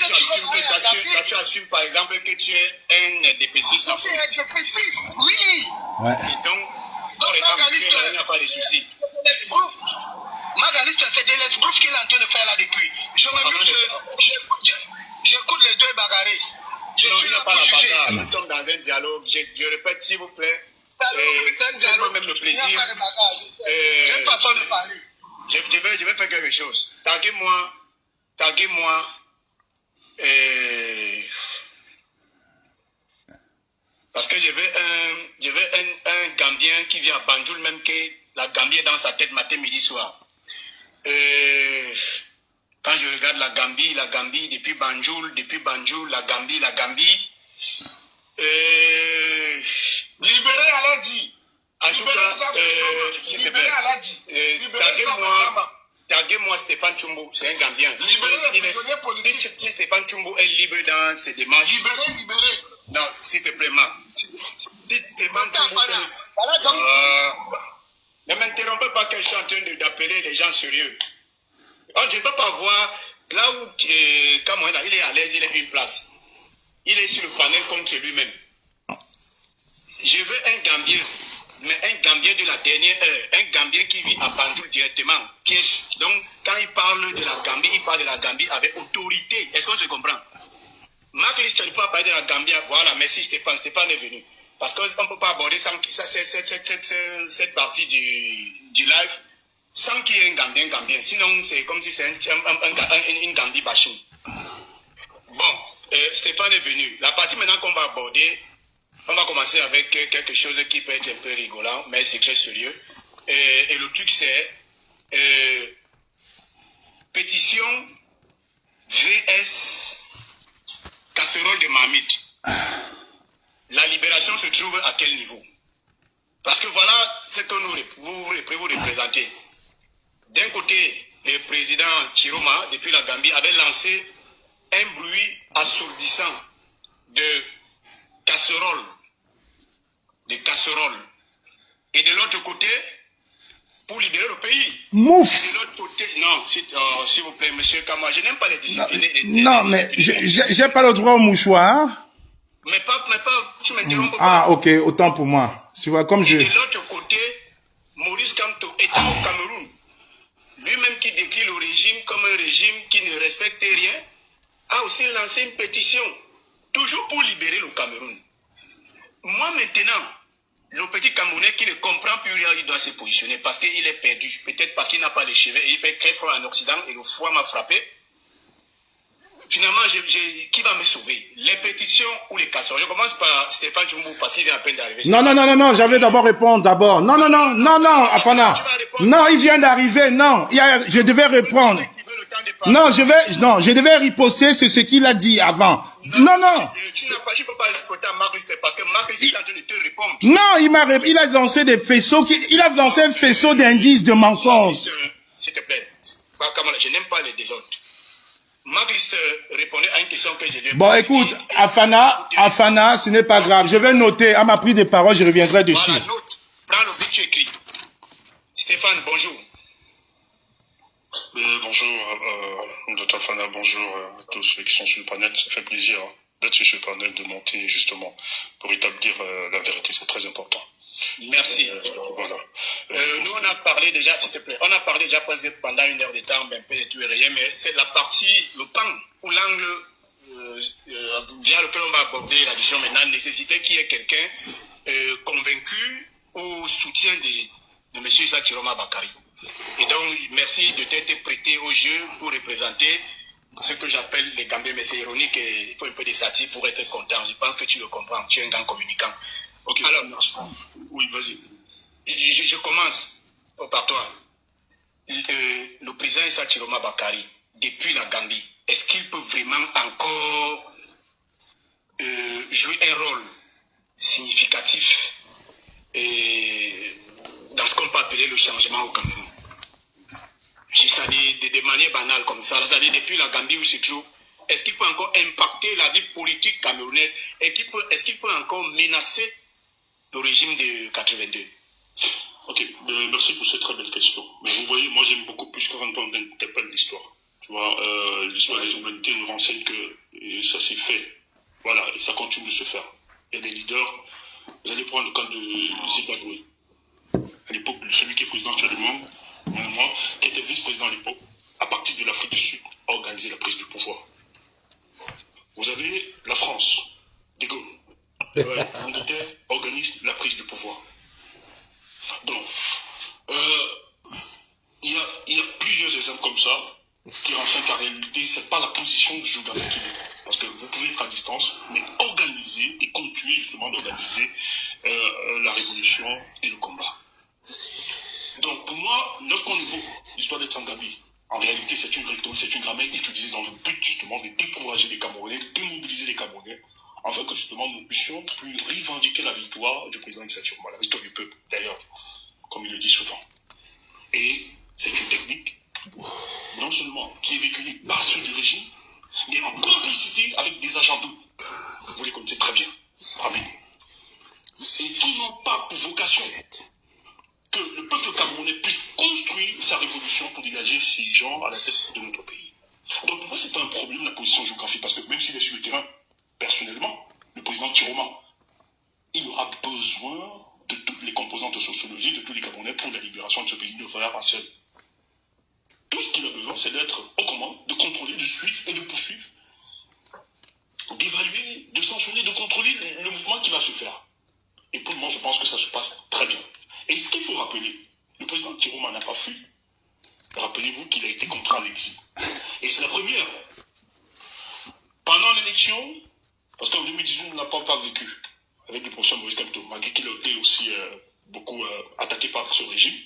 [SPEAKER 2] tu assumes par exemple que tu es un DPCiste.
[SPEAKER 1] Tu es un DPCiste, oui.
[SPEAKER 4] Ouais.
[SPEAKER 2] Et donc, il n'y a pas de souci.
[SPEAKER 1] Magaliste, c'est de l'esbrouf qu'il est en train de faire là depuis. J'écoute les deux bagarrés.
[SPEAKER 2] Il n'y a pas la bagarre. Nous sommes dans un dialogue. Je répète, s'il vous plaît.
[SPEAKER 1] C'est un dialogue.
[SPEAKER 2] Même le plaisir.
[SPEAKER 1] C'est une façon de parler.
[SPEAKER 2] Je vais faire quelque chose. Taguez-moi. Parce que je veux un Gambien qui vient à Banjul, même que la Gambie est dans sa tête matin, midi, soir. Quand je regarde la Gambie, depuis Banjul, la Gambie.
[SPEAKER 5] Libérez Aladi.
[SPEAKER 2] En tout cas, s'il te plaît, taguez-moi Stéphane Chumbo, c'est un Gambien. Si Stéphane Chumbo est libre dans ses démarches.
[SPEAKER 5] Libérez.
[SPEAKER 2] Non, s'il te plaît, Marc. Si Stéphane Chumbo ne m'interrompez pas que je suis en train d'appeler les gens sérieux. Je ne peux pas voir là où Kamoena, il est à l'aise, il a une place. Il est sur le panel contre lui-même. Je veux un Gambien. Mais un Gambien de la dernière heure, un Gambien qui vit à Banjul directement, donc quand il parle de la Gambie, il parle de la Gambie avec autorité. Est-ce qu'on se comprend? Marc Lister ne peut pas parler de la Gambie. Voilà, merci Stéphane est venu. parce qu'on ne peut pas aborder sans cette partie du live sans qu'il y ait un Gambien. Sinon, c'est comme si c'est une Gambie bashing. Bon, Stéphane est venu. La partie maintenant qu'on va aborder, on va commencer avec quelque chose qui peut être un peu rigolant, mais c'est très sérieux. Et le truc, c'est pétition VS casserole de marmite. La libération se trouve à quel niveau? Parce que voilà ce que vous représentez. D'un côté, le président Chiroma, depuis la Gambie, avait lancé un bruit assourdissant de casseroles. Et de l'autre côté, pour libérer le pays.
[SPEAKER 4] Mouf!
[SPEAKER 2] Et de l'autre côté, non, s'il vous plaît, monsieur Kama, je n'aime pas les disciplines.
[SPEAKER 4] Non, mais j'ai pas le droit au mouchoir.
[SPEAKER 2] Mais pas, tu m'interromps pas.
[SPEAKER 4] Ah, ok, autant pour moi. Tu vois, comme
[SPEAKER 2] Et de l'autre côté, Maurice Kamto étant au Cameroun, lui-même qui décrit le régime comme un régime qui ne respecte rien, a aussi lancé une pétition, toujours pour libérer le Cameroun. Moi maintenant, le petit Camerounais qui ne comprend plus rien, il doit se positionner parce qu'il est perdu. Peut-être parce qu'il n'a pas les cheveux et il fait très froid en Occident et le froid m'a frappé. Finalement, qui va me sauver? Les pétitions ou les casseroles? Je commence par Stéphane Djoumou parce qu'il vient à peine d'arriver.
[SPEAKER 4] Non, j'avais d'abord répondre d'abord. Non, Afana. Non, il vient d'arriver, non. Je devais répondre. Non, je devais riposter sur ce qu'il a dit avant. Non.
[SPEAKER 2] Tu ne peux pas répondre à Marc parce que Marc est en train de te répondre.
[SPEAKER 4] Non, il a lancé des faisceaux, il a lancé un faisceau d'indices de mensonges.
[SPEAKER 2] S'il te plaît, je n'aime pas les désordres. Marc répondait à une question que je lui ai posée.
[SPEAKER 4] Bon, écoute, Afana, ce n'est pas grave. Je vais noter. À ma prise de parole, je reviendrai dessus.
[SPEAKER 2] Voilà, note. Prends le but, tu écris. Stéphane, bonjour.
[SPEAKER 7] Bonjour, Dr. Fana, bonjour à tous ceux qui sont sur le panel. Ça fait plaisir d'être sur ce panel, de monter justement pour établir la vérité. C'est très important.
[SPEAKER 2] Merci.
[SPEAKER 7] Voilà.
[SPEAKER 2] Nous, on a parlé déjà, s'il te plaît, on a parlé déjà presque pendant 1 heure de temps, mais un peu de tout et rien, mais c'est la partie, le pan ou l'angle via lequel on va aborder la discussion maintenant, nécessité qu'il y ait quelqu'un convaincu au soutien de M. Issa Chiroma Bakary. Et donc, merci de t'être prêté au jeu pour représenter ce que j'appelle les Gambiens, mais c'est ironique et il faut un peu de satire pour être content. Je pense que tu le comprends, tu es un grand communicant.
[SPEAKER 7] Ok, alors, oui, vas-y.
[SPEAKER 2] Je commence par toi. Le président Issa Chiroma Bakary, depuis la Gambie, est-ce qu'il peut vraiment encore jouer un rôle significatif dans ce qu'on peut appeler le changement au Cameroun? Ça dit de manière banale comme ça, c'est-à-dire depuis la Gambie où il se trouve, est-ce qu'il peut encore impacter la vie politique camerounaise? Est-ce qu'il peut encore menacer le régime de 82?
[SPEAKER 7] Ok, merci pour cette très belle question. Mais vous voyez, moi j'aime beaucoup plus quand on interpelle l'histoire. Tu vois, l'histoire des humanités nous renseigne que ça s'est fait. Voilà, et ça continue de se faire. Il y a des leaders. Vous allez prendre le cas de Zimbabwe. À l'époque, celui qui est président actuellement, moi, qui était vice-président à l'époque, à partir de l'Afrique du Sud, a organisé la prise du pouvoir. Vous avez la France, De Gaulle, l'Angleterre organise la prise du pouvoir. Donc, il y a plusieurs exemples comme ça qui renseignent qu'en réalité, ce n'est pas la position géographique qui est. Parce que vous pouvez être à distance, mais organiser et continuer justement d'organiser la révolution et le combat. Donc pour moi, lorsqu'on évoque l'histoire des Tsangabi, en réalité c'est une rhétorique, c'est une grammaire utilisée dans le but justement de décourager les Camerounais, de démobiliser les Camerounais, afin que justement nous puissions plus revendiquer la victoire du président Issa Chiroma, la victoire du peuple d'ailleurs, comme il le dit souvent. Et c'est une technique non seulement qui est véhiculée par ceux du régime, mais en complicité avec des agents d'eux. Vous les connaissez très bien. Amen. Et qui n'ont pas pour vocation que le peuple camerounais puisse construire sa révolution pour dégager ces gens à la tête de notre pays. Donc pour moi, c'est pas un problème la position géographique, parce que même s'il est sur le terrain, personnellement, le président Chiroma, il aura besoin de toutes les composantes de sociologie, de tous les Camerounais pour la libération de ce pays. Il ne fera pas seul. Tout ce qu'il a besoin, c'est d'être aux commandes, de contrôler, de suivre et de poursuivre, d'évaluer, de sanctionner, de contrôler le mouvement qui va se faire. Et pour le moment, je pense que ça se passe très bien. Et ce qu'il faut rappeler, le président Chiroma n'a pas fui. Rappelez-vous qu'il a été contraint à l'exil. Et c'est la première. Pendant l'élection, parce qu'en 2018, on n'a pas vécu avec le professeur Maurice Kamto, malgré qu'il a été aussi beaucoup attaqué par ce régime.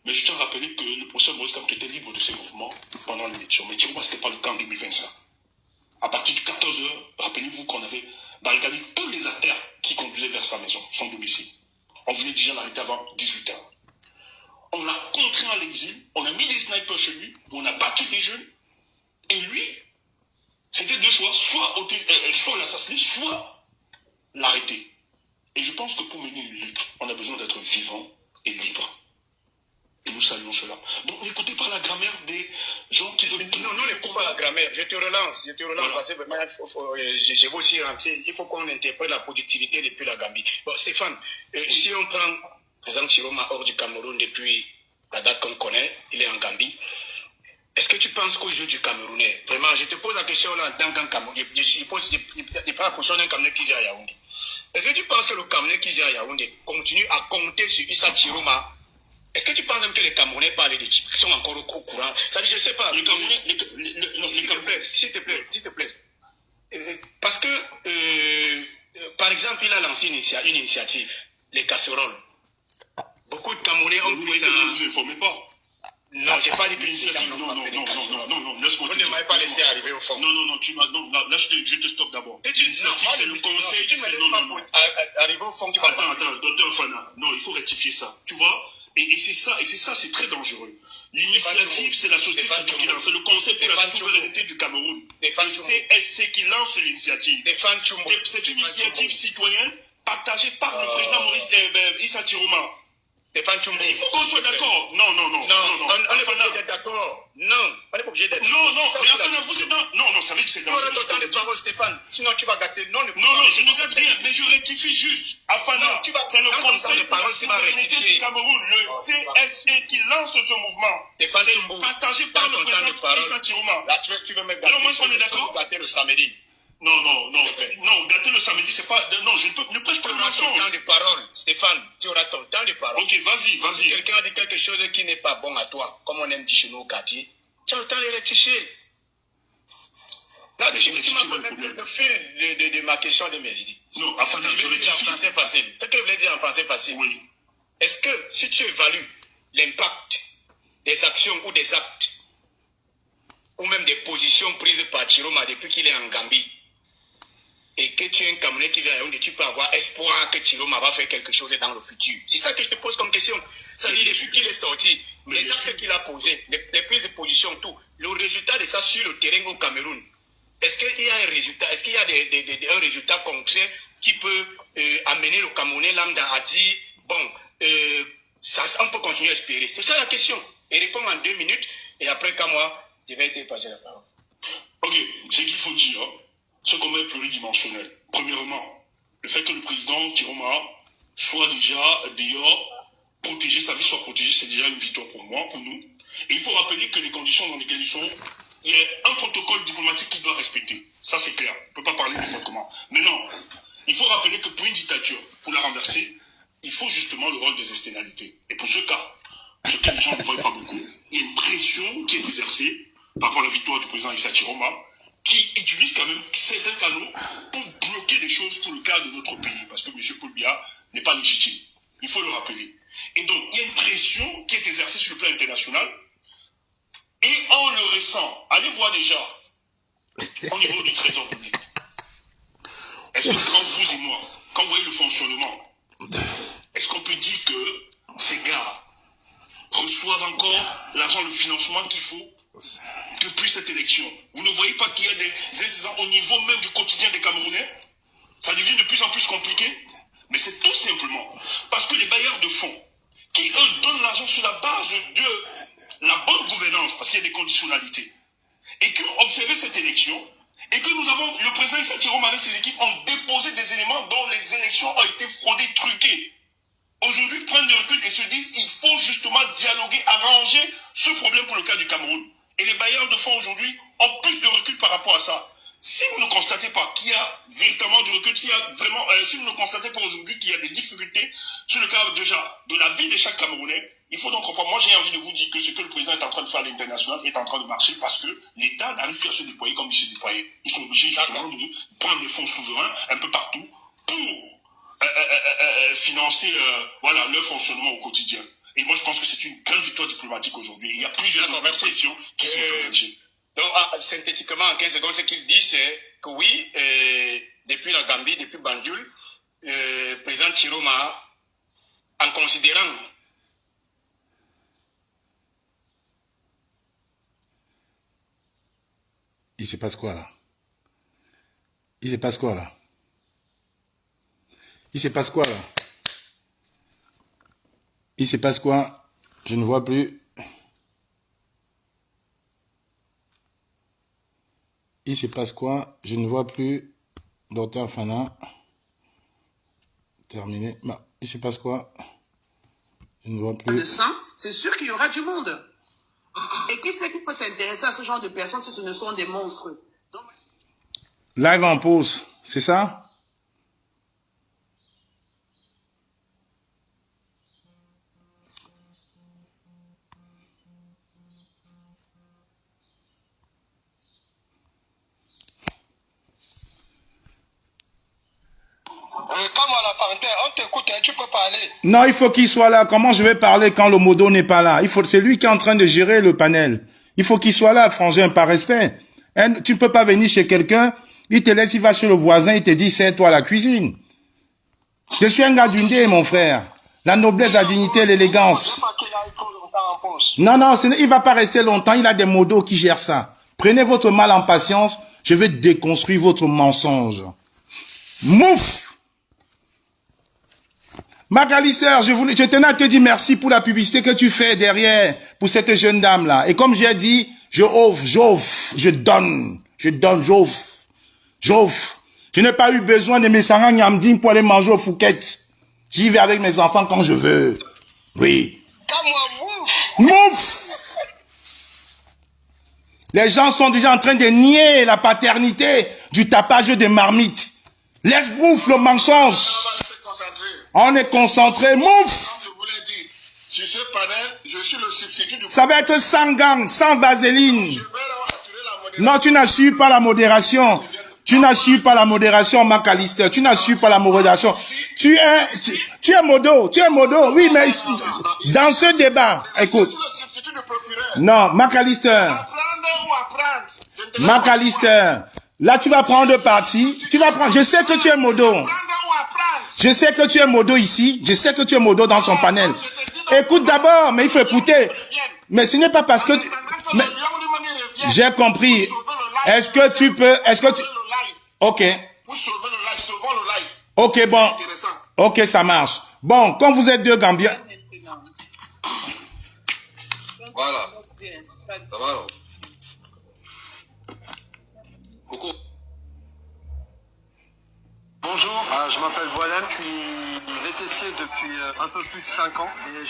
[SPEAKER 7] Mais je tiens à rappeler que le professeur Maurice Kamto était libre de ses mouvements pendant l'élection. Mais Chiroma, ce n'était pas le cas en 2025. À partir de 14h, rappelez-vous qu'on avait barricadé tous les artères qui conduisaient vers sa maison, son domicile. On venait déjà l'arrêter avant 18h. On l'a contraint à l'exil, on a mis des snipers chez lui, on a battu des jeunes, et lui, c'était deux choix, soit l'assassiner, soit l'arrêter. Et je pense que pour mener une lutte, on a besoin d'être vivant et libre. Et nous saluons cela. Donc n'écoutez pas la grammaire des gens qui veulent...
[SPEAKER 2] Non, n'écoute pas la grammaire. Je te relance voilà. Parce que vraiment, je veux aussi rentrer. Il faut qu'on interprète la productivité depuis la Gambie. Bon, Stéphane, si on prend le président Chiroma hors du Cameroun depuis la date qu'on connaît, il est en Gambie. Est-ce que tu penses qu'au jeu du Camerounais, vraiment, je te pose la question là en tant qu'un Camerounais, je prends la position d'un Camerounais qui vient à Yaoundé. Est-ce que tu penses que le Camerounais qui vient à Yaoundé continue à compter sur Issa Chiroma? Est-ce que tu penses même que les Camerounais parlent des types qui sont encore au courant? Ça dit, je ne sais pas.
[SPEAKER 7] Les Camerounais,
[SPEAKER 2] s'il te plaît. Parce que, par exemple, il a lancé une initiative, les casseroles. Beaucoup de Camerounais ont
[SPEAKER 7] vu ça. Vous ne vous informez pas.
[SPEAKER 2] Non, j'ai pas dit que
[SPEAKER 7] l'initiative. Non, laisse-moi te dire.
[SPEAKER 2] Vous ne m'avez pas laissé arriver au fond.
[SPEAKER 7] Non, là, je te stoppe d'abord. L'initiative, c'est le conseil.
[SPEAKER 2] Non. Arriver au fond, tu vas pas.
[SPEAKER 7] Attends, docteur Fana. Non, il faut rectifier ça. Tu vois? Et c'est ça, c'est très dangereux. L'initiative, c'est la société civile qui lance. C'est le Conseil pour la souveraineté du Cameroun. Le CSC qui lance l'initiative. C'est une initiative citoyenne partagée par le président Maurice Issa Chiroma. Il faut qu'on soit d'accord. Non.
[SPEAKER 2] On n'est pas obligé d'être d'accord. Non, on n'est pas obligé d'être d'accord.
[SPEAKER 7] Non, ça veut dire que c'est dangereux.
[SPEAKER 2] Tu auras le temps de parole, Stéphane. Sinon, tu vas gâter.
[SPEAKER 7] Non, je ne gâte rien, mais je rectifie juste. Afana, c'est le Conseil pour la souveraineté du Cameroun, le CSC qui lance ce mouvement. C'est partagé par le président Issa Chiroma.
[SPEAKER 2] Là, tu veux me gâter.
[SPEAKER 7] Non, moi, on est d'accord.
[SPEAKER 2] Gâter le samedi.
[SPEAKER 7] Non, gâter le samedi, c'est pas... Non, je ne prêche pas le mensonge.
[SPEAKER 2] Tu auras ton temps de parole, Stéphane, tu auras ton temps de parole.
[SPEAKER 7] Ok, vas-y.
[SPEAKER 2] Si quelqu'un a dit quelque chose qui n'est pas bon à toi, comme on aime dire chez nous au quartier, tu as le temps de rectifier. Là, tu m'as donné le fil de ma question, de mes idées.
[SPEAKER 7] Non, enfin, je rectifie.
[SPEAKER 2] En français facile. Ce que je voulais dire en français facile.
[SPEAKER 7] Oui.
[SPEAKER 2] Est-ce que si tu évalues l'impact des actions ou des actes, ou même des positions prises par Chiroma depuis qu'il est en Gambie, et que tu es un Camerounais qui vient à Yaoundé, tu peux avoir espoir que Chiroma va faire quelque chose dans le futur? C'est ça que je te pose comme question. Ça veut dire depuis qu'il est sorti, les actes qu'il a posés, les prises de position, tout, le résultat de ça sur le terrain au Cameroun, est-ce qu'il y a un résultat, est-ce qu'il y a un résultat concret qui peut amener le Camerounais lambda à dire, bon, on peut continuer à espérer? C'est ça la question. Et répond en 2 minutes, et après qu'à moi, je vais te passer la parole.
[SPEAKER 7] Ok, ce qu'il faut dire, ce combat est pluridimensionnel. Premièrement, le fait que le président Chiroma soit déjà dehors, protéger sa vie, soit protégée, c'est déjà une victoire pour moi, pour nous. Et il faut rappeler que les conditions dans lesquelles ils sont, il y a un protocole diplomatique qu'il doit respecter. Ça, c'est clair. On ne peut pas parler n'importe comment. Mais non, il faut rappeler que pour une dictature, pour la renverser, il faut justement le rôle des externalités. Et pour ce cas, ce que les gens ne voient pas beaucoup, il y a une pression qui est exercée par rapport à la victoire du président Issa Chiroma, qui utilise quand même certains canaux pour bloquer des choses pour le cas de notre pays. Parce que M. Paul Biya n'est pas légitime. Il faut le rappeler. Et donc, il y a une pression qui est exercée sur le plan international. Et on le ressent. Allez voir déjà au niveau du trésor public. Est-ce que quand vous et moi, quand vous voyez le fonctionnement, est-ce qu'on peut dire que ces gars reçoivent encore l'argent, le financement qu'il faut depuis cette élection? Vous ne voyez pas qu'il y a des incidents au niveau même du quotidien des Camerounais? Ça devient de plus en plus compliqué. Mais c'est tout simplement parce que les bailleurs de fonds, qui eux donnent l'argent sur la base de la bonne gouvernance, parce qu'il y a des conditionnalités, et qui ont observé cette élection, et que nous avons, le président Issa Chiroma avec ses équipes ont déposé des éléments dont les élections ont été fraudées, truquées. Aujourd'hui, prennent du recul et se disent il faut justement dialoguer, arranger ce problème pour le cas du Cameroun. Et les bailleurs de fonds aujourd'hui ont plus de recul par rapport à ça. Si vous ne constatez pas qu'il y a véritablement du recul, si vous ne constatez pas aujourd'hui qu'il y a des difficultés sur le cadre déjà de la vie de chaque Camerounais, il faut donc comprendre. Moi, j'ai envie de vous dire que ce que le président est en train de faire à l'international est en train de marcher parce que l'État n'arrive plus à se déployer comme il se déployait. Ils sont obligés justement de prendre des fonds souverains un peu partout pour financer voilà, leur fonctionnement au quotidien. Et moi, je pense que c'est une grande victoire diplomatique aujourd'hui. Il y a plusieurs autres pressions qui sont engagées.
[SPEAKER 2] Donc, synthétiquement, en 15 secondes, ce qu'il dit, c'est que oui, depuis la Gambie, depuis Banjul, le président Chiroma, en considérant...
[SPEAKER 4] Il se passe quoi là? Il se passe quoi là? Il se passe quoi là? Il se passe quoi? Je ne vois plus. Il se passe quoi? Je ne vois plus. Docteur Fana. Terminé. Il se passe quoi? Je ne vois plus.
[SPEAKER 8] De sang, c'est sûr qu'il y aura du monde. Et qui c'est qui peut s'intéresser à ce genre de personnes si ce ne sont des monstres? Donc...
[SPEAKER 4] Live en pause, c'est ça?
[SPEAKER 1] Comme à la parenthèse, on t'écoute, hein, tu peux parler.
[SPEAKER 4] Non, il faut qu'il soit là. Comment je vais parler quand le modo n'est pas là? C'est lui qui est en train de gérer le panel. Il faut qu'il soit là, frangin, par respect. Hein, tu ne peux pas venir chez quelqu'un, il te laisse, il va chez le voisin, il te dit, c'est toi la cuisine. Je suis un gars d'Undé, mon frère. La noblesse, la dignité, l'élégance. Non, non, il va pas rester longtemps, il a des modos qui gèrent ça. Prenez votre mal en patience, je vais déconstruire votre mensonge. Mouf! Macalister, je tenais à te dire merci pour la publicité que tu fais derrière, pour cette jeune dame-là. Et comme j'ai dit, je offre, j'offre, je donne, j'offre. Je n'ai pas eu besoin de mes sarang nyamdim pour aller manger au Fouquet. J'y vais avec mes enfants quand je veux. Oui. Mouf! Les gens sont déjà en train de nier la paternité du tapage des marmites. Laisse bouffe le mensonge. On est concentré, mouf!
[SPEAKER 5] Je vous l'ai dit, sur ce panel, je suis le substitut du...
[SPEAKER 4] Ça va être sans gang, sans vaseline.
[SPEAKER 5] Je vais assurer la modération.
[SPEAKER 4] Non, tu n'assures pas la modération. Tu n'assures pas la modération, Macalister. Tu n'assures pas la modération. Tu es modo, oui, mais dans ce débat, écoute.
[SPEAKER 5] Je suis le substitut du procureur.
[SPEAKER 4] Non, Macalister.
[SPEAKER 5] Apprendre ou apprendre. Je ne te laisse pas
[SPEAKER 4] Macalister. Là, tu vas prendre parti. Tu vas prendre. Je sais que tu es modo.
[SPEAKER 5] apprendre ou apprendre.
[SPEAKER 4] Je sais que tu es modo ici. Je sais que tu es modo dans son panel. Écoute d'abord, mais il faut écouter. Mais ce n'est pas parce que... Mais... J'ai compris. Est-ce que tu peux... Ok. Ok, bon. Ok, ça marche. Bon, quand vous êtes deux Gambiens...
[SPEAKER 6] Voilà. Ça va alors. Coucou.
[SPEAKER 9] Bonjour, je m'appelle Voilem, je suis VTC depuis un peu plus de 5 ans et